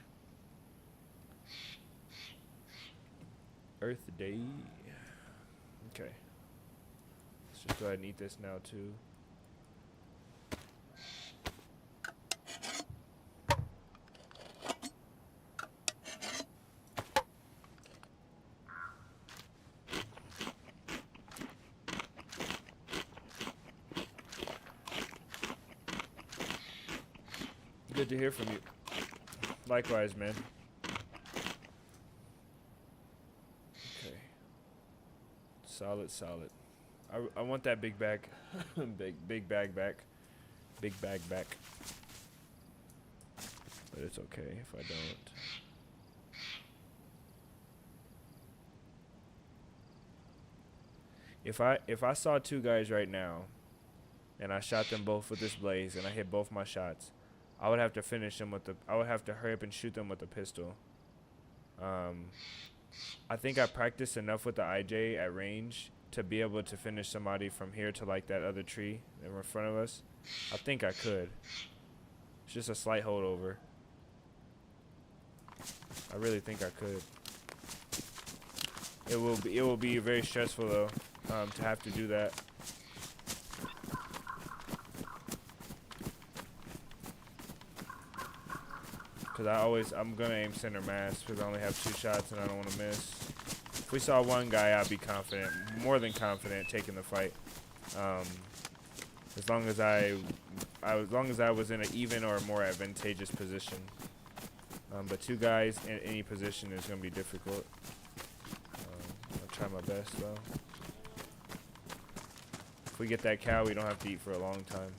Earth Day. Okay. Let's just go ahead and eat this now too. Good to hear from you. Likewise, man. Okay. Solid. I want that big bag. big bag back. Big bag back. But it's okay if I don't. If I saw 2 guys right now and I shot them both with this blaze and I hit both my shots, I would have to finish them with the. I would have to hurry up and shoot them with a pistol. I think I practiced enough with the IJ at range to be able to finish somebody from here to like that other tree that were in front of us. I think I could. It's just a slight holdover. I really think I could. It will be very stressful though, to have to do that. Because I'm going to aim center mass because I only have 2 shots and I don't want to miss. If we saw one guy, I'd be confident, more than confident, taking the fight. As long as I was in an even or more advantageous position. But 2 guys in any position is going to be difficult. I'll try my best though. If we get that cow, we don't have to eat for a long time.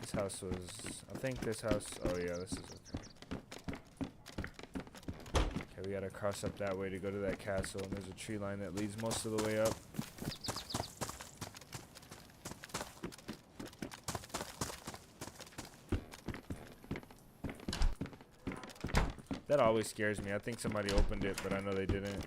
This house was, I think this house, oh yeah, this is okay. Okay, we gotta cross up that way to go to that castle, and there's a tree line that leads most of the way up. That always scares me. I think somebody opened it, but I know they didn't.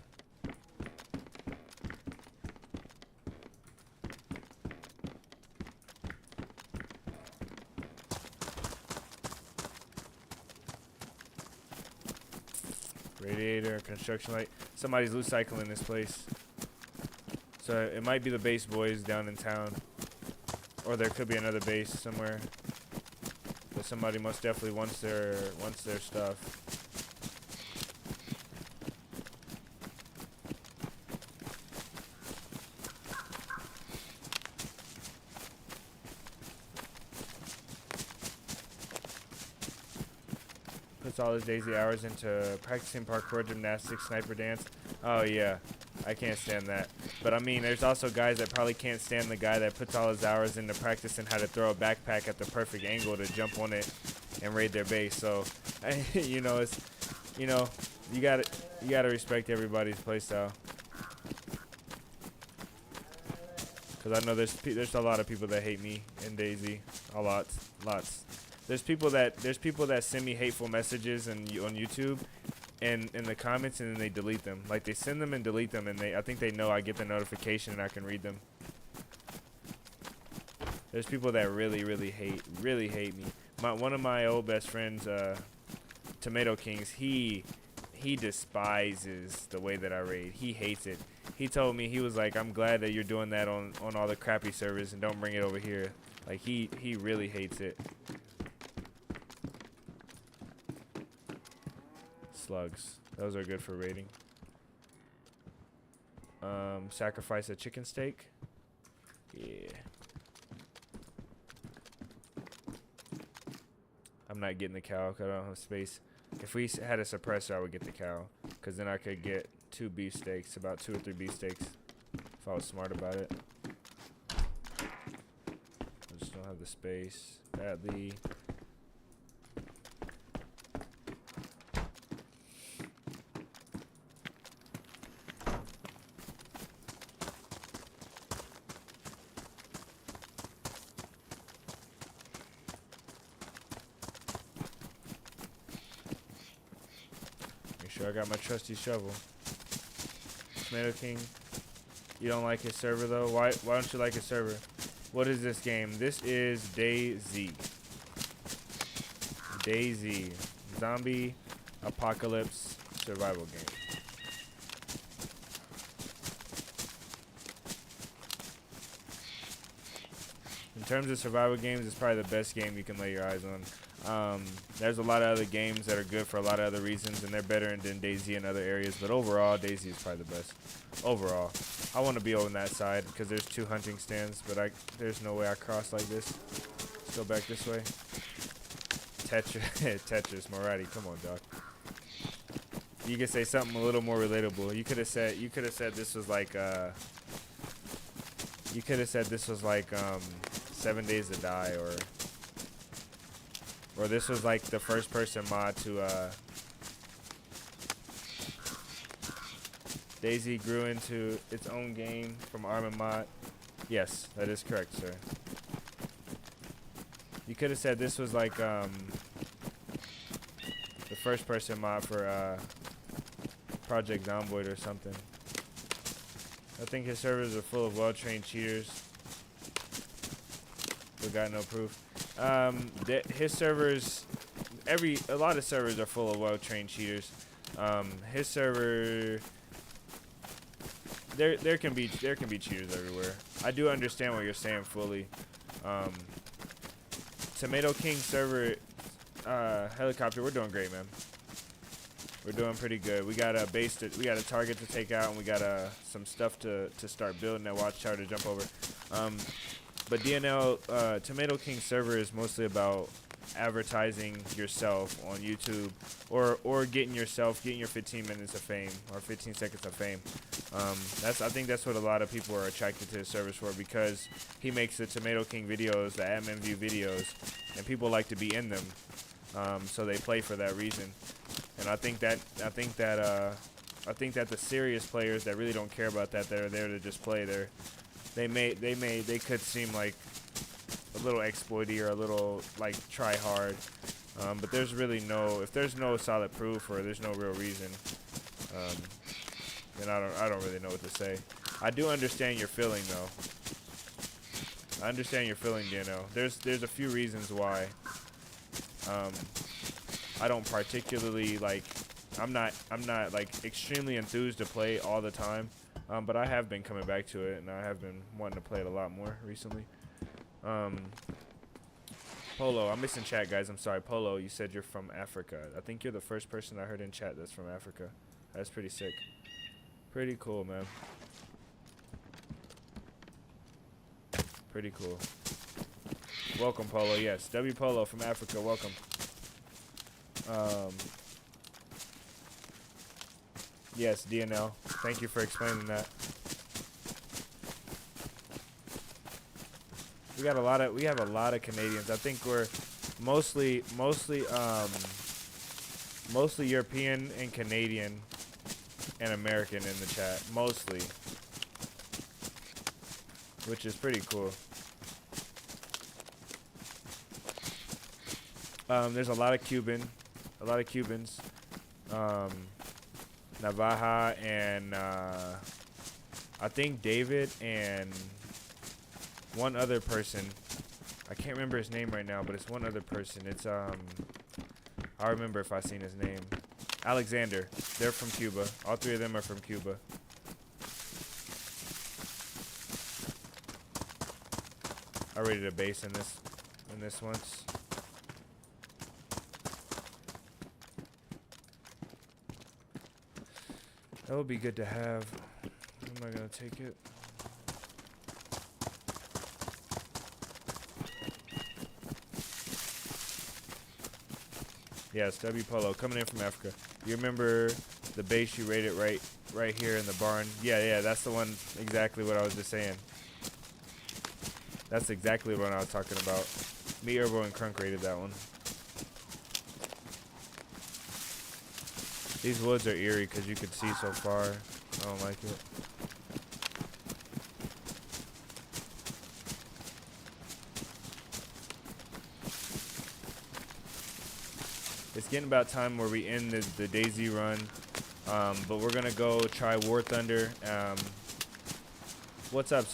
Radiator, construction light. Somebody's loot cycling this place. So it might be the base boys down in town. Or there could be another base somewhere. But somebody most definitely wants their stuff. Puts all his DayZ hours into practicing parkour, gymnastics, sniper dance. Oh yeah, I can't stand that. But I mean, there's also guys that probably can't stand the guy that puts all his hours into practicing how to throw a backpack at the perfect angle to jump on it and raid their base. So, you know, it's, you know, you gotta respect everybody's playstyle. Cause I know there's a lot of people that hate me in DayZ, lots. There's people that send me hateful messages on YouTube, and in the comments, and then they delete them. Like they send them and delete them, and I think they know I get the notification and I can read them. There's people that really hate me. One of my old best friends, Tomato Kings, he despises the way that I raid. He hates it. He told me, he was like, I'm glad that you're doing that on all the crappy servers and don't bring it over here. Like he really hates it. Slugs. Those are good for raiding. Sacrifice a chicken steak. Yeah. I'm not getting the cow because I don't have space. If we had a suppressor, I would get the cow. Because then I could get 2 beef steaks, about 2 or 3 beef steaks. If I was smart about it. I just don't have the space. Badly. I got my trusty shovel. Tomato King, you don't like his server though? Why don't you like his server? What is this game? This is DayZ. DayZ. Zombie apocalypse survival game. In terms of survival games, it's probably the best game you can lay your eyes on. There's a lot of other games that are good for a lot of other reasons, and they're better than DayZ in other areas, but overall, DayZ is probably the best. Overall. I want to be on that side because there's 2 hunting stands, but there's no way I cross like this. Let's go back this way. Tetris, Morati, come on, dog. You could say something a little more relatable. You could have said this was like 7 Days to Die, or this was like the first person mod to DayZ grew into its own game from Arma mod. Yes, that is correct, sir. You could have said this was like the first person mod for Project Zomboid or something. I think his servers are full of well-trained cheaters who got no proof. His servers, a lot of servers are full of well-trained cheaters. His server, there can be cheaters everywhere. I do understand what you're saying fully. Tomato King server, helicopter, we're doing great, man. We're doing pretty good. We got a base we got a target to take out, and we got some stuff to start building that watchtower to jump over. But DNL Tomato King server is mostly about advertising yourself on YouTube, or getting your 15 minutes of fame or 15 seconds of fame. I think that's what a lot of people are attracted to his service for, because he makes the Tomato King videos, the admin view videos, and people like to be in them. So they play for that reason. And I think that the serious players that really don't care about that are there to just play, they could seem like a little exploity or a little like try hard. But there's really if there's no solid proof or there's no real reason, then I don't really know what to say. I do understand your feeling though. I understand your feeling, Dano. There's a few reasons why. I don't particularly like. I'm not like extremely enthused to play all the time, but I have been coming back to it, and I have been wanting to play it a lot more recently. Polo, I'm missing chat, guys. I'm sorry. Polo, you said you're from Africa. I think you're the first person I heard in chat that's from Africa. That's pretty sick. Pretty cool, man. Pretty cool. Welcome, Polo. Yes, W Polo from Africa. Welcome. Yes, DNL. Thank you for explaining that. We have a lot of Canadians. I think we're mostly European and Canadian and American in the chat, mostly, which is pretty cool. There's a lot of Cubans. Navaja and I think David and one other person. I can't remember his name right now, but it's one other person. It's I'll remember if I seen his name. Alexander. They're from Cuba. All three of them are from Cuba. I rated a base in this once. That would be good to have. Am I gonna take it? Yes, W Polo coming in from Africa. You remember the base you rated right here in the barn? Yeah, that's the one. Exactly what I was just saying. That's exactly what I was talking about. Me, Herbo, and Crunk rated that one. These woods are eerie because you can see so far. I don't like it. It's getting about time where we end the DayZ run, but we're gonna go try War Thunder. What's up,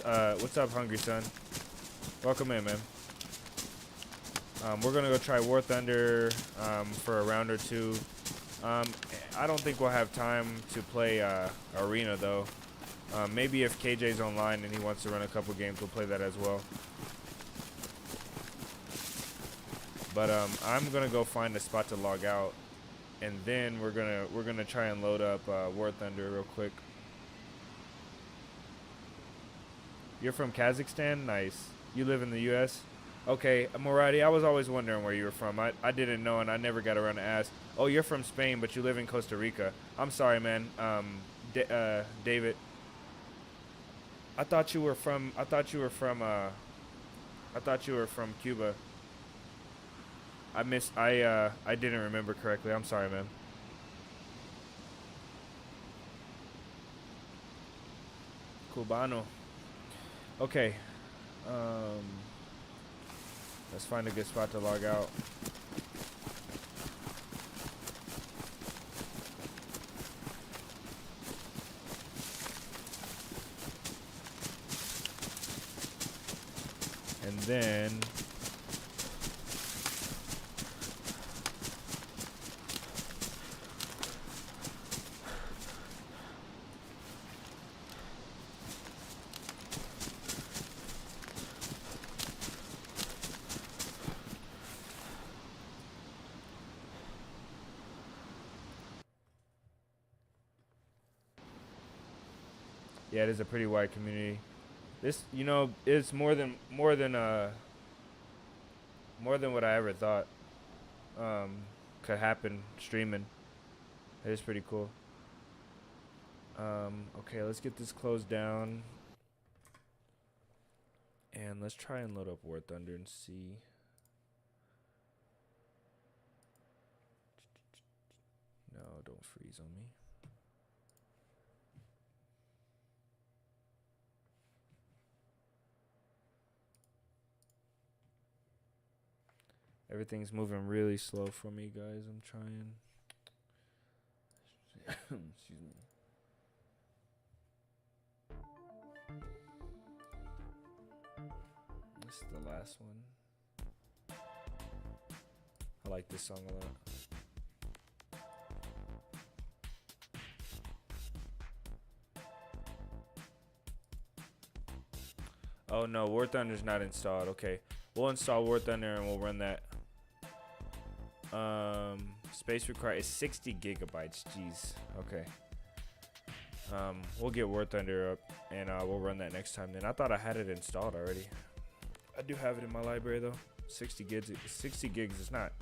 Hungry Son? Welcome in, man. We're gonna go try War Thunder for a round or two. I don't think we'll have time to play Arena though. Maybe if KJ's online and he wants to run a couple games, we'll play that as well. But I'm gonna go find a spot to log out, and then we're gonna try and load up War Thunder real quick. You're from Kazakhstan? Nice. You live in the U.S.? Okay, Moradi, I was always wondering where you were from. I didn't know, and I never got around to ask. Oh, you're from Spain, but you live in Costa Rica. I'm sorry, man. David. I thought you were from Cuba. I didn't remember correctly. I'm sorry, man. Cubano. Okay. Let's find a good spot to log out. And then Yeah, it is a pretty wide community. This, you know, it's more than what I ever thought could happen streaming. It is pretty cool. Okay, let's get this closed down. And let's try and load up War Thunder and see. No, don't freeze on me. Everything's moving really slow for me, guys. I'm trying. Excuse me. This is the last one. I like this song a lot. Oh no, War Thunder's not installed. Okay, we'll install War Thunder and we'll run that. Space required is 60 gigabytes. Jeez. Okay. We'll get War Thunder up and we'll run that next time. Then I thought I had it installed already. I do have it in my library though. 60 gigs. 60 gigs is not.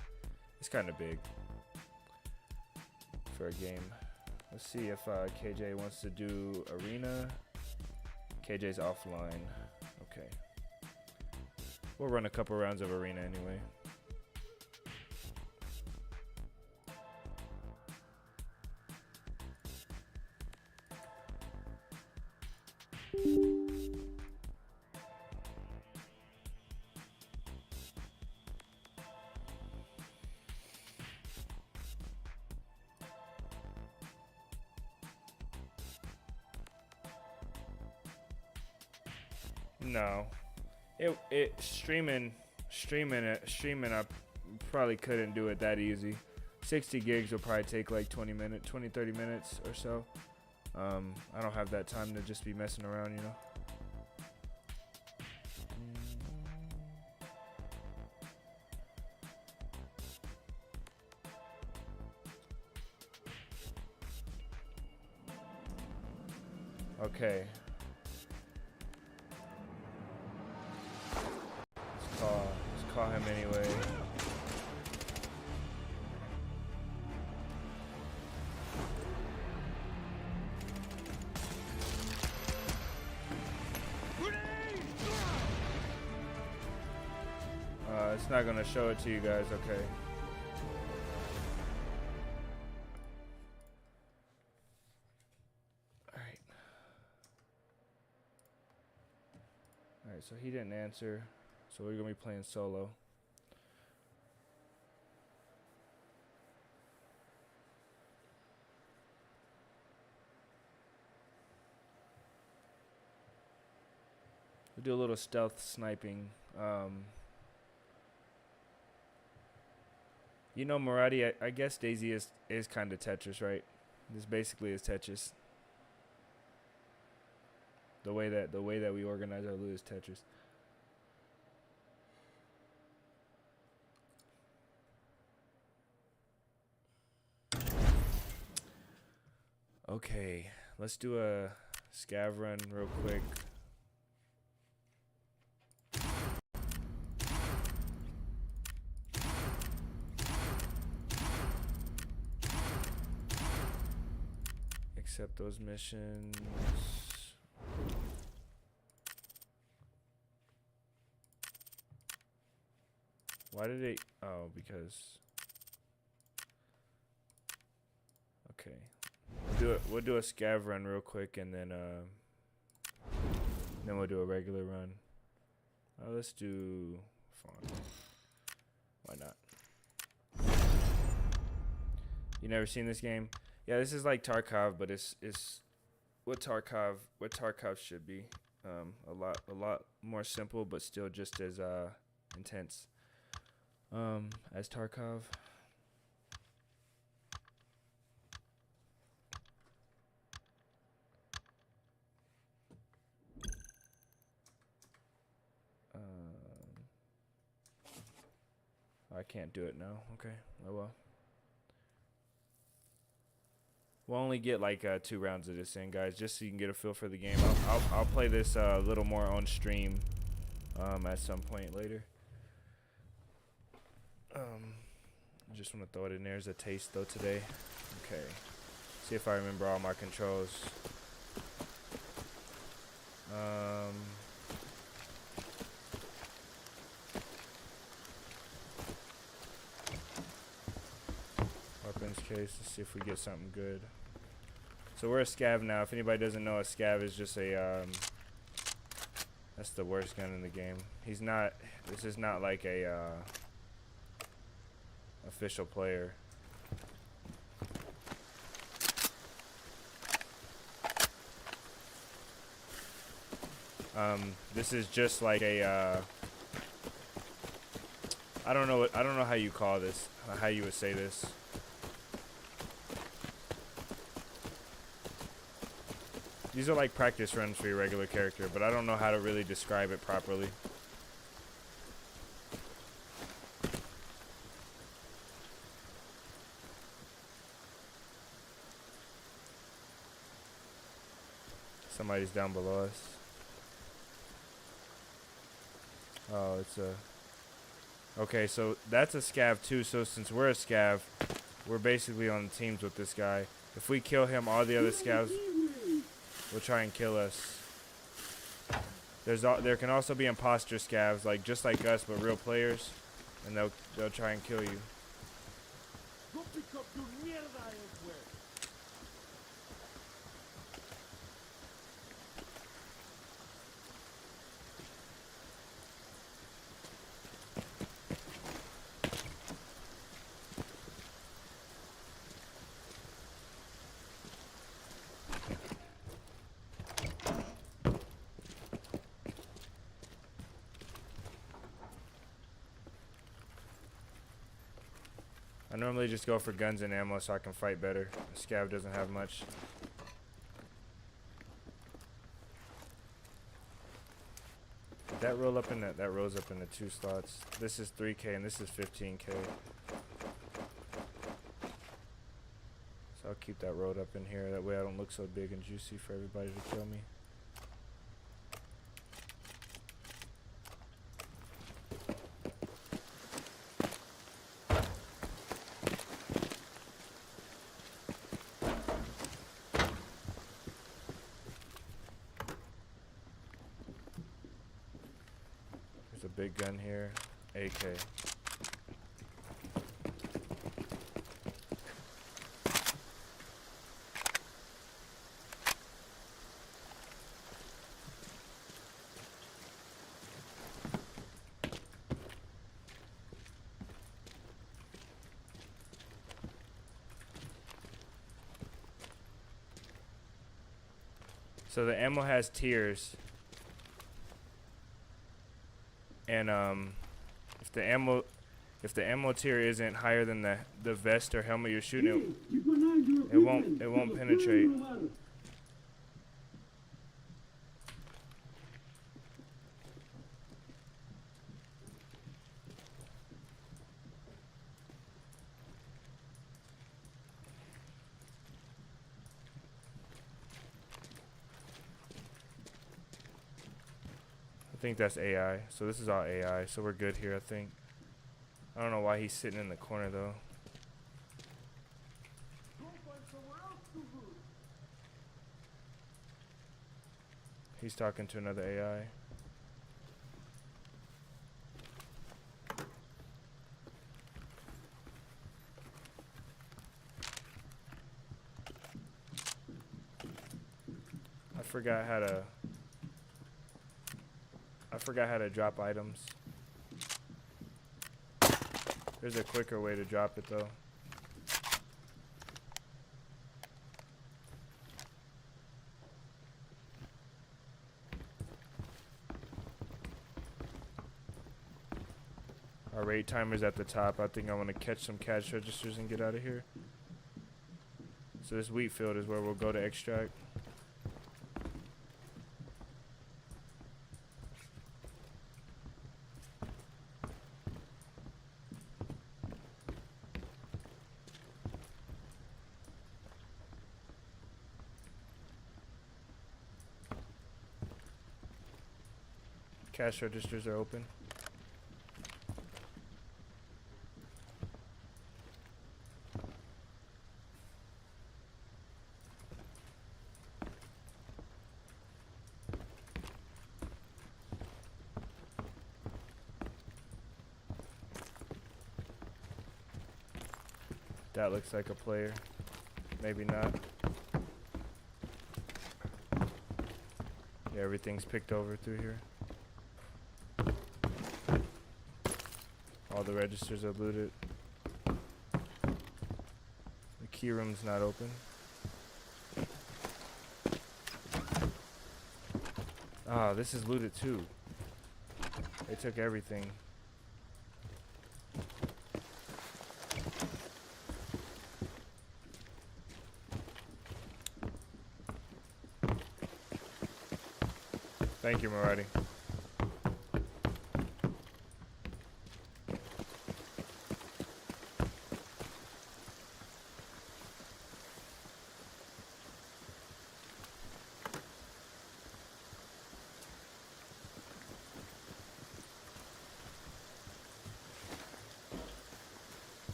It's kind of big for a game. Let's see if KJ wants to do arena. KJ's offline. Okay. We'll run a couple rounds of arena anyway. No, it streaming I probably couldn't do it that easy. 60 gigs will probably take like 20 minutes, 30 minutes or so. I don't have that time to just be messing around, you know. Okay. Let's call him anyway. It's not gonna show it to you guys, okay. Alright, so he didn't answer. So we're gonna be playing solo. We'll do a little stealth sniping. You know, Marathi, I guess DayZ is kind of Tetris, right? This basically is Tetris. The way that we organize our loot is Tetris. Okay, let's do a scav run real quick. Accept those missions. Why did it? Oh, because. Okay. We'll do a scav run real quick, and then we'll do a regular run. Let's do Fawn. Why not? You never seen this game? Yeah, this is like Tarkov, but it's what Tarkov should be. A lot more simple, but still just as intense as Tarkov. I can't do it now. Okay. Oh well. We'll only get like 2 rounds of this in, guys, just so you can get a feel for the game. I'll play this a little more on stream at some point later. Just want to throw it in there as a taste though today. Okay. See if I remember all my controls. Weapons case. Let's see if we get something good. So we're a scav now. If anybody doesn't know, a scav is just a that's the worst gun in the game. He's not. This is not like a official player. This is just like a I don't know how you call this, how you would say this. These are like practice runs for your regular character, but I don't know how to really describe it properly. Somebody's down below us. Oh, it's a... Okay, so that's a scav too, so since we're a scav, we're basically on teams with this guy. If we kill him, all the other scavs will try and kill us. There can also be imposter scavs, like just like us, but real players, and they'll try and kill you. I normally just go for guns and ammo so I can fight better. The scav doesn't have much. Did that roll up in that rolls up into 2 slots. This is 3K and this is 15K. So I'll keep that rolled up in here. That way I don't look so big and juicy for everybody to kill me. Big gun here, AK. So the ammo has tiers. And if the ammo tier isn't higher than the vest or helmet you're shooting, it won't penetrate. I think that's AI. So this is all AI. So we're good here, I think. I don't know why he's sitting in the corner though. He's talking to another AI. I forgot how to drop items. There's a quicker way to drop it though. Our rate timer's at the top. I think I want to catch some cash registers and get out of here. So this wheat field is where we'll go to extract. Cash registers are open. That looks like a player. Maybe not. Yeah, everything's picked over through here. All the registers are looted. The key room's not open. Ah, this is looted too. They took everything. Thank you, Maradi.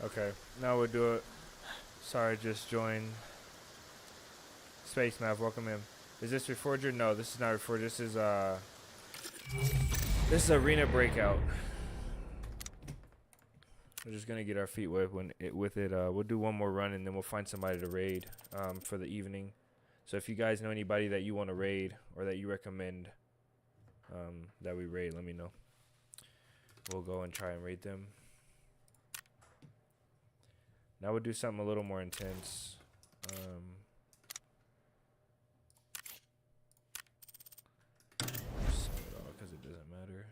Okay, now we'll do it. Sorry, just joined. Space Mav, welcome in. Is this Reforger? No, this is not Reforger. This is Arena Breakout. We're just gonna get our feet wet with it. We'll do one more run and then we'll find somebody to raid for the evening. So if you guys know anybody that you want to raid or that you recommend that we raid, let me know. We'll go and try and raid them. Now we'll do something a little more intense. Because it doesn't matter.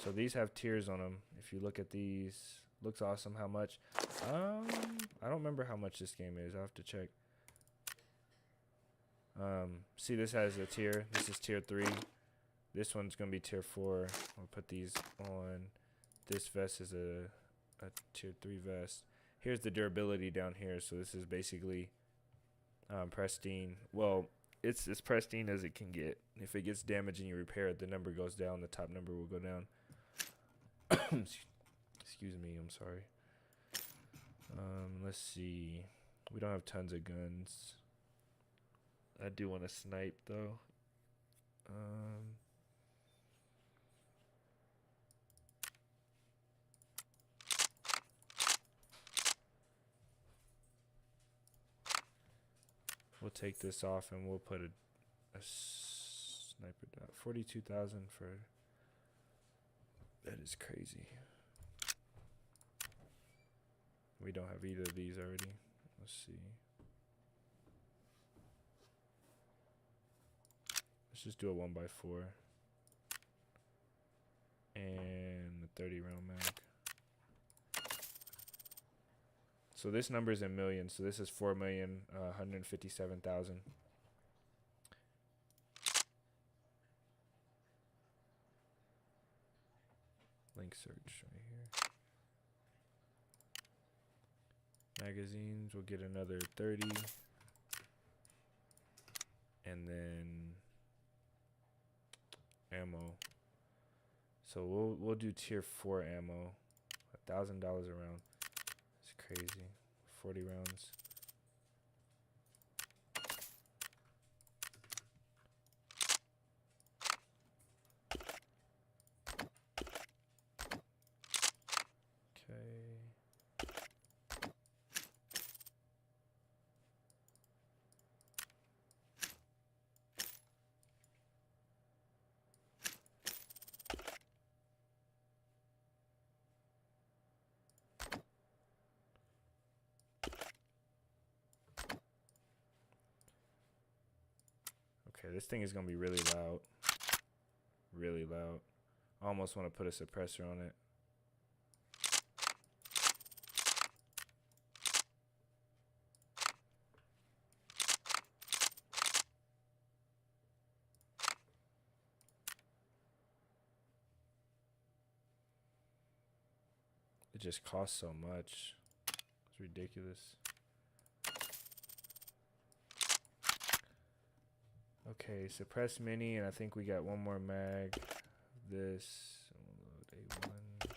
So these have tiers on them. If you look at these, looks awesome. How much? I don't remember how much this game is. I'll have to check. See, this has a tier. This is tier 3. This one's gonna be tier 4. I'll put these on. This vest is a tier 3 vest. Here's the durability down here. So this is basically pristine. Well, it's as pristine as it can get. If it gets damaged and you repair it, the number goes down. The top number will go down. Excuse me, I'm sorry. Let's see. We don't have tons of guns. I do want to snipe though. We'll take this off and we'll put a sniper down. 42,000 for. That is crazy. We don't have either of these already. Let's see. Let's just do a 1x4 and a 30 round mag. So this number is in millions. So this is 4,157,000. Link search right here. Magazines, we'll get another 30. And then ammo. So we'll do tier 4 ammo. $1,000 a round. It's crazy. 40 rounds. Okay. Okay, this thing is gonna be really loud. Really loud. I almost want to put a suppressor on it. It just costs so much. It's ridiculous. Okay, suppress mini, and I think we got one more mag. This. We'll load A1s.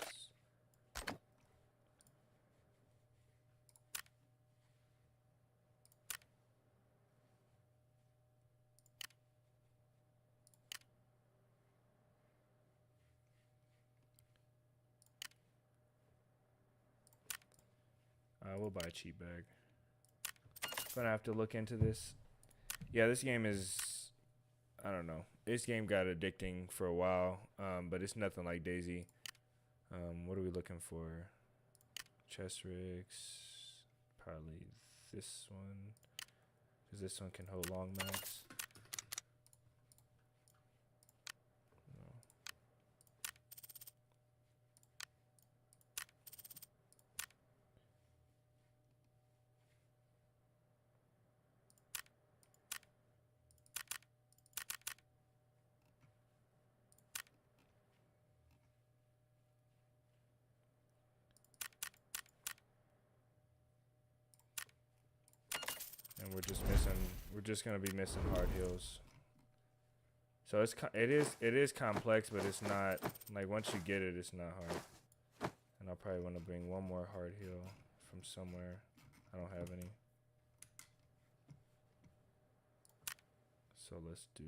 We'll buy a cheap bag. Gonna have to look into this. Yeah, this game is, I don't know. This game got addicting for a while, but it's nothing like DayZ. What are we looking for? Chest rigs. Probably this one, because this one can hold long max. No. And we're just gonna be missing hard heals. So it is complex, but it's not, like, once you get it, it's not hard. And I'll probably want to bring one more hard heal from somewhere. I don't have any. So let's do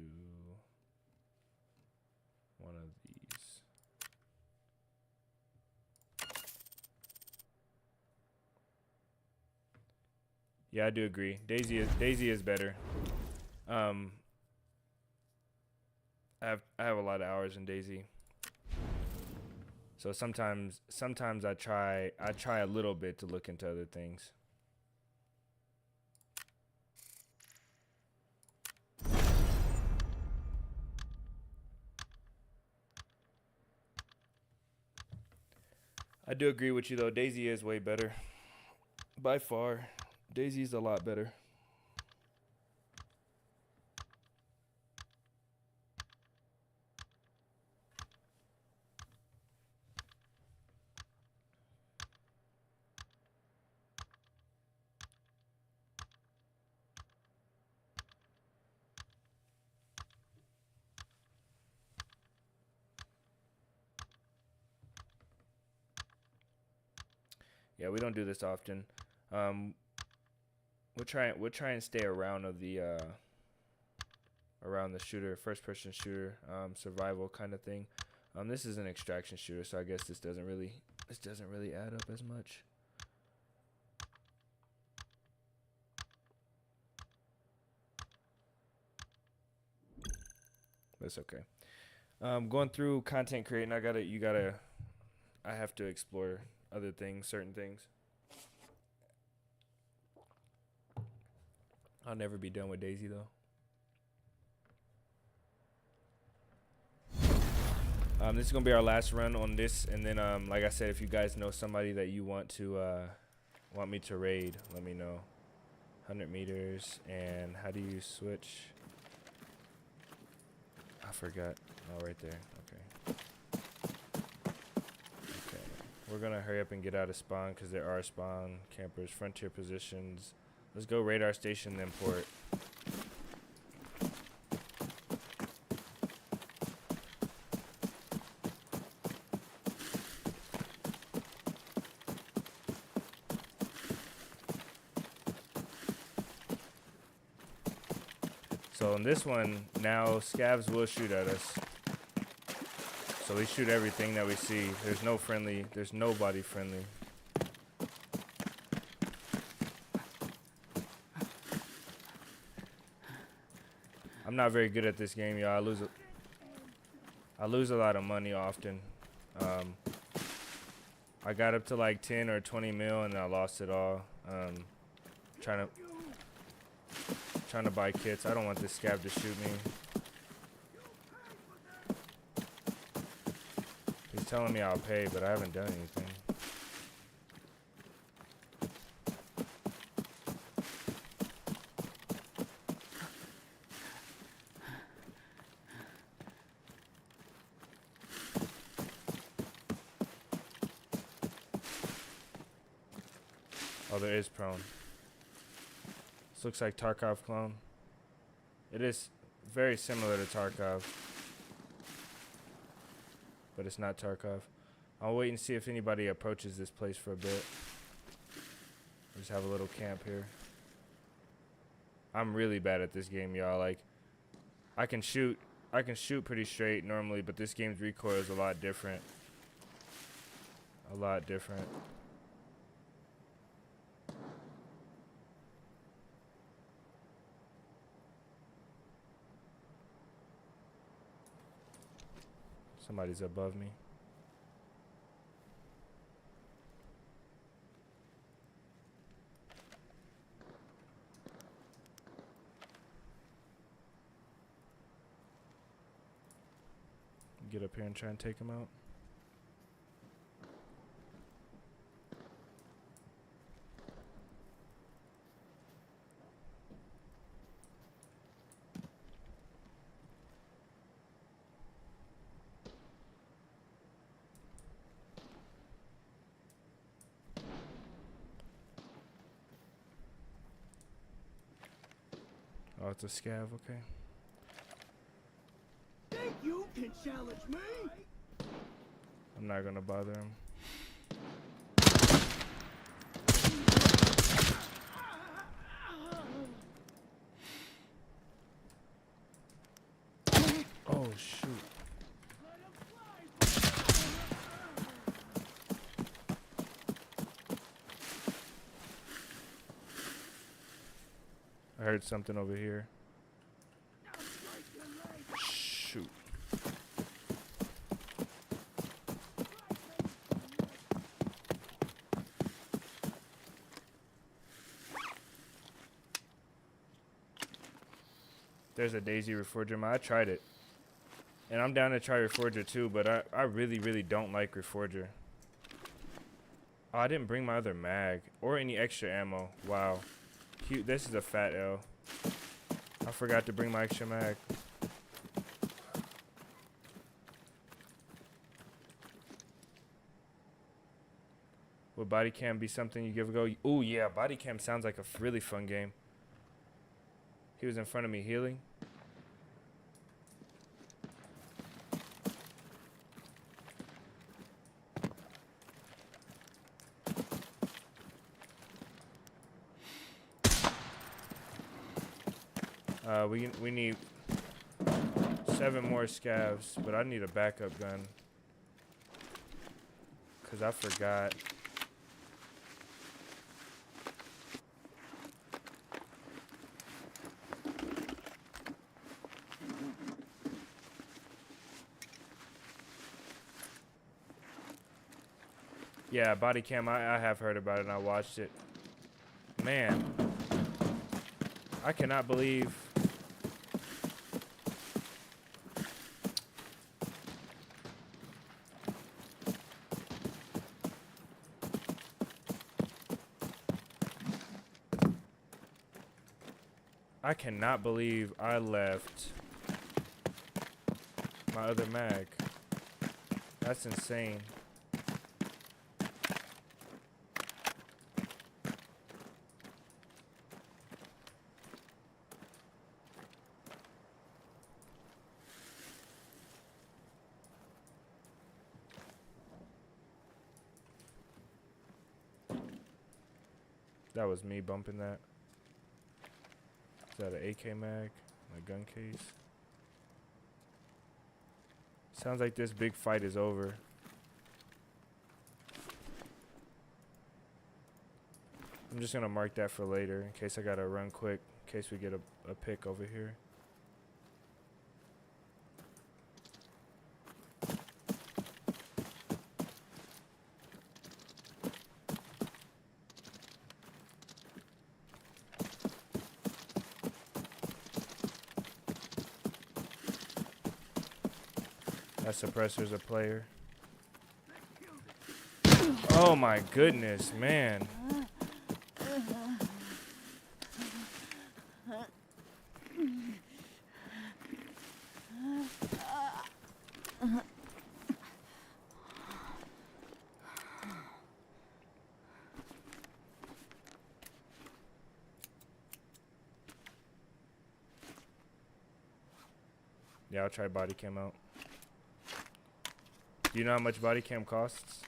one of these. Yeah, I do agree. DayZ is better. I have a lot of hours in DayZ. So sometimes I try a little bit to look into other things. I do agree with you though. DayZ is way better. By far. DayZ is a lot better. Yeah, we don't do this often. We'll try and stay around the shooter, first person shooter, survival kind of thing. This is an extraction shooter, so I guess this doesn't really add up as much. That's okay. Going through content creating, I have to explore other things, certain things. I'll never be done with DayZ though. This is gonna be our last run on this, and then like I said, if you guys know somebody that you want me to raid, let me know. 100 meters, and how do you switch? I forgot. Oh, right there. Okay. Okay. We're gonna hurry up and get out of spawn because there are spawn campers, frontier positions. Let's go radar station, then port. So in this one, now scavs will shoot at us. So we shoot everything that we see. There's nobody friendly. I'm not very good at this game, y'all. I lose a lot of money often. I got up to like 10 or 20 mil and I lost it all. Trying to Trying to buy kits. I don't want this scab to shoot me. He's telling me I'll pay, but I haven't done anything. Oh, there is prone. This looks like Tarkov clone. It is very similar to Tarkov, but it's not Tarkov. I'll wait and see if anybody approaches this place for a bit. Just have a little camp here. I'm really bad at this game, y'all. Like, I can shoot pretty straight normally, but this game's recoil is a lot different. A lot different. Somebody's above me. Get up here and try and take him out. Oh, it's a scav, okay. Think you can challenge me? I'm not gonna bother him. Oh, shoot. I heard something over here. Shoot. There's a DayZ Reforger mod. I tried it. And I'm down to try Reforger too, but I really, really don't like Reforger. Oh, I didn't bring my other mag or any extra ammo. Wow. This is a fat L. I forgot to bring my extra mag. Would body cam be something you give a go? Oh yeah, body cam sounds like a really fun game. He was in front of me healing. We need 7 more scavs, but I need a backup gun. Cause I forgot. Yeah, body cam, I have heard about it and I watched it. Man, I cannot believe. I cannot believe I left my other mag. That's insane. That was me bumping that. Is that an AK mag? My gun case? Sounds like this big fight is over. I'm just gonna mark that for later in case I gotta run quick, in case we get a pick over here. That suppressor's a player. Oh my goodness, man. Yeah, I'll try body cam out. Do you know how much body cam costs?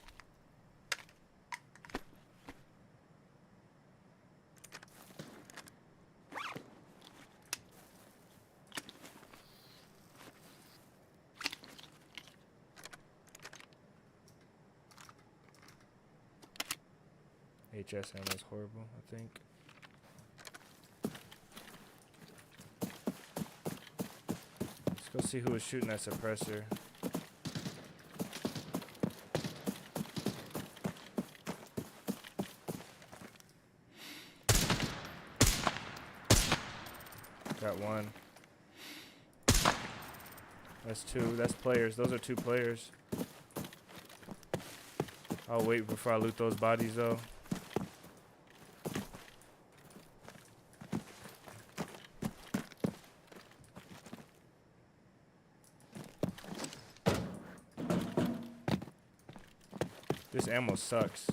HS ammo is horrible, I think. Let's go see who was shooting that suppressor. Got one. That's two. That's players. Those are two players. I'll wait before I loot those bodies though. This ammo sucks.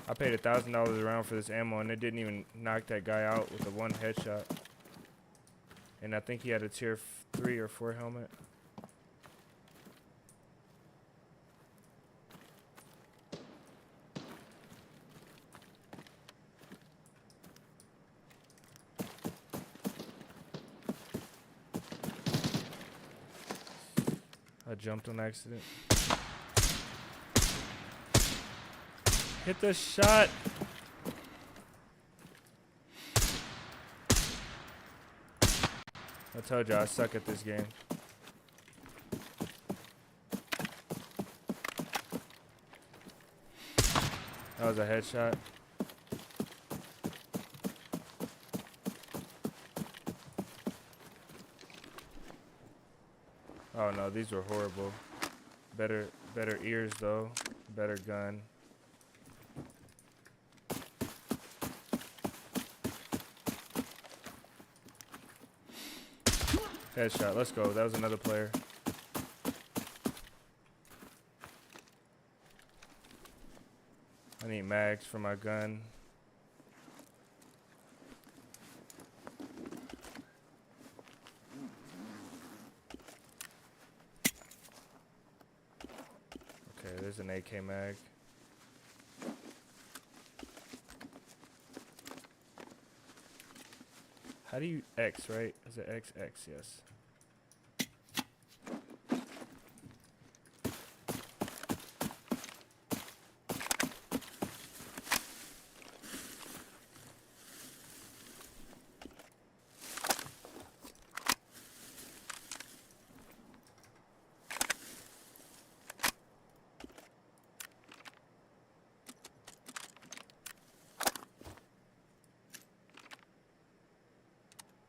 I paid $1,000 a round for this ammo and it didn't even knock that guy out with a one headshot. And I think he had a tier 3 or 4 helmet. I jumped on accident. Hit the shot. I told you I suck at this game. That was a headshot. Oh no, these were horrible. Better ears though. Better gun. Headshot, let's go. That was another player. I need mags for my gun. Okay, there's an AK mag. How do you X, right? Is it XX? Yes.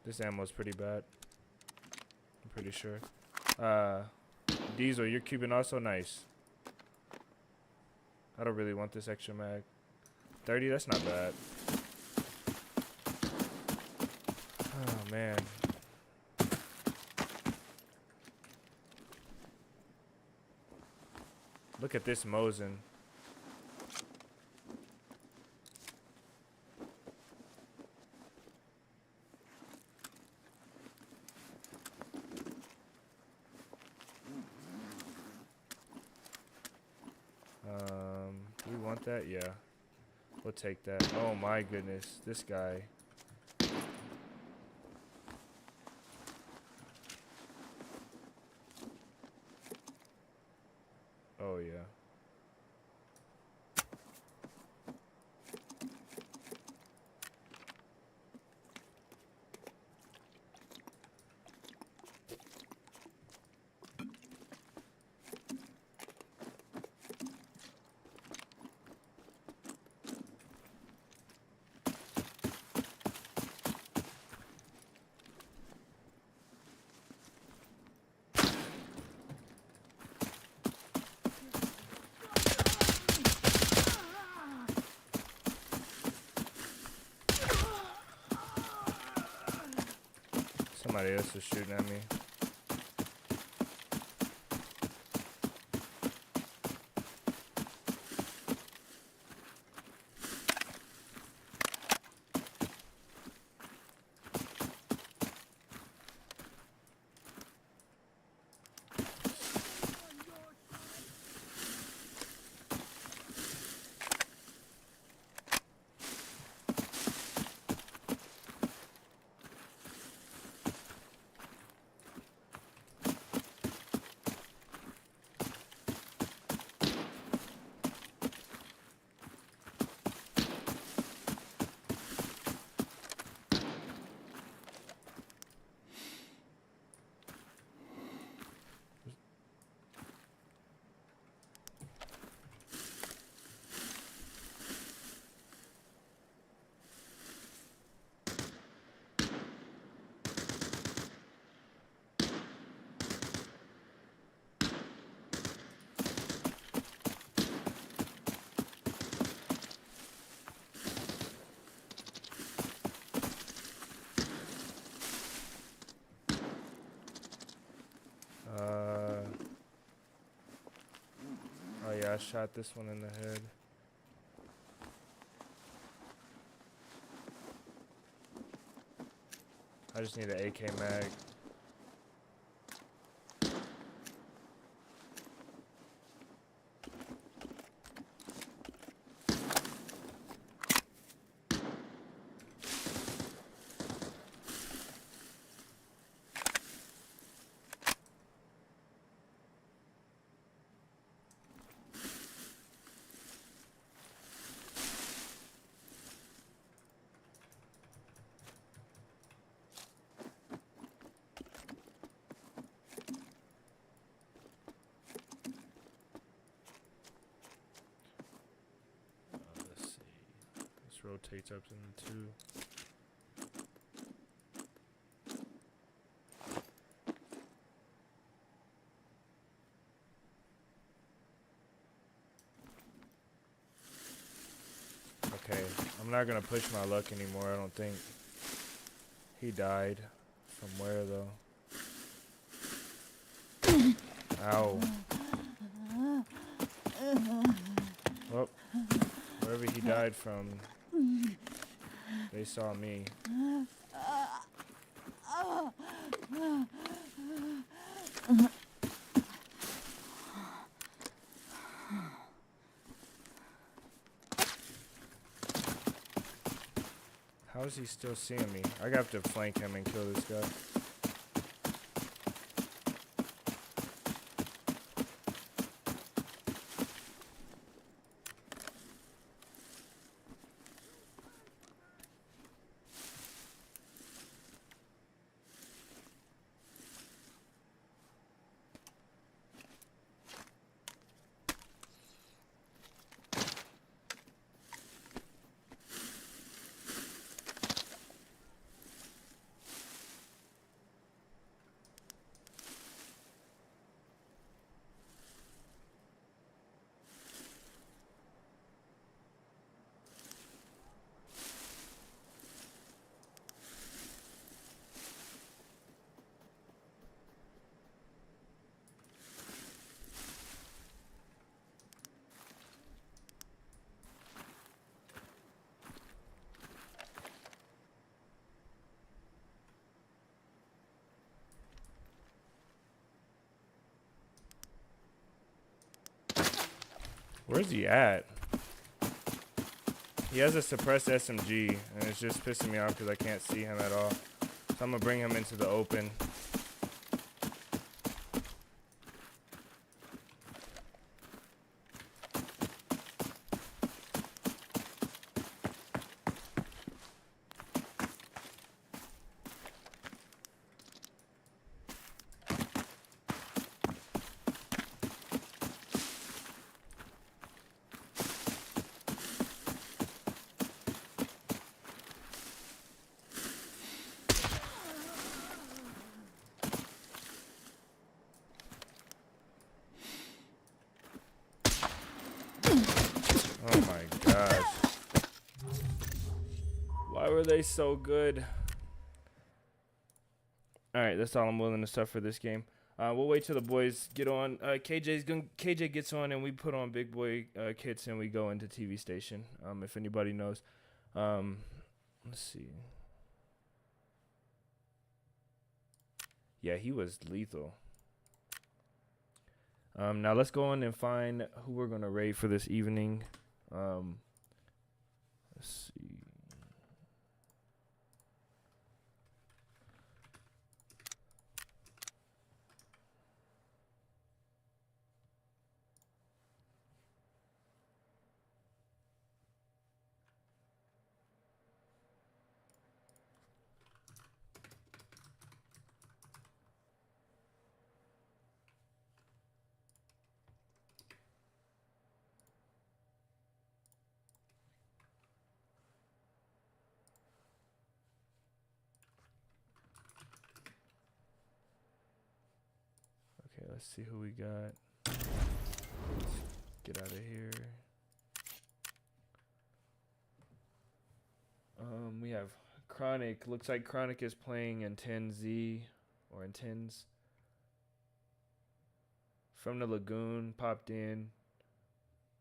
This ammo is pretty bad. I'm pretty sure. Diesel, you're cubing also nice. I don't really want this extra mag. 30, that's not bad. Oh man. Look at this Mosin. Do we want that? Yeah. We'll take that. Oh my goodness. This guy. Oh yeah. somebody else was shooting at me. Oh yeah, I shot this one in the head. I just need an AK mag. Let's see. This rotates up into 2. Okay, I'm not gonna push my luck anymore, I don't think. He died. From where though? Ow. Well, wherever he died from, they saw me. How is he still seeing me? I have to flank him and kill this guy. Where's he at? He has a suppressed SMG, and it's just pissing me off because I can't see him at all. So I'm gonna bring him into the open. Oh my gosh. Why were they so good? All right, that's all I'm willing to suffer this game. We'll wait till the boys get on. KJ gets on, and we put on big boy kits, and we go into TV station. If anybody knows, let's see. Yeah, he was lethal. Now let's go in and find who we're gonna raid for this evening. Let's see. Okay, let's see who we got. Let's get out of here. We have Chronic. Looks like Chronic is playing in 10Z or in 10s. From the Lagoon popped in.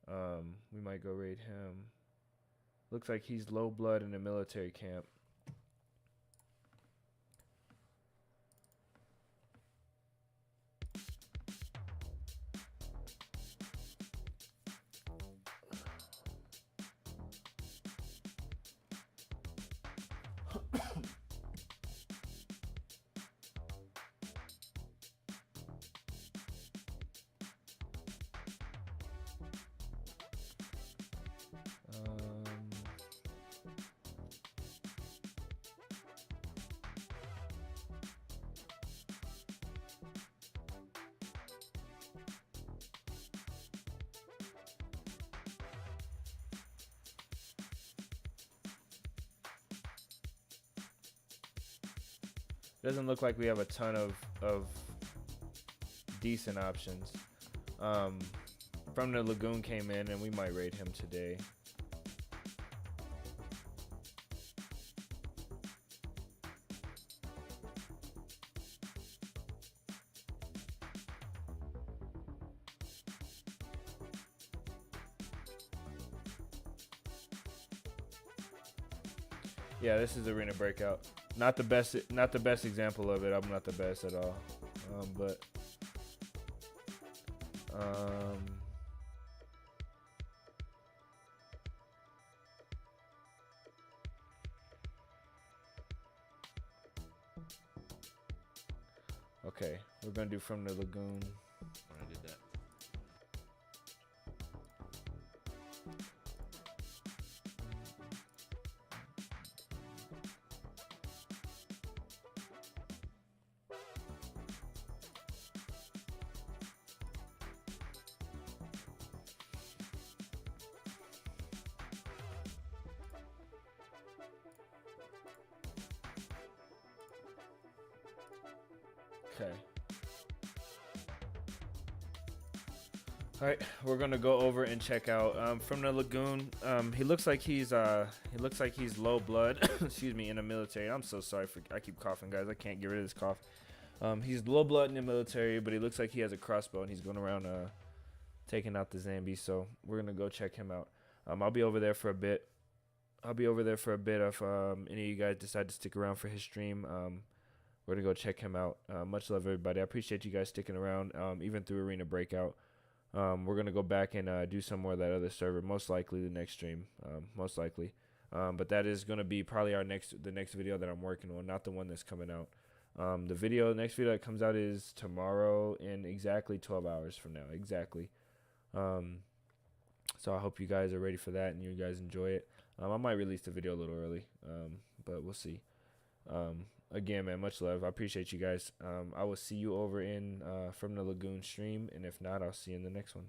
We might go raid him. Looks like he's low blood in a military camp. Doesn't look like we have a ton of decent options. From the Lagoon came in, and we might raid him today. Yeah, this is Arena Breakout. Not the best example of it. I'm not the best at all. Okay, we're gonna do From the Lagoon. I did that. Okay. All right, we're gonna go over and check out From the Lagoon. He looks like he's low blood. Excuse me, in the military. I'm so sorry I keep coughing, guys. I can't get rid of this cough. He's low blood in the military, but he looks like he has a crossbow and he's going around taking out the zombies. So we're gonna go check him out. I'll be over there for a bit. If any of you guys decide to stick around for his stream. We're gonna go check him out. Much love, everybody. I appreciate you guys sticking around, even through Arena Breakout. We're gonna go back and do some more of that other server, most likely the next stream, most likely. But that is gonna be probably the next video that I'm working on, not the one that's coming out. The next video that comes out is tomorrow in exactly 12 hours from now, exactly. So I hope you guys are ready for that and you guys enjoy it. I might release the video a little early, but we'll see. Again, man, much love. I appreciate you guys. I will see you over in From the Lagoon stream, and if not, I'll see you in the next one.